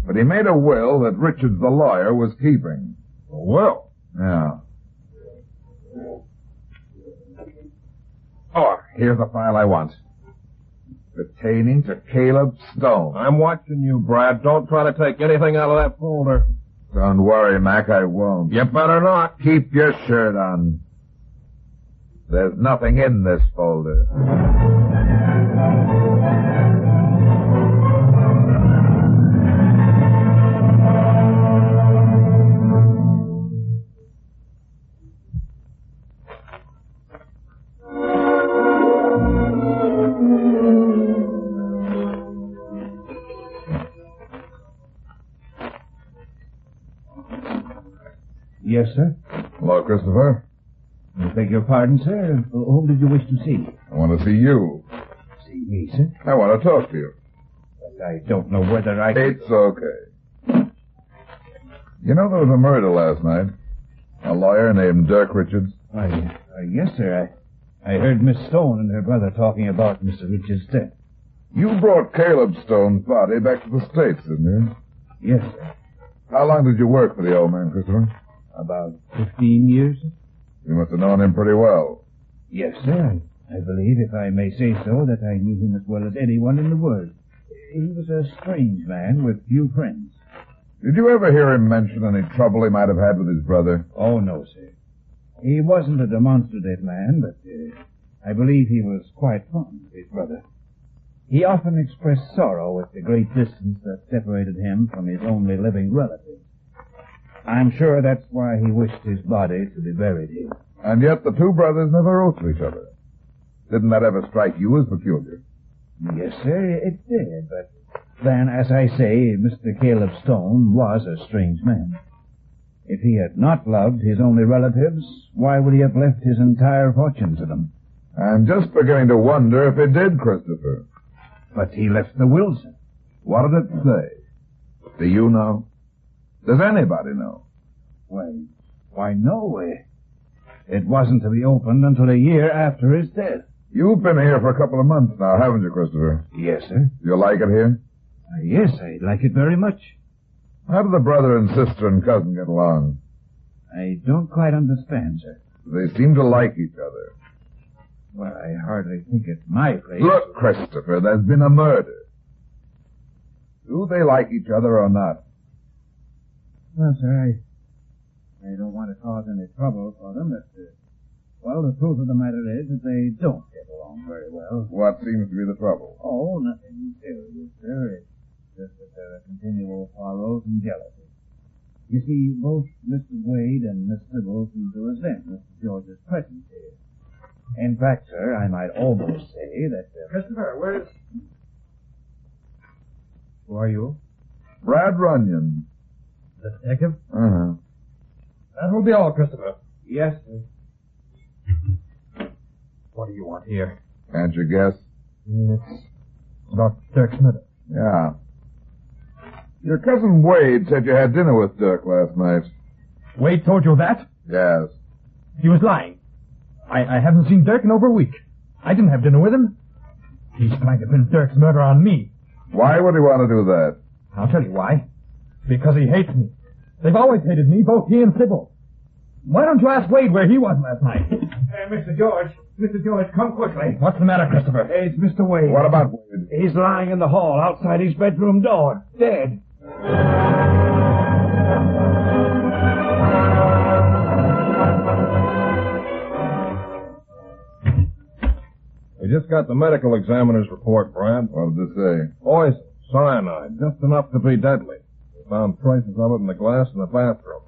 But he made a will that Richards the lawyer was keeping. A will? Yeah. Oh, here's the file I want. Pertaining to Caleb Stone. I'm watching you, Brad. Don't try to take anything out of that folder. Don't worry, Mac, I won't. You better not. Keep your shirt on. There's nothing in this folder. Yes, sir. Hello, Christopher. I beg your pardon, sir. Whom did you wish to see? I want to see you. See me, sir? I want to talk to you. But I don't know whether I... It's okay. You know, there was a murder last night. A lawyer named Dirk Richards. Yes, sir. I heard Miss Stone and her brother talking about Mr. Richards' death. You brought Caleb Stone's body back to the States, didn't you? Yes, sir. How long did you work for the old man, Christopher? About 15 years. You must have known him pretty well. Yes, sir. I believe, if I may say so, that I knew him as well as anyone in the world. He was a strange man with few friends. Did you ever hear him mention any trouble he might have had with his brother? Oh, no, sir. He wasn't a demonstrative man, but I believe he was quite fond of his brother. He often expressed sorrow at the great distance that separated him from his only living relative. I'm sure that's why he wished his body to be buried here. And yet the two brothers never wrote to each other. Didn't that ever strike you as peculiar? Yes, sir, it did, but then, as I say, Mr. Caleb Stone was a strange man. If he had not loved his only relatives, why would he have left his entire fortune to them? I'm just beginning to wonder if he did, Christopher. But he left the will, sir. What did it say? Do you know? Does anybody know? Why, no. It wasn't to be opened until a year after his death. You've been here for a couple of months now, haven't you, Christopher? Yes, sir. Do you like it here? Yes, I like it very much. How do the brother and sister and cousin get along? I don't quite understand, sir. They seem to like each other. Well, I hardly think it's my place. Look, Christopher, there's been a murder. Do they like each other or not? Well, sir, I don't want to cause any trouble for them, but, well, the truth of the matter is that they don't get along very well. What seems to be the trouble? Oh, nothing serious, sir. It's just that there are continual quarrels and jealousy. You see, both Mr. Wade and Miss Sybil seem to resent Mr. George's presence here. In fact, sir, I might almost say that... Christopher, where's... Who are you? Brad Runyon. The detective? Uh-huh. That will be all, Christopher. Yes, sir. What do you want here? Can't you guess? You mean it's about Dirk's murder? Yeah. Your cousin Wade said you had dinner with Dirk last night. Wade told you that? Yes. He was lying. I haven't seen Dirk in over a week. I didn't have dinner with him. He's trying to pin Dirk's murder on me. Why would he want to do that? I'll tell you why. Because he hates me. They've always hated me, both he and Sybil. Why don't you ask Wade where he was last night? Mr. George. Mr. George, come quickly. What's the matter, Christopher? It's Mr. Wade. What about Wade? He's lying in the hall outside his bedroom door, dead. We just got the medical examiner's report, Brad. What did it say? Poison, cyanide, just enough to be deadly. We found traces of it in the glass in the bathroom.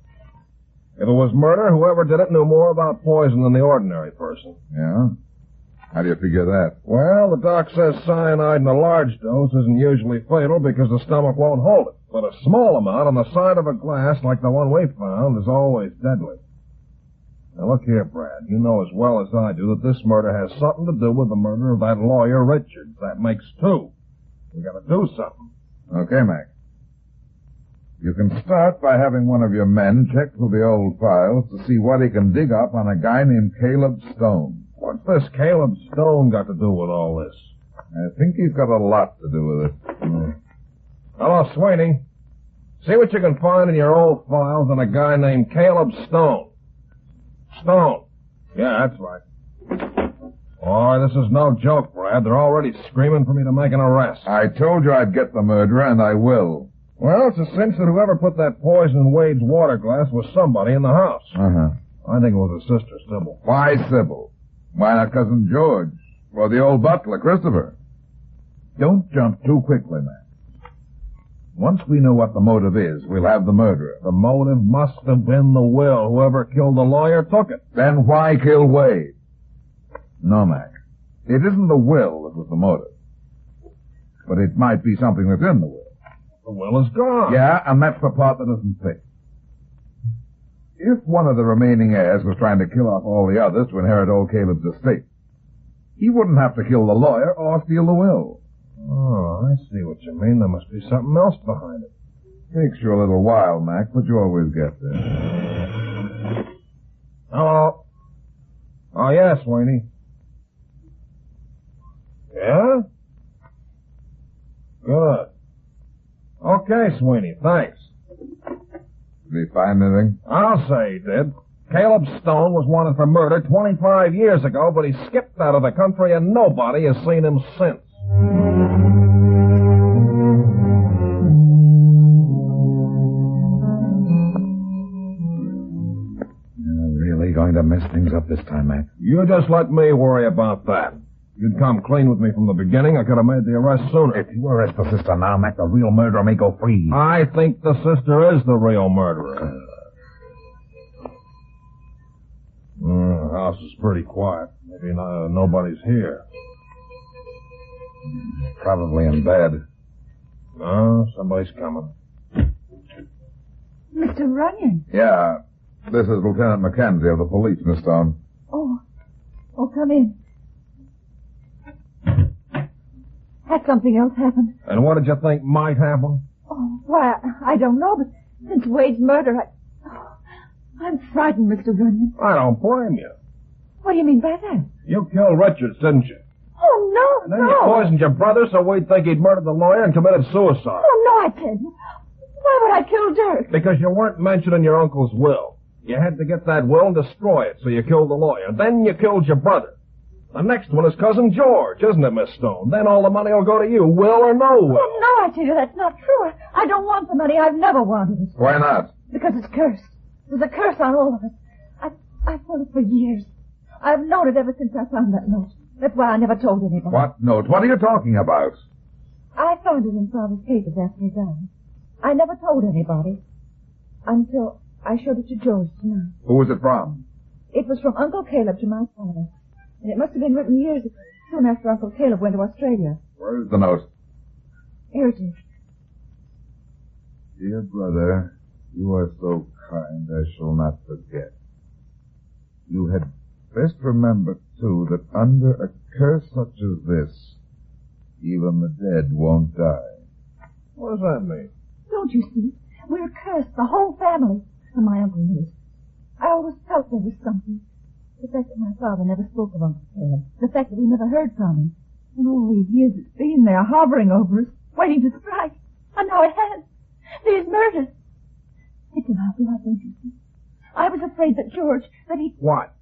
If it was murder, whoever did it knew more about poison than the ordinary person. Yeah? How do you figure that? Well, the doc says cyanide in a large dose isn't usually fatal because the stomach won't hold it. But a small amount on the side of a glass, like the one we found, is always deadly. Now, look here, Brad. You know as well as I do that this murder has something to do with the murder of that lawyer, Richards. That makes two. We gotta do something. Okay, Mac. You can start by having one of your men check through the old files to see what he can dig up on a guy named Caleb Stone. What's this Caleb Stone got to do with all this? I think he's got a lot to do with it. Hello, Sweeney. See what you can find in your old files on a guy named Caleb Stone. Stone. Yeah, that's right. Oh, this is no joke, Brad. They're already screaming for me to make an arrest. I told you I'd get the murderer, and I will. Well, it's a cinch that whoever put that poison in Wade's water glass was somebody in the house. Uh-huh. I think it was his sister, Sybil. Why Sybil? Why not Cousin George? Or the old butler, Christopher? Don't jump too quickly, man. Once we know what the motive is, we'll have the murderer. The motive must have been the will. Whoever killed the lawyer took it. Then why kill Wade? No, Mac. It isn't the will that was the motive. But it might be something that's in the will. The will is gone. Yeah, and that's the part that doesn't fit. If one of the remaining heirs was trying to kill off all the others to inherit old Caleb's estate, he wouldn't have to kill the lawyer or steal the will. Oh, I see what you mean. There must be something else behind it. Takes you a little while, Mac, but you always get there. Hello. Oh, yeah, Sweeney. Yeah? Good. Okay, Sweeney, thanks. Did he find anything? I'll say he did. Caleb Stone was wanted for murder 25 years ago, but he skipped out of the country and nobody has seen him since. You're really going to mess things up this time, Mac. You just let me worry about that. You'd come clean with me from the beginning, I could have made the arrest sooner. If you arrest the sister now, Mac, the real murderer may go free. I think the sister is the real murderer. The house is pretty quiet. Maybe nobody's here. Probably in bed. No, somebody's coming. Mr. Runyon. Yeah. This is Lieutenant Mackenzie of the police, Miss Stone. Oh, come in. Had something else happened? And what did you think might happen? Oh, why, I don't know, but since Wade's murder, I'm frightened, Mr. Runyon. I don't blame you. What do you mean by that? You killed Richards, didn't you? Oh, no, And then you poisoned your brother so we'd think he'd murdered the lawyer and committed suicide. Oh, no, I didn't. Why would I kill Dirk? Because you weren't mentioned in your uncle's will. You had to get that will and destroy it, so you killed the lawyer. Then you killed your brother. The next one is Cousin George, isn't it, Miss Stone? Then all the money will go to you, will or no will. Oh, no, I tell you, that's not true. I don't want the money. I've never wanted it. Why not? Because it's cursed. There's a curse on all of us. I've felt it for years. I've known it ever since I found that note. That's why I never told anybody. What note? What are you talking about? I found it in Father's papers after he died. I never told anybody until I showed it to George tonight. Who was it from? It was from Uncle Caleb to my father. And it must have been written years ago, soon after Uncle Caleb went to Australia. Where's the note? Here it is. Dear brother, you are so kind I shall not forget. You had best remember, too, that under a curse such as this, even the dead won't die. What does that mean? Don't you see? We're cursed, the whole family. And my uncle knew it. I always felt there was something. The fact that my father never spoke of Uncle Caleb. The fact that we never heard from him. And all these years it's been there, hovering over us, waiting to strike. And now it has. These murders. It's an awful lot, don't you see? I was afraid that George, that he... What?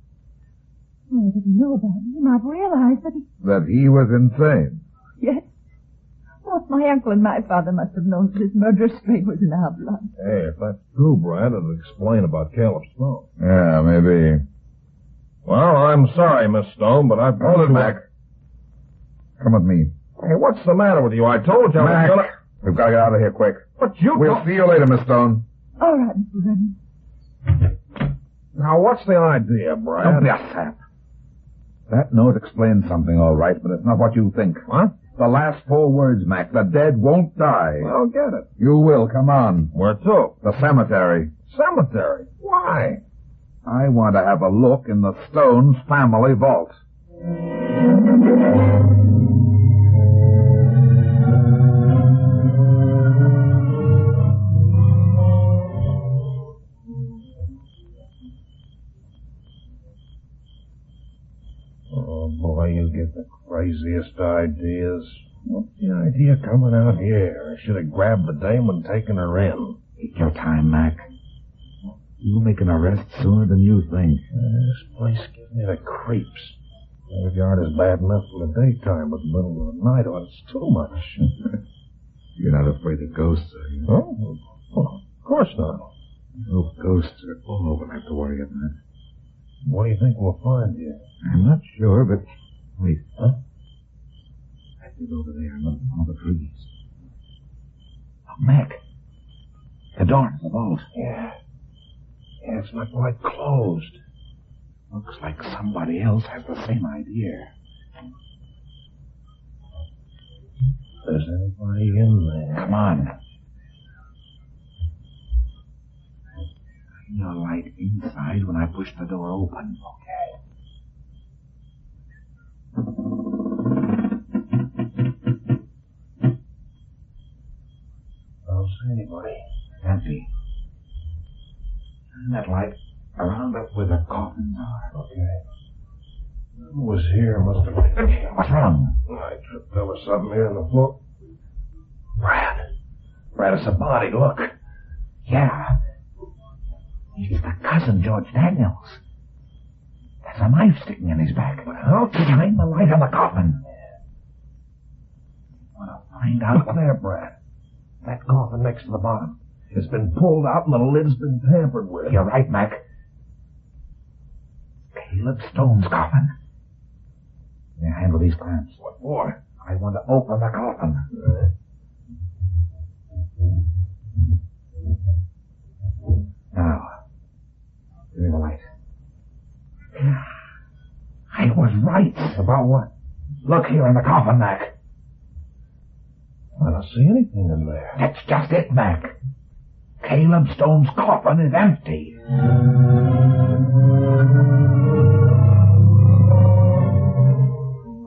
Oh, that he knew about it. He might realize that he... That he was insane. Yes. Both my uncle and my father must have known that this murderous strain was in our blood. Hey, if that's true, Brad, it'll explain about Caleb Stone. Yeah, maybe. Well, I'm sorry, Miss Stone, but I've... Hold it, Mac. Come with me. Hey, what's the matter with you? I told you I was gonna... We've got to get out of here quick. But you... We'll see you later, Miss Stone. All right, Mr. Rennie. Now, what's the idea, Brad? Don't be a sap. That note explains something, all right, but it's not what you think. What? The last 4 words, Mac. The dead won't die. I'll get it. You will. Come on. Where to? The cemetery. Cemetery? Why? I want to have a look in the Stones family vault. Oh, boy, you get the craziest ideas. What's the idea coming out here? I should have grabbed the dame and taken her in. Take your time, Mac. You'll make an arrest sooner than you think. This place gives me the creeps. Graveyard is bad enough in the daytime, but in the middle of the night, oh, it's too much. You're not afraid of ghosts, are you? Oh, well, of course not. No ghosts are all we'll have to worry about. What do you think we'll find here? I'm not sure, but... Wait. Huh? That is over there among all the trees. Oh, Mac. The door in the vault. Yeah, it's not quite closed. Looks like somebody else has the same idea. If there's anybody in there. Come on. Shine your light inside when I push the door open. Okay. I don't see anybody. Empty. Turn that light around up where the coffins are. Okay. Who was here? Must have been. What's wrong? I tripped over something here on the floor. Brad, it's a body. Look. Yeah. He's the cousin, George Daniels. There's a knife sticking in his back. Well, shine the light on the coffin. Want to find out Look there, Brad. That coffin next to the bottom. It's been pulled out and the lid's been tampered with. You're right, Mac. Caleb Stone's coffin. Now handle these clamps. What for? I want to open the coffin. Now, give me the light. I was right. About what? Look here in the coffin, Mac. I don't see anything in there. That's just it, Mac. Caleb Stone's coffin is empty.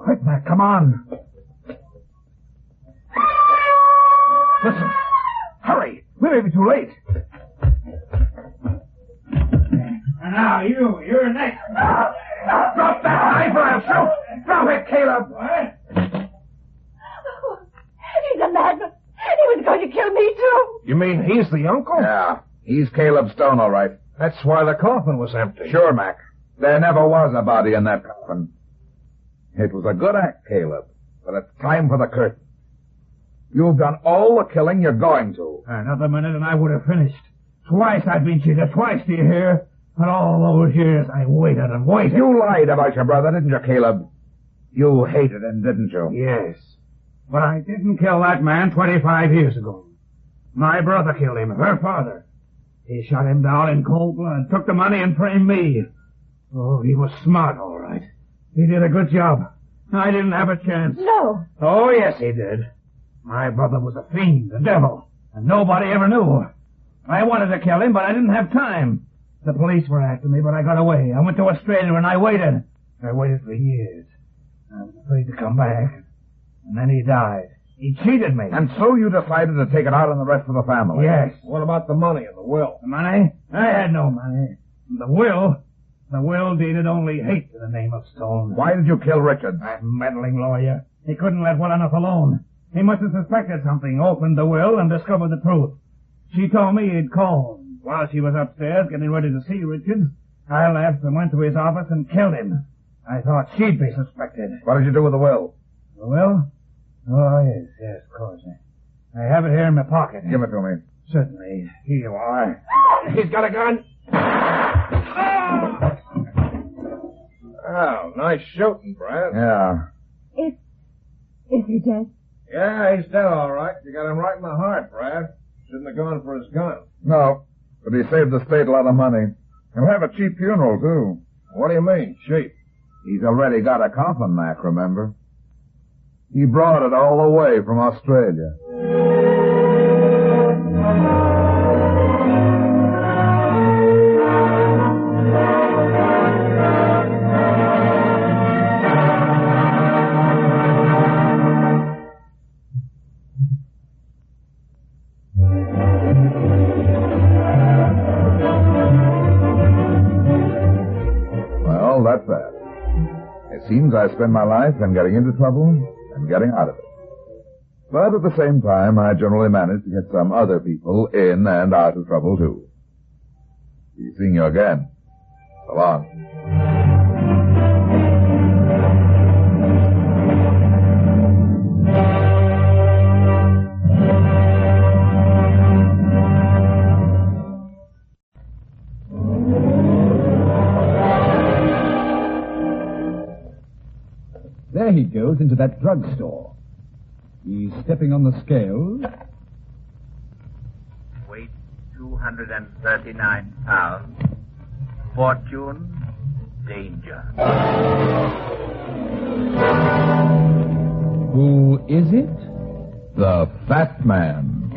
Quick, Mac, come on. Listen. Hurry. We may be too late. Now, you're next. Drop that knife or I'll shoot. Drop it, Caleb. What? He's a madman. He was going to kill me, too. You mean he's the uncle? Yeah, he's Caleb Stone, all right. That's why the coffin was empty. Sure, Mac. There never was a body in that coffin. It was a good act, Caleb, but it's time for the curtain. You've done all the killing you're going to. Another minute and I would have finished. Twice I've been cheated. Twice, do you hear? And all those years I waited and waited. You lied about your brother, didn't you, Caleb? You hated him, didn't you? Yes. But I didn't kill that man 25 years ago. My brother killed him, her father. He shot him down in cold blood, took the money and framed me. Oh, he was smart, all right. He did a good job. I didn't have a chance. No. Oh, yes, he did. My brother was a fiend, a devil, and nobody ever knew. I wanted to kill him, but I didn't have time. The police were after me, but I got away. I went to Australia and I waited. I waited for years. I was afraid to come back. And then he died. He cheated me. And so you decided to take it out on the rest of the family? Yes. What about the money and the will? The money? I had no money. The will deeded only hate to the name of Stone. Why did you kill Richards? That meddling lawyer. He couldn't let well enough alone. He must have suspected something, opened the will, and discovered the truth. She told me he'd called. While she was upstairs getting ready to see Richards, I left and went to his office and killed him. I thought she'd be suspected. What did you do with the will? The will? Oh, yes, of course. I have it here in my pocket. Give it to me. Certainly. Here you are. He's got a gun. Oh, nice shooting, Brad. Yeah. Is he dead? Yeah, he's dead, all right. You got him right in the heart, Brad. Shouldn't have gone for his gun. No, but he saved the state a lot of money. He'll have a cheap funeral, too. What do you mean, cheap? He's already got a coffin, Mac, remember? He brought it all the way from Australia. seems I spend my life in getting into trouble and getting out of it. But at the same time, I generally manage to get some other people in and out of trouble, too. Be seeing you again. So long. There he goes into that drugstore. He's stepping on the scale. Weight 239 pounds. Fortune, danger. Who is it? The Fat Man.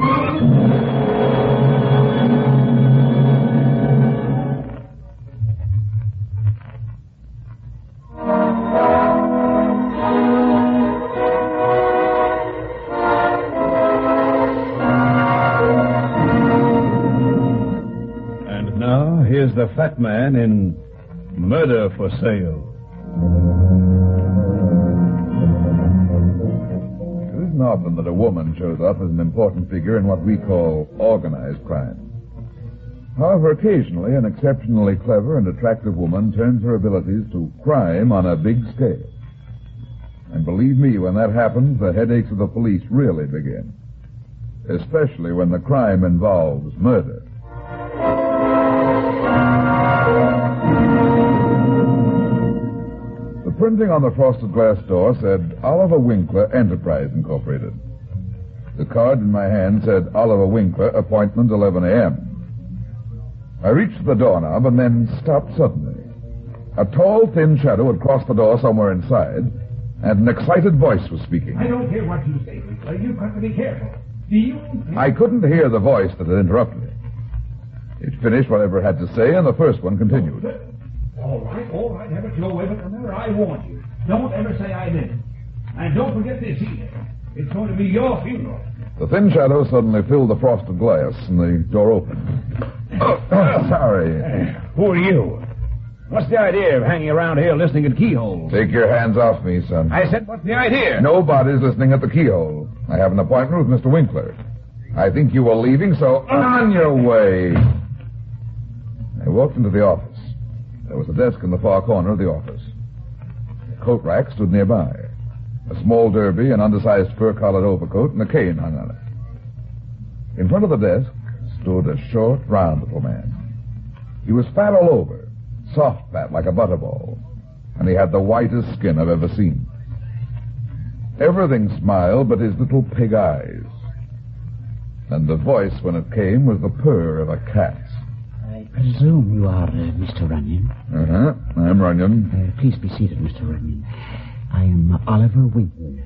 Here's the Fat Man in Murder for Sale. It isn't often that a woman shows up as an important figure in what we call organized crime. However, occasionally an exceptionally clever and attractive woman turns her abilities to crime on a big scale. And believe me, when that happens, the headaches of the police really begin. Especially when the crime involves murder. The printing on the frosted glass door said Oliver Winkler Enterprise Incorporated. The card in my hand said Oliver Winkler, appointment 11 a.m. I reached the doorknob and then stopped suddenly. A tall, thin shadow had crossed the door somewhere inside, and an excited voice was speaking. I don't care what you say, Winkler. You've got to be careful. Do you? I couldn't hear the voice that had interrupted me. It finished whatever it had to say, and the first one continued. All right, have it your way, but remember, I warned you. Don't ever say I didn't. And don't forget this either. It's going to be your funeral. The thin shadow suddenly filled the frosted glass, and the door opened. Sorry. Who are you? What's the idea of hanging around here listening at keyholes? Take your hands off me, son. I said, what's the idea? Nobody's listening at the keyhole. I have an appointment with Mr. Winkler. I think you were leaving, so on your way. I walked into the office. There was a desk in the far corner of the office. A coat rack stood nearby. A small derby, an undersized fur-collared overcoat, and a cane hung on it. In front of the desk stood a short, round little man. He was fat all over, soft fat like a butterball, and he had the whitest skin I've ever seen. Everything smiled but his little pig eyes. And the voice, when it came, was the purr of a cat. I presume you are Mr. Runyon. Uh-huh. I'm Runyon. Please be seated, Mr. Runyon. I am Oliver Winkler.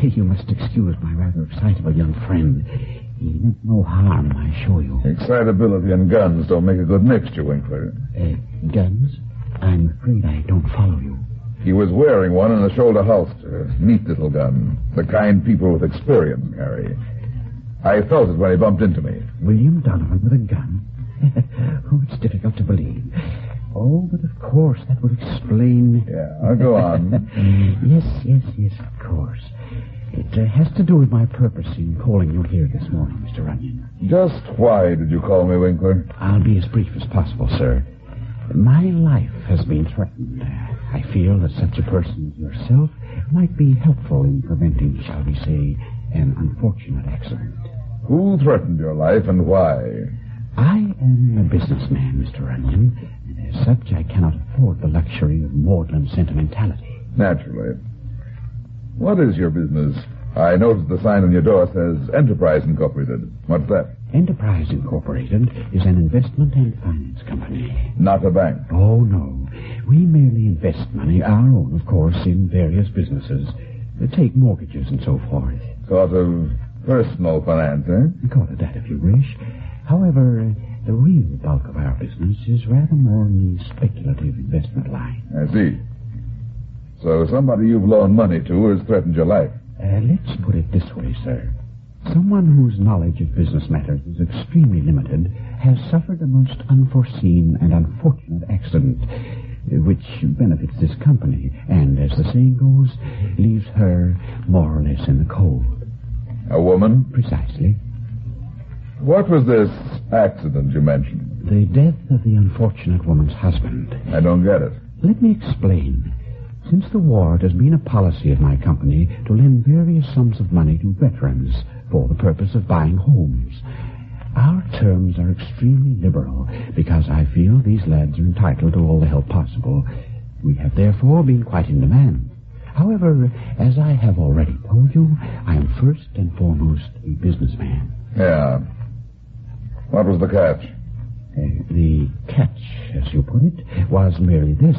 You must excuse my rather excitable young friend. He meant no harm, I assure you. Excitability and guns don't make a good mixture, Winkler. Guns? I'm afraid I don't follow you. He was wearing one in a shoulder holster. Neat little gun. The kind people with experience carry. I felt it when he bumped into me. William Donovan with a gun? Oh, it's difficult to believe. Oh, but of course, that would explain... Yeah, go on. Yes, of course. It has to do with my purpose in calling you here this morning, Mr. Runyon. Just why did you call me, Winkler? I'll be as brief as possible, sir. My life has been threatened. I feel that such a person as yourself might be helpful in preventing, shall we say, an unfortunate accident. Who threatened your life and why? I am a businessman, Mr. Runyon, and as such I cannot afford the luxury of maudlin sentimentality. Naturally. What is your business? I noticed the sign on your door says Enterprise Incorporated. What's that? Enterprise Incorporated is an investment and finance company. Not a bank? Oh, no. We merely invest money, our own, of course, in various businesses. Take mortgages and so forth. Sort of personal finance, eh? Call it that if you wish. However, the real bulk of our business is rather more in the speculative investment line. I see. So somebody you've loaned money to has threatened your life. Let's put it this way, sir. Someone whose knowledge of business matters is extremely limited has suffered a most unforeseen and unfortunate accident. which benefits this company, and, as the saying goes, leaves her more or less in the cold. A woman? Precisely. What was this accident you mentioned? The death of the unfortunate woman's husband. I don't get it. Let me explain. Since the war, it has been a policy of my company to lend various sums of money to veterans for the purpose of buying homes. Our terms are extremely liberal because I feel these lads are entitled to all the help possible. We have therefore been quite in demand. However, as I have already told you, I am first and foremost a businessman. Yeah. What was the catch? The catch, as you put it, was merely this.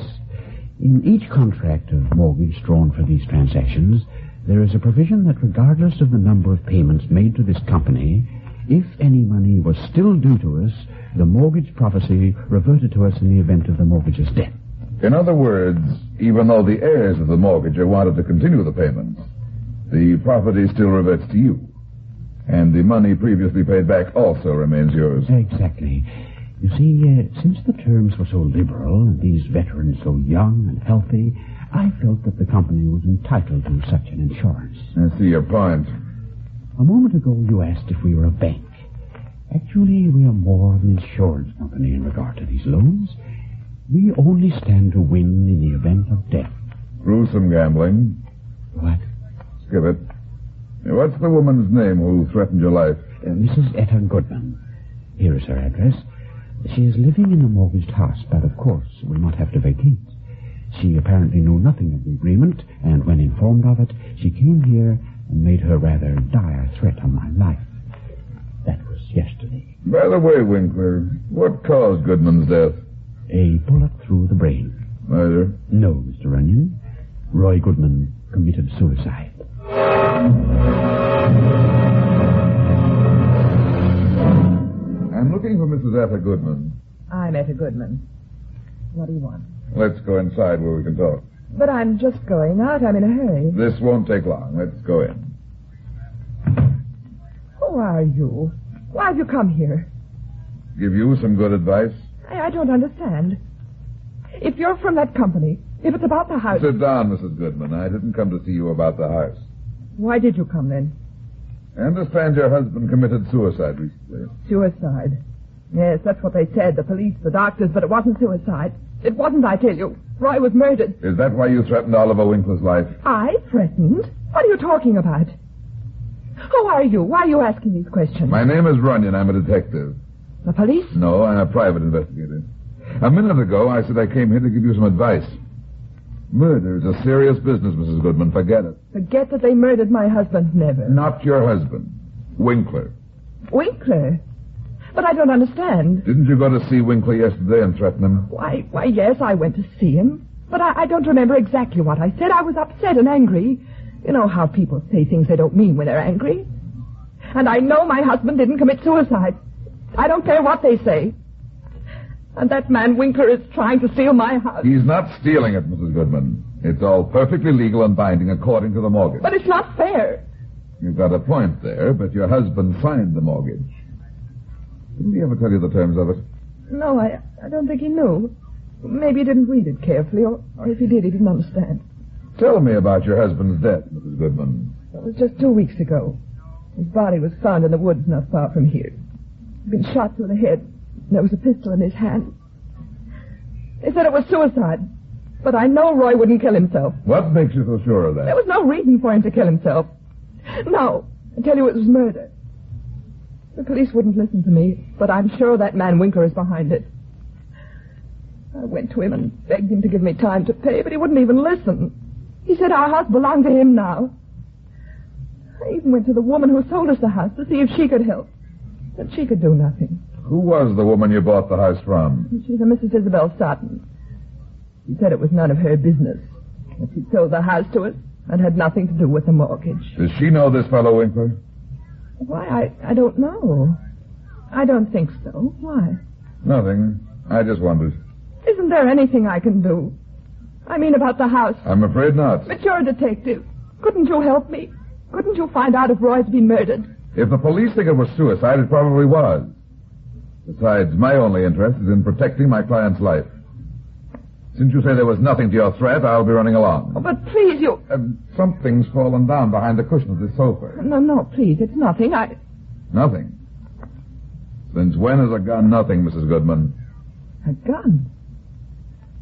In each contract of mortgage drawn for these transactions, there is a provision that regardless of the number of payments made to this company, if any money was still due to us, the mortgage prophecy reverted to us in the event of the mortgage's death. In other words, even though the heirs of the mortgager wanted to continue the payments, the property still reverts to you. And the money previously paid back also remains yours. Exactly. You see, since the terms were so liberal and these veterans so young and healthy, I felt that the company was entitled to such an insurance. I see your point. A moment ago, you asked if we were a bank. Actually, we are more of an insurance company in regard to these loans. We only stand to win in the event of death. Gruesome gambling. What? Skip it. What's the woman's name who threatened your life? Mrs. Etta Goodman. Here is her address. She is living in the mortgaged house, but of course will not have to vacate. She apparently knew nothing of the agreement, and when informed of it, she came here and made her rather dire threat on my life. That was yesterday. By the way, Winkler, what caused Goodman's death? A bullet through the brain. Murder? No, Mr. Runyon. Roy Goodman committed suicide. I'm looking for Mrs. Etta Goodman. I'm Etta Goodman. What do you want? Let's go inside where we can talk. But I'm just going out. I'm in a hurry. This won't take long. Let's go in. Who are you? Why have you come here? Give you some good advice? I don't understand. If you're from that company, if it's about the house... Sit down, Mrs. Goodman. I didn't come to see you about the house. Why did you come then? I understand your husband committed suicide recently. Suicide? Yes, that's what they said, the police, the doctors, but it wasn't suicide. It wasn't, I tell you. Roy was murdered. Is that why you threatened Oliver Winkler's life? I threatened? What are you talking about? Who are you? Why are you asking these questions? My name is Runyon. I'm a detective. The police? No, I'm a private investigator. A minute ago, I said I came here to give you some advice. Murder is a serious business, Mrs. Goodman. Forget it. Forget that they murdered my husband? Never. Not your husband. Winkler. Winkler? But I don't understand. Didn't you go to see Winkler yesterday and threaten him? Why, yes, I went to see him. But I don't remember exactly what I said. I was upset and angry. You know how people say things they don't mean when they're angry. And I know my husband didn't commit suicide. I don't care what they say. And that man Winkler is trying to steal my house. He's not stealing it, Mrs. Goodman. It's all perfectly legal and binding according to the mortgage. But it's not fair. You've got a point there, but your husband signed the mortgage. Didn't he ever tell you the terms of it? No, I don't think he knew. Maybe he didn't read it carefully, or if he did, he didn't understand. Tell me about your husband's death, Mrs. Goodman. It was just 2 weeks ago. His body was found in the woods not far from here. He'd been shot through the head. There was a pistol in his hand. They said it was suicide. But I know Roy wouldn't kill himself. What makes you so sure of that? There was no reason for him to kill himself. No, I tell you it was murder. The police wouldn't listen to me, but I'm sure that man Winkler is behind it. I went to him and begged him to give me time to pay, but he wouldn't even listen. He said our house belonged to him now. I even went to the woman who sold us the house to see if she could help. But she could do nothing. Who was the woman you bought the house from? She's a Mrs. Isabel Sutton. She said it was none of her business. That she'd sold the house to us and had nothing to do with the mortgage. Does she know this fellow Winkler? Why, I don't know. I don't think so. Why? Nothing. I just wondered. Isn't there anything I can do? I mean about the house. I'm afraid not. But you're a detective. Couldn't you help me? Couldn't you find out if Roy's been murdered? If the police think it was suicide, it probably was. Besides, my only interest is in protecting my client's life. Since you say there was nothing to your threat, I'll be running along. Oh, but please, you... Something's fallen down behind the cushion of this sofa. No, please, it's nothing. Nothing? Since when is a gun nothing, Mrs. Goodman? A gun?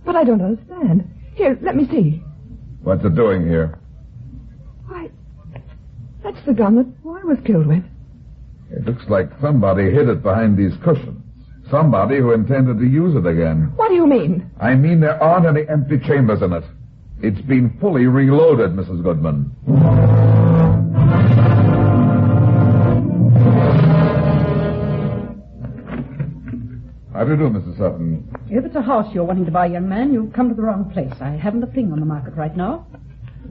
But I don't understand. Here, let me see. What's it doing here? Why, that's the gun that Roy was killed with. It looks like somebody hid it behind these cushions. Somebody who intended to use it again. What do you mean? I mean there aren't any empty chambers in it. It's been fully reloaded, Mrs. Goodman. How do you do, Mrs. Sutton? If it's a house you're wanting to buy, young man, you've come to the wrong place. I haven't a thing on the market right now.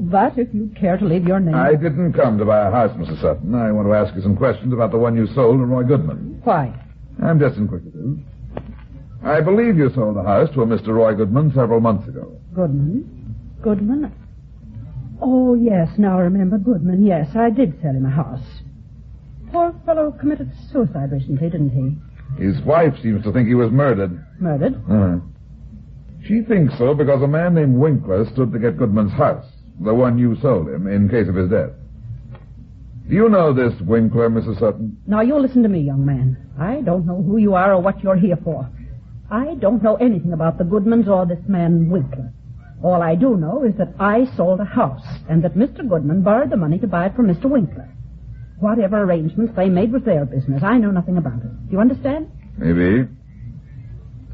But if you'd care to leave your name... I didn't come to buy a house, Mrs. Sutton. I want to ask you some questions about the one you sold to Roy Goodman. Why? I'm just inquisitive. I believe you sold the house to a Mr. Roy Goodman several months ago. Goodman? Goodman? Oh, yes, now I remember Goodman. Yes, I did sell him a house. Poor fellow committed suicide recently, didn't he? His wife seems to think he was murdered. Murdered? She thinks so because a man named Winkler stood to get Goodman's house, the one you sold him, in case of his death. Do you know this Winkler, Mrs. Sutton? Now, you listen to me, young man. I don't know who you are or what you're here for. I don't know anything about the Goodmans or this man Winkler. All I do know is that I sold a house, and that Mr. Goodman borrowed the money to buy it from Mr. Winkler. Whatever arrangements they made was their business. I know nothing about it. Do you understand? Maybe.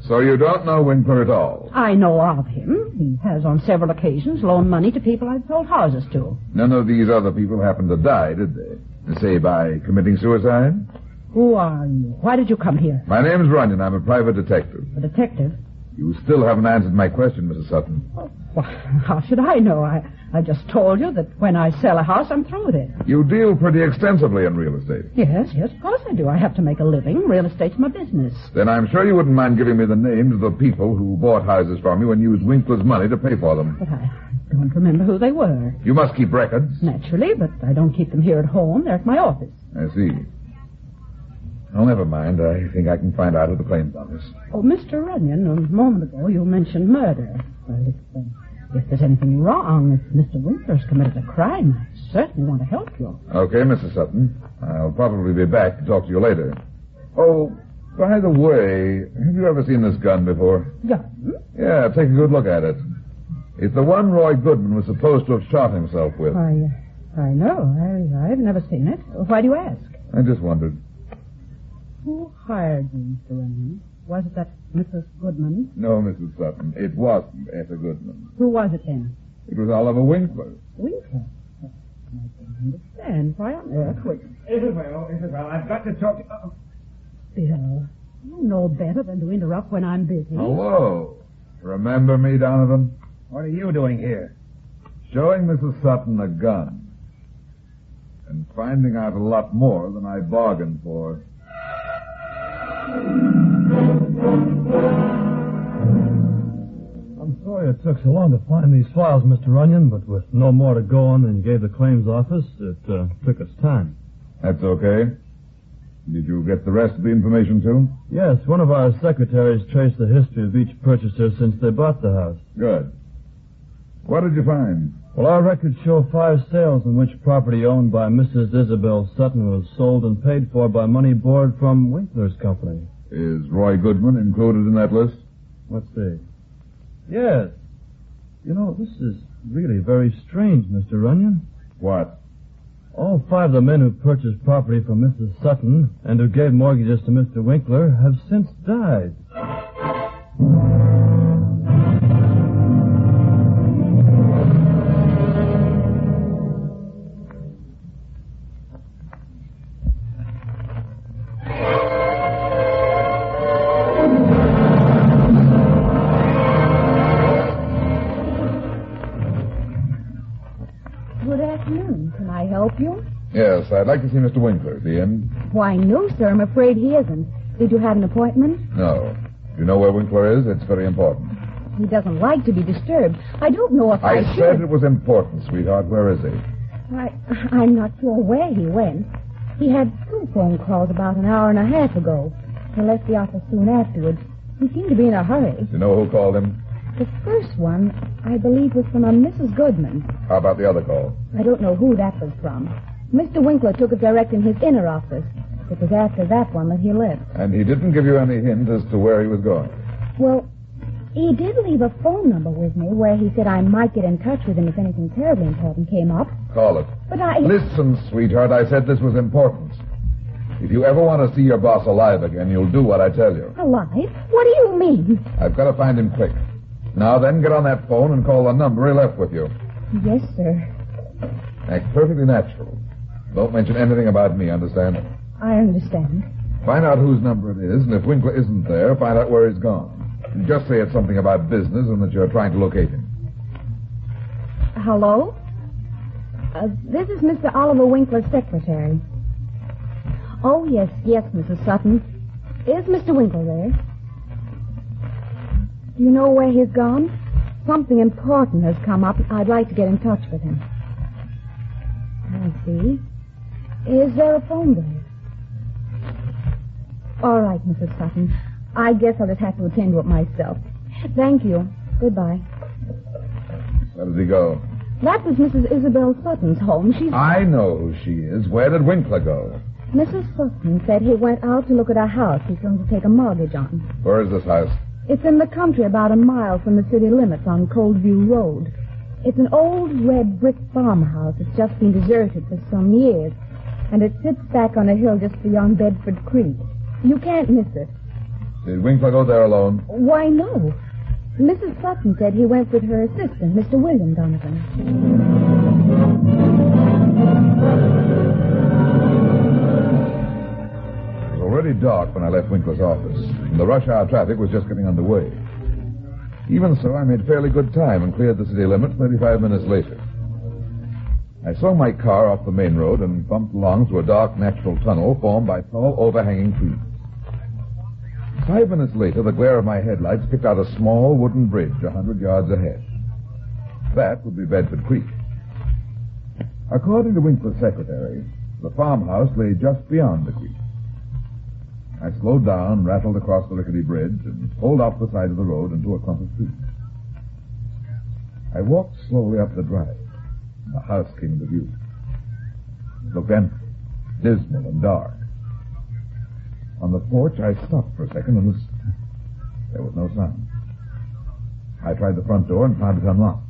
So you don't know Winkler at all? I know of him. He has on several occasions loaned money to people I've sold houses to. None of these other people happened to die, did they? Say, by committing suicide? Who are you? Why did you come here? My name's Runyon. I'm a private detective. A detective? You still haven't answered my question, Mrs. Sutton. Oh, well, how should I know? I just told you that when I sell a house, I'm through with it. You deal pretty extensively in real estate. Yes, of course I do. I have to make a living. Real estate's my business. Then I'm sure you wouldn't mind giving me the names of the people who bought houses from you and used Winkler's money to pay for them. But I don't remember who they were. You must keep records. Naturally, but I don't keep them here at home. They're at my office. I see. Oh, never mind. I think I can find out at the claims office. Oh, Mr. Runyon, a moment ago you mentioned murder. Well, if there's anything wrong, if Mr. Winkler's committed a crime, I certainly want to help you. Okay, Mrs. Sutton. I'll probably be back to talk to you later. Oh, by the way, have you ever seen this gun before? Gun? Yeah, take a good look at it. It's the one Roy Goodman was supposed to have shot himself with. I know. I've never seen it. Why do you ask? I just wondered. Who hired you, Mr. Runyon? Was it that Mrs. Goodman? No, Mrs. Sutton. It wasn't Etta Goodman. Who was it then? It was Oliver Winkler. Winkler? I don't understand. Why on earth would... Isabel, I've got to talk to... Oh. Bill, you know better than to interrupt when I'm busy. Hello. Remember me, Donovan? What are you doing here? Showing Mrs. Sutton a gun. And finding out a lot more than I bargained for. I'm sorry it took so long to find these files, Mr. Runyon, but with no more to go on than you gave the claims office, it took us time. That's okay. Did you get the rest of the information, too? Yes, one of our secretaries traced the history of each purchaser since they bought the house. Good. What did you find? Well, our records show 5 sales in which property owned by Mrs. Isabel Sutton was sold and paid for by money borrowed from Winkler's company. Is Roy Goodman included in that list? Let's see. Yes. You know, this is really very strange, Mr. Runyon. What? All 5 of the men who purchased property from Mrs. Sutton and who gave mortgages to Mr. Winkler have since died. Yes, I'd like to see Mr. Winkler. Is he in? Why, no, sir. I'm afraid he isn't. Did you have an appointment? No. Do you know where Winkler is? It's very important. He doesn't like to be disturbed. I don't know if I should. said it was important, sweetheart. Where is he? I'm not sure where he went. He had 2 phone calls about an hour and a half ago. He left the office soon afterwards. He seemed to be in a hurry. Do you know who called him? The first one, I believe, was from a Mrs. Goodman. How about the other call? I don't know who that was from. Mr. Winkler took it direct in his inner office. It was after that one that he left. And he didn't give you any hint as to where he was going? Well, he did leave a phone number with me where he said I might get in touch with him if anything terribly important came up. Call it. But I... Listen, sweetheart, I said this was important. If you ever want to see your boss alive again, you'll do what I tell you. Alive? What do you mean? I've got to find him quick. Now then, get on that phone and call the number he left with you. Yes, sir. Act perfectly natural. Don't mention anything about me, understand? I understand. Find out whose number it is, and if Winkler isn't there, find out where he's gone. And just say it's something about business and that you're trying to locate him. Hello? This is Mr. Oliver Winkler's secretary. Oh, yes, Mrs. Sutton. Is Mr. Winkler there? Do you know where he's gone? Something important has come up. I'd like to get in touch with him. I see. Is there a phone there? All right, Mrs. Sutton. I guess I'll just have to attend to it myself. Thank you. Goodbye. Where did he go? That was Mrs. Isabel Sutton's home. I know who she is. Where did Winkler go? Mrs. Sutton said he went out to look at a house he's going to take a mortgage on. Where is this house? It's in the country about a mile from the city limits on Coldview Road. It's an old red brick farmhouse. It's just been deserted for some years. And it sits back on a hill just beyond Bedford Creek. You can't miss it. Did Winkler go there alone? Why, no. Mrs. Sutton said he went with her assistant, Mr. William Donovan. It was already dark when I left Winkler's office, and the rush hour traffic was just getting underway. Even so, I made fairly good time and cleared the city limits 35 minutes later. I swung my car off the main road and bumped along through a dark natural tunnel formed by tall, overhanging trees. 5 minutes later, the glare of my headlights picked out a small wooden bridge 100 yards ahead. That would be Bedford Creek. According to Winkler's secretary, the farmhouse lay just beyond the creek. I slowed down, rattled across the rickety bridge, and pulled off the side of the road into a clump of trees. I walked slowly up the drive. The house came into view. It looked empty, dismal, and dark. On the porch, I stopped for a second and listened. There was no sound. I tried the front door and found it unlocked.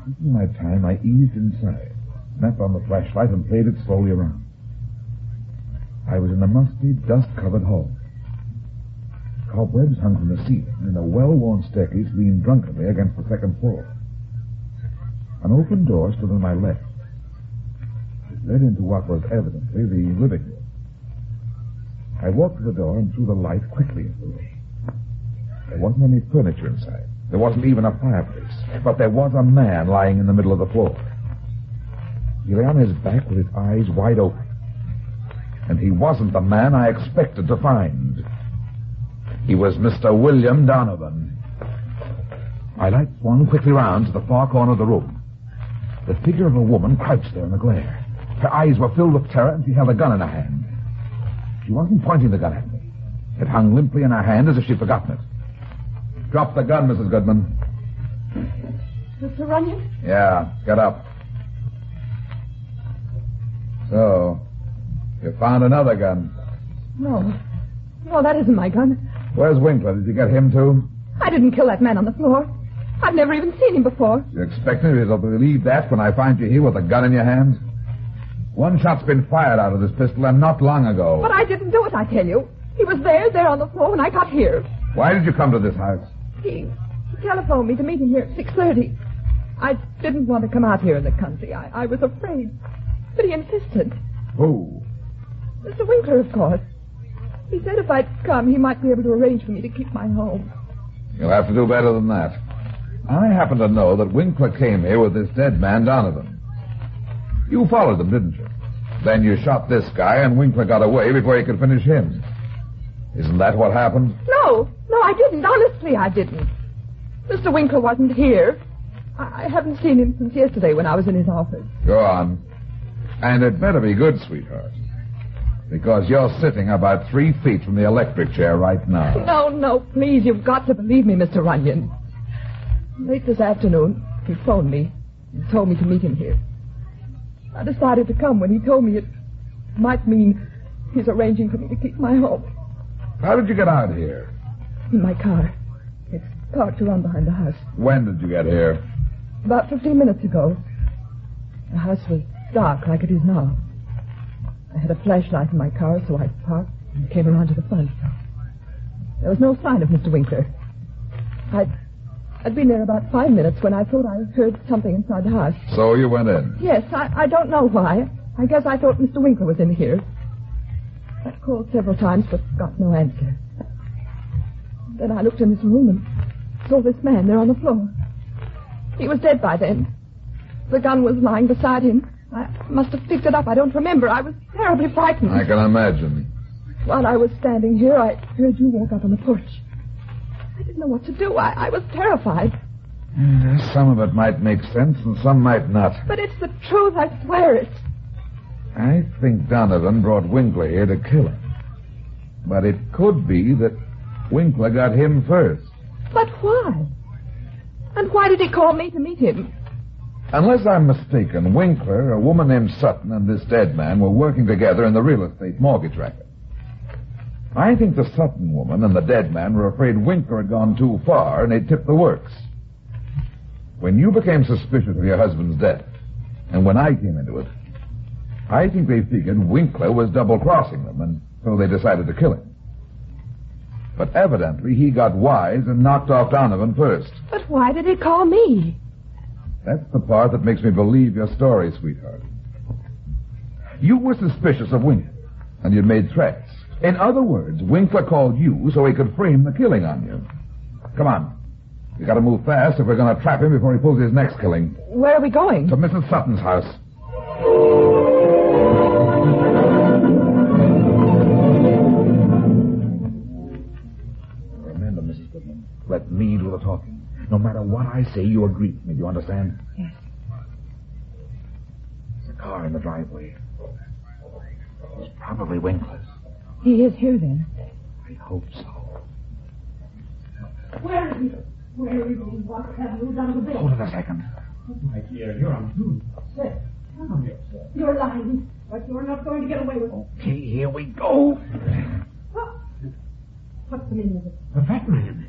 Taking my time, I eased inside, snapped on the flashlight, and played it slowly around. I was in a musty, dust-covered hall. Cobwebs hung from the ceiling, and a well-worn staircase leaned drunkenly against the second floor. An open door stood on my left. It led into what was evidently the living room. I walked to the door and threw the light quickly into the room. There wasn't any furniture inside. There wasn't even a fireplace. But there was a man lying in the middle of the floor. He lay on his back with his eyes wide open. And he wasn't the man I expected to find. He was Mr. William Donovan. My light swung quickly round to the far corner of the room. The figure of a woman crouched there in the glare. Her eyes were filled with terror, and she held a gun in her hand. She wasn't pointing the gun at me. It hung limply in her hand as if she'd forgotten it. Drop the gun, Mrs. Goodman. Mr. Runyon? Yeah, get up. So, you found another gun. No, that isn't my gun. Where's Winkler? Did you get him, too? I didn't kill that man on the floor. I've never even seen him before. You expect me to believe that when I find you here with a gun in your hand? One shot's been fired out of this pistol, and not long ago. But I didn't do it, I tell you. He was there on the floor when I got here. Why did you come to this house? He telephoned me to meet him here at 6:30. I didn't want to come out here in the country. I was afraid. But he insisted. Who? Mr. Winkler, of course. He said if I'd come, he might be able to arrange for me to keep my home. You'll have to do better than that. I happen to know that Winkler came here with this dead man, Donovan. You followed them, didn't you? Then you shot this guy, and Winkler got away before you could finish him. Isn't that what happened? No, I didn't. Honestly, I didn't. Mr. Winkler wasn't here. I haven't seen him since yesterday when I was in his office. Go on. And it better be good, sweetheart. Because you're sitting about 3 feet from the electric chair right now. No, please, you've got to believe me, Mr. Runyon. Late this afternoon, he phoned me and told me to meet him here. I decided to come when he told me it might mean he's arranging for me to keep my home. How did you get out here? In my car. It's parked around behind the house. When did you get here? About 15 minutes ago. The house was dark like it is now. I had a flashlight in my car, so I parked and came around to the front. There was no sign of Mr. Winkler. I'd been there about 5 minutes when I thought I heard something inside the house. So you went in? Yes, I don't know why. I guess I thought Mr. Winkler was in here. I called several times, but got no answer. Then I looked in this room and saw this man there on the floor. He was dead by then. The gun was lying beside him. I must have picked it up. I don't remember. I was terribly frightened. I can imagine. While I was standing here, I heard you walk up on the porch. I didn't know what to do. I was terrified. Some of it might make sense and some might not. But it's the truth. I swear it. I think Donovan brought Winkler here to kill him. But it could be that Winkler got him first. But why? And why did he call me to meet him? Unless I'm mistaken, Winkler, a woman named Sutton, and this dead man were working together in the real estate mortgage racket. I think the Sutton woman and the dead man were afraid Winkler had gone too far and they tipped the works. When you became suspicious of your husband's death, and when I came into it, I think they figured Winkler was double-crossing them, and so they decided to kill him. But evidently he got wise and knocked off Donovan first. But why did he call me? That's the part that makes me believe your story, sweetheart. You were suspicious of Winkler, and you made threats. In other words, Winkler called you so he could frame the killing on you. Come on. We gotta move fast if we're gonna trap him before he pulls his next killing. Where are we going? To Mrs. Sutton's house. Remember, Mrs. Goodman, let me do the talking. No matter what I say, you agree with me. Do you understand? Yes. There's a car in the driveway. It's probably Winkler's. He is here, then. I hope so. Where is he? Where are you going? What have you done to Bill? Hold it a second. My dear, you're undoing upset. I'm upset. You're lying, but you're not going to get away with it. Okay, here we go. What's the meaning of it? The fat man.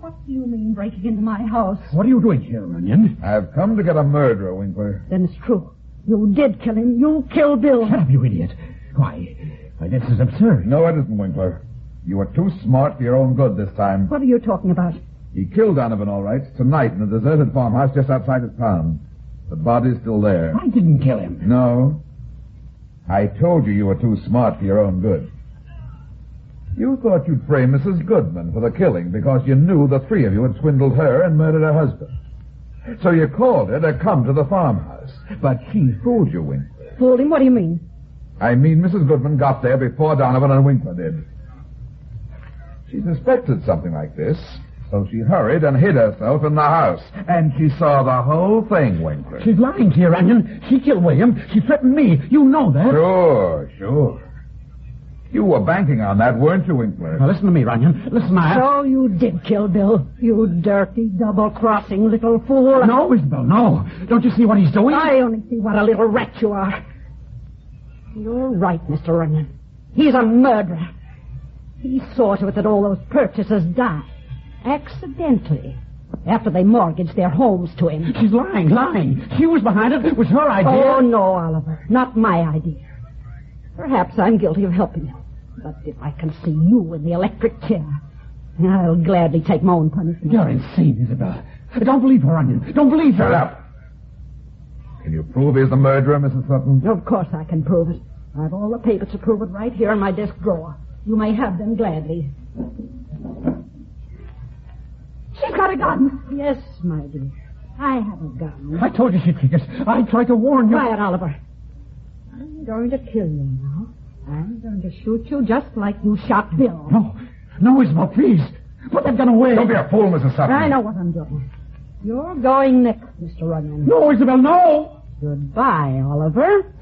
What do you mean breaking into my house? What are you doing here, Runyon? I've come to get a murderer, Winkler. Then it's true. You did kill him. You killed Bill. Shut up, you idiot. Why, this is absurd. No, it isn't, Winkler. You were too smart for your own good this time. What are you talking about? He killed Donovan, all right, tonight in a deserted farmhouse just outside his town. The body's still there. I didn't kill him. No. I told you were too smart for your own good. You thought you'd frame Mrs. Goodman for the killing because you knew the three of you had swindled her and murdered her husband. So you called her to come to the farmhouse. But she fooled you, Winkler. Fooled him? What do you mean? I mean Mrs. Goodman got there before Donovan and Winkler did. She suspected something like this, so she hurried and hid herself in the house. And she saw the whole thing, Winkler. She's lying to you, Runyon. She killed William. She threatened me. You know that. Sure. You were banking on that, weren't you, Winkler? Now, listen to me, Runyon. Listen, So you did kill Bill, you dirty, double-crossing little fool. No, Isabel, no. Don't you see what he's doing? I only see what a little rat you are. You're right, Mr. Runyon. He's a murderer. He saw to it that all those purchasers died. Accidentally. After they mortgaged their homes to him. She's lying. She was behind it. It was her idea. Oh, no, Oliver. Not my idea. Perhaps I'm guilty of helping him. But if I can see you in the electric chair, I'll gladly take my own punishment. You're insane, Isabel. Don't believe her, Onion. Don't believe her. Shut up. Can you prove he's the murderer, Mrs. Sutton? Of course I can prove it. I've all the papers to prove it right here in my desk drawer. You may have them gladly. She's got a gun. Yes, my dear. I have a gun. I told you she'd take us. I tried to warn you. Quiet, Oliver. I'm going to kill you now. I'm going to shoot you just like you shot Bill. No, Isabel, please. Put that gun away. Don't be a fool, Mrs. Sutton. I know what I'm doing. You're going next, Mr. Runyon. No, Isabel, no. Goodbye, Oliver.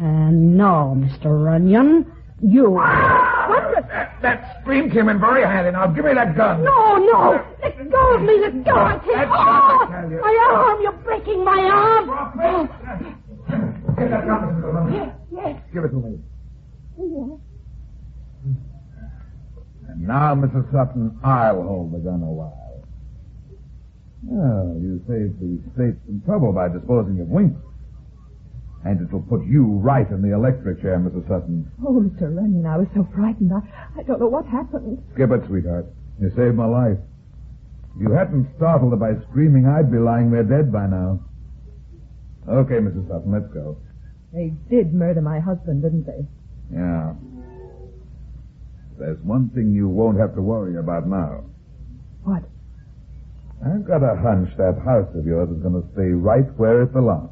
And now, Mr. Runyon, you... What? That scream came in very handy. Now, give me that gun. No. Let go of me. Let go. I can't. My arm. You're breaking my arm. Get that gun, Mr. Runyon. Yes. Give it to me. Yes. And now, Mrs. Sutton, I'll hold the gun a while. Oh, you saved the state some trouble by disposing of Winkler. And it'll put you right in the electric chair, Mrs. Sutton. Oh, Mr. Runyon, I was so frightened. I don't know what happened. Skip it, sweetheart. You saved my life. If you hadn't startled her by screaming, I'd be lying there dead by now. Okay, Mrs. Sutton, let's go. They did murder my husband, didn't they? Yeah. There's one thing you won't have to worry about now. What? I've got a hunch that house of yours is going to stay right where it belongs.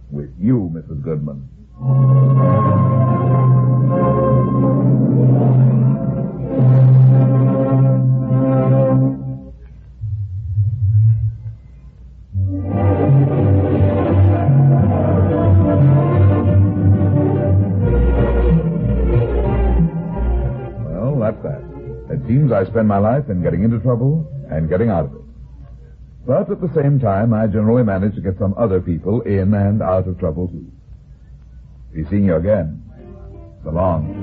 With you, Mrs. Goodman. Well, that's that. It seems I spend my life in getting into trouble and getting out of it. But at the same time, I generally manage to get some other people in and out of trouble, too. Be seeing you again. So long.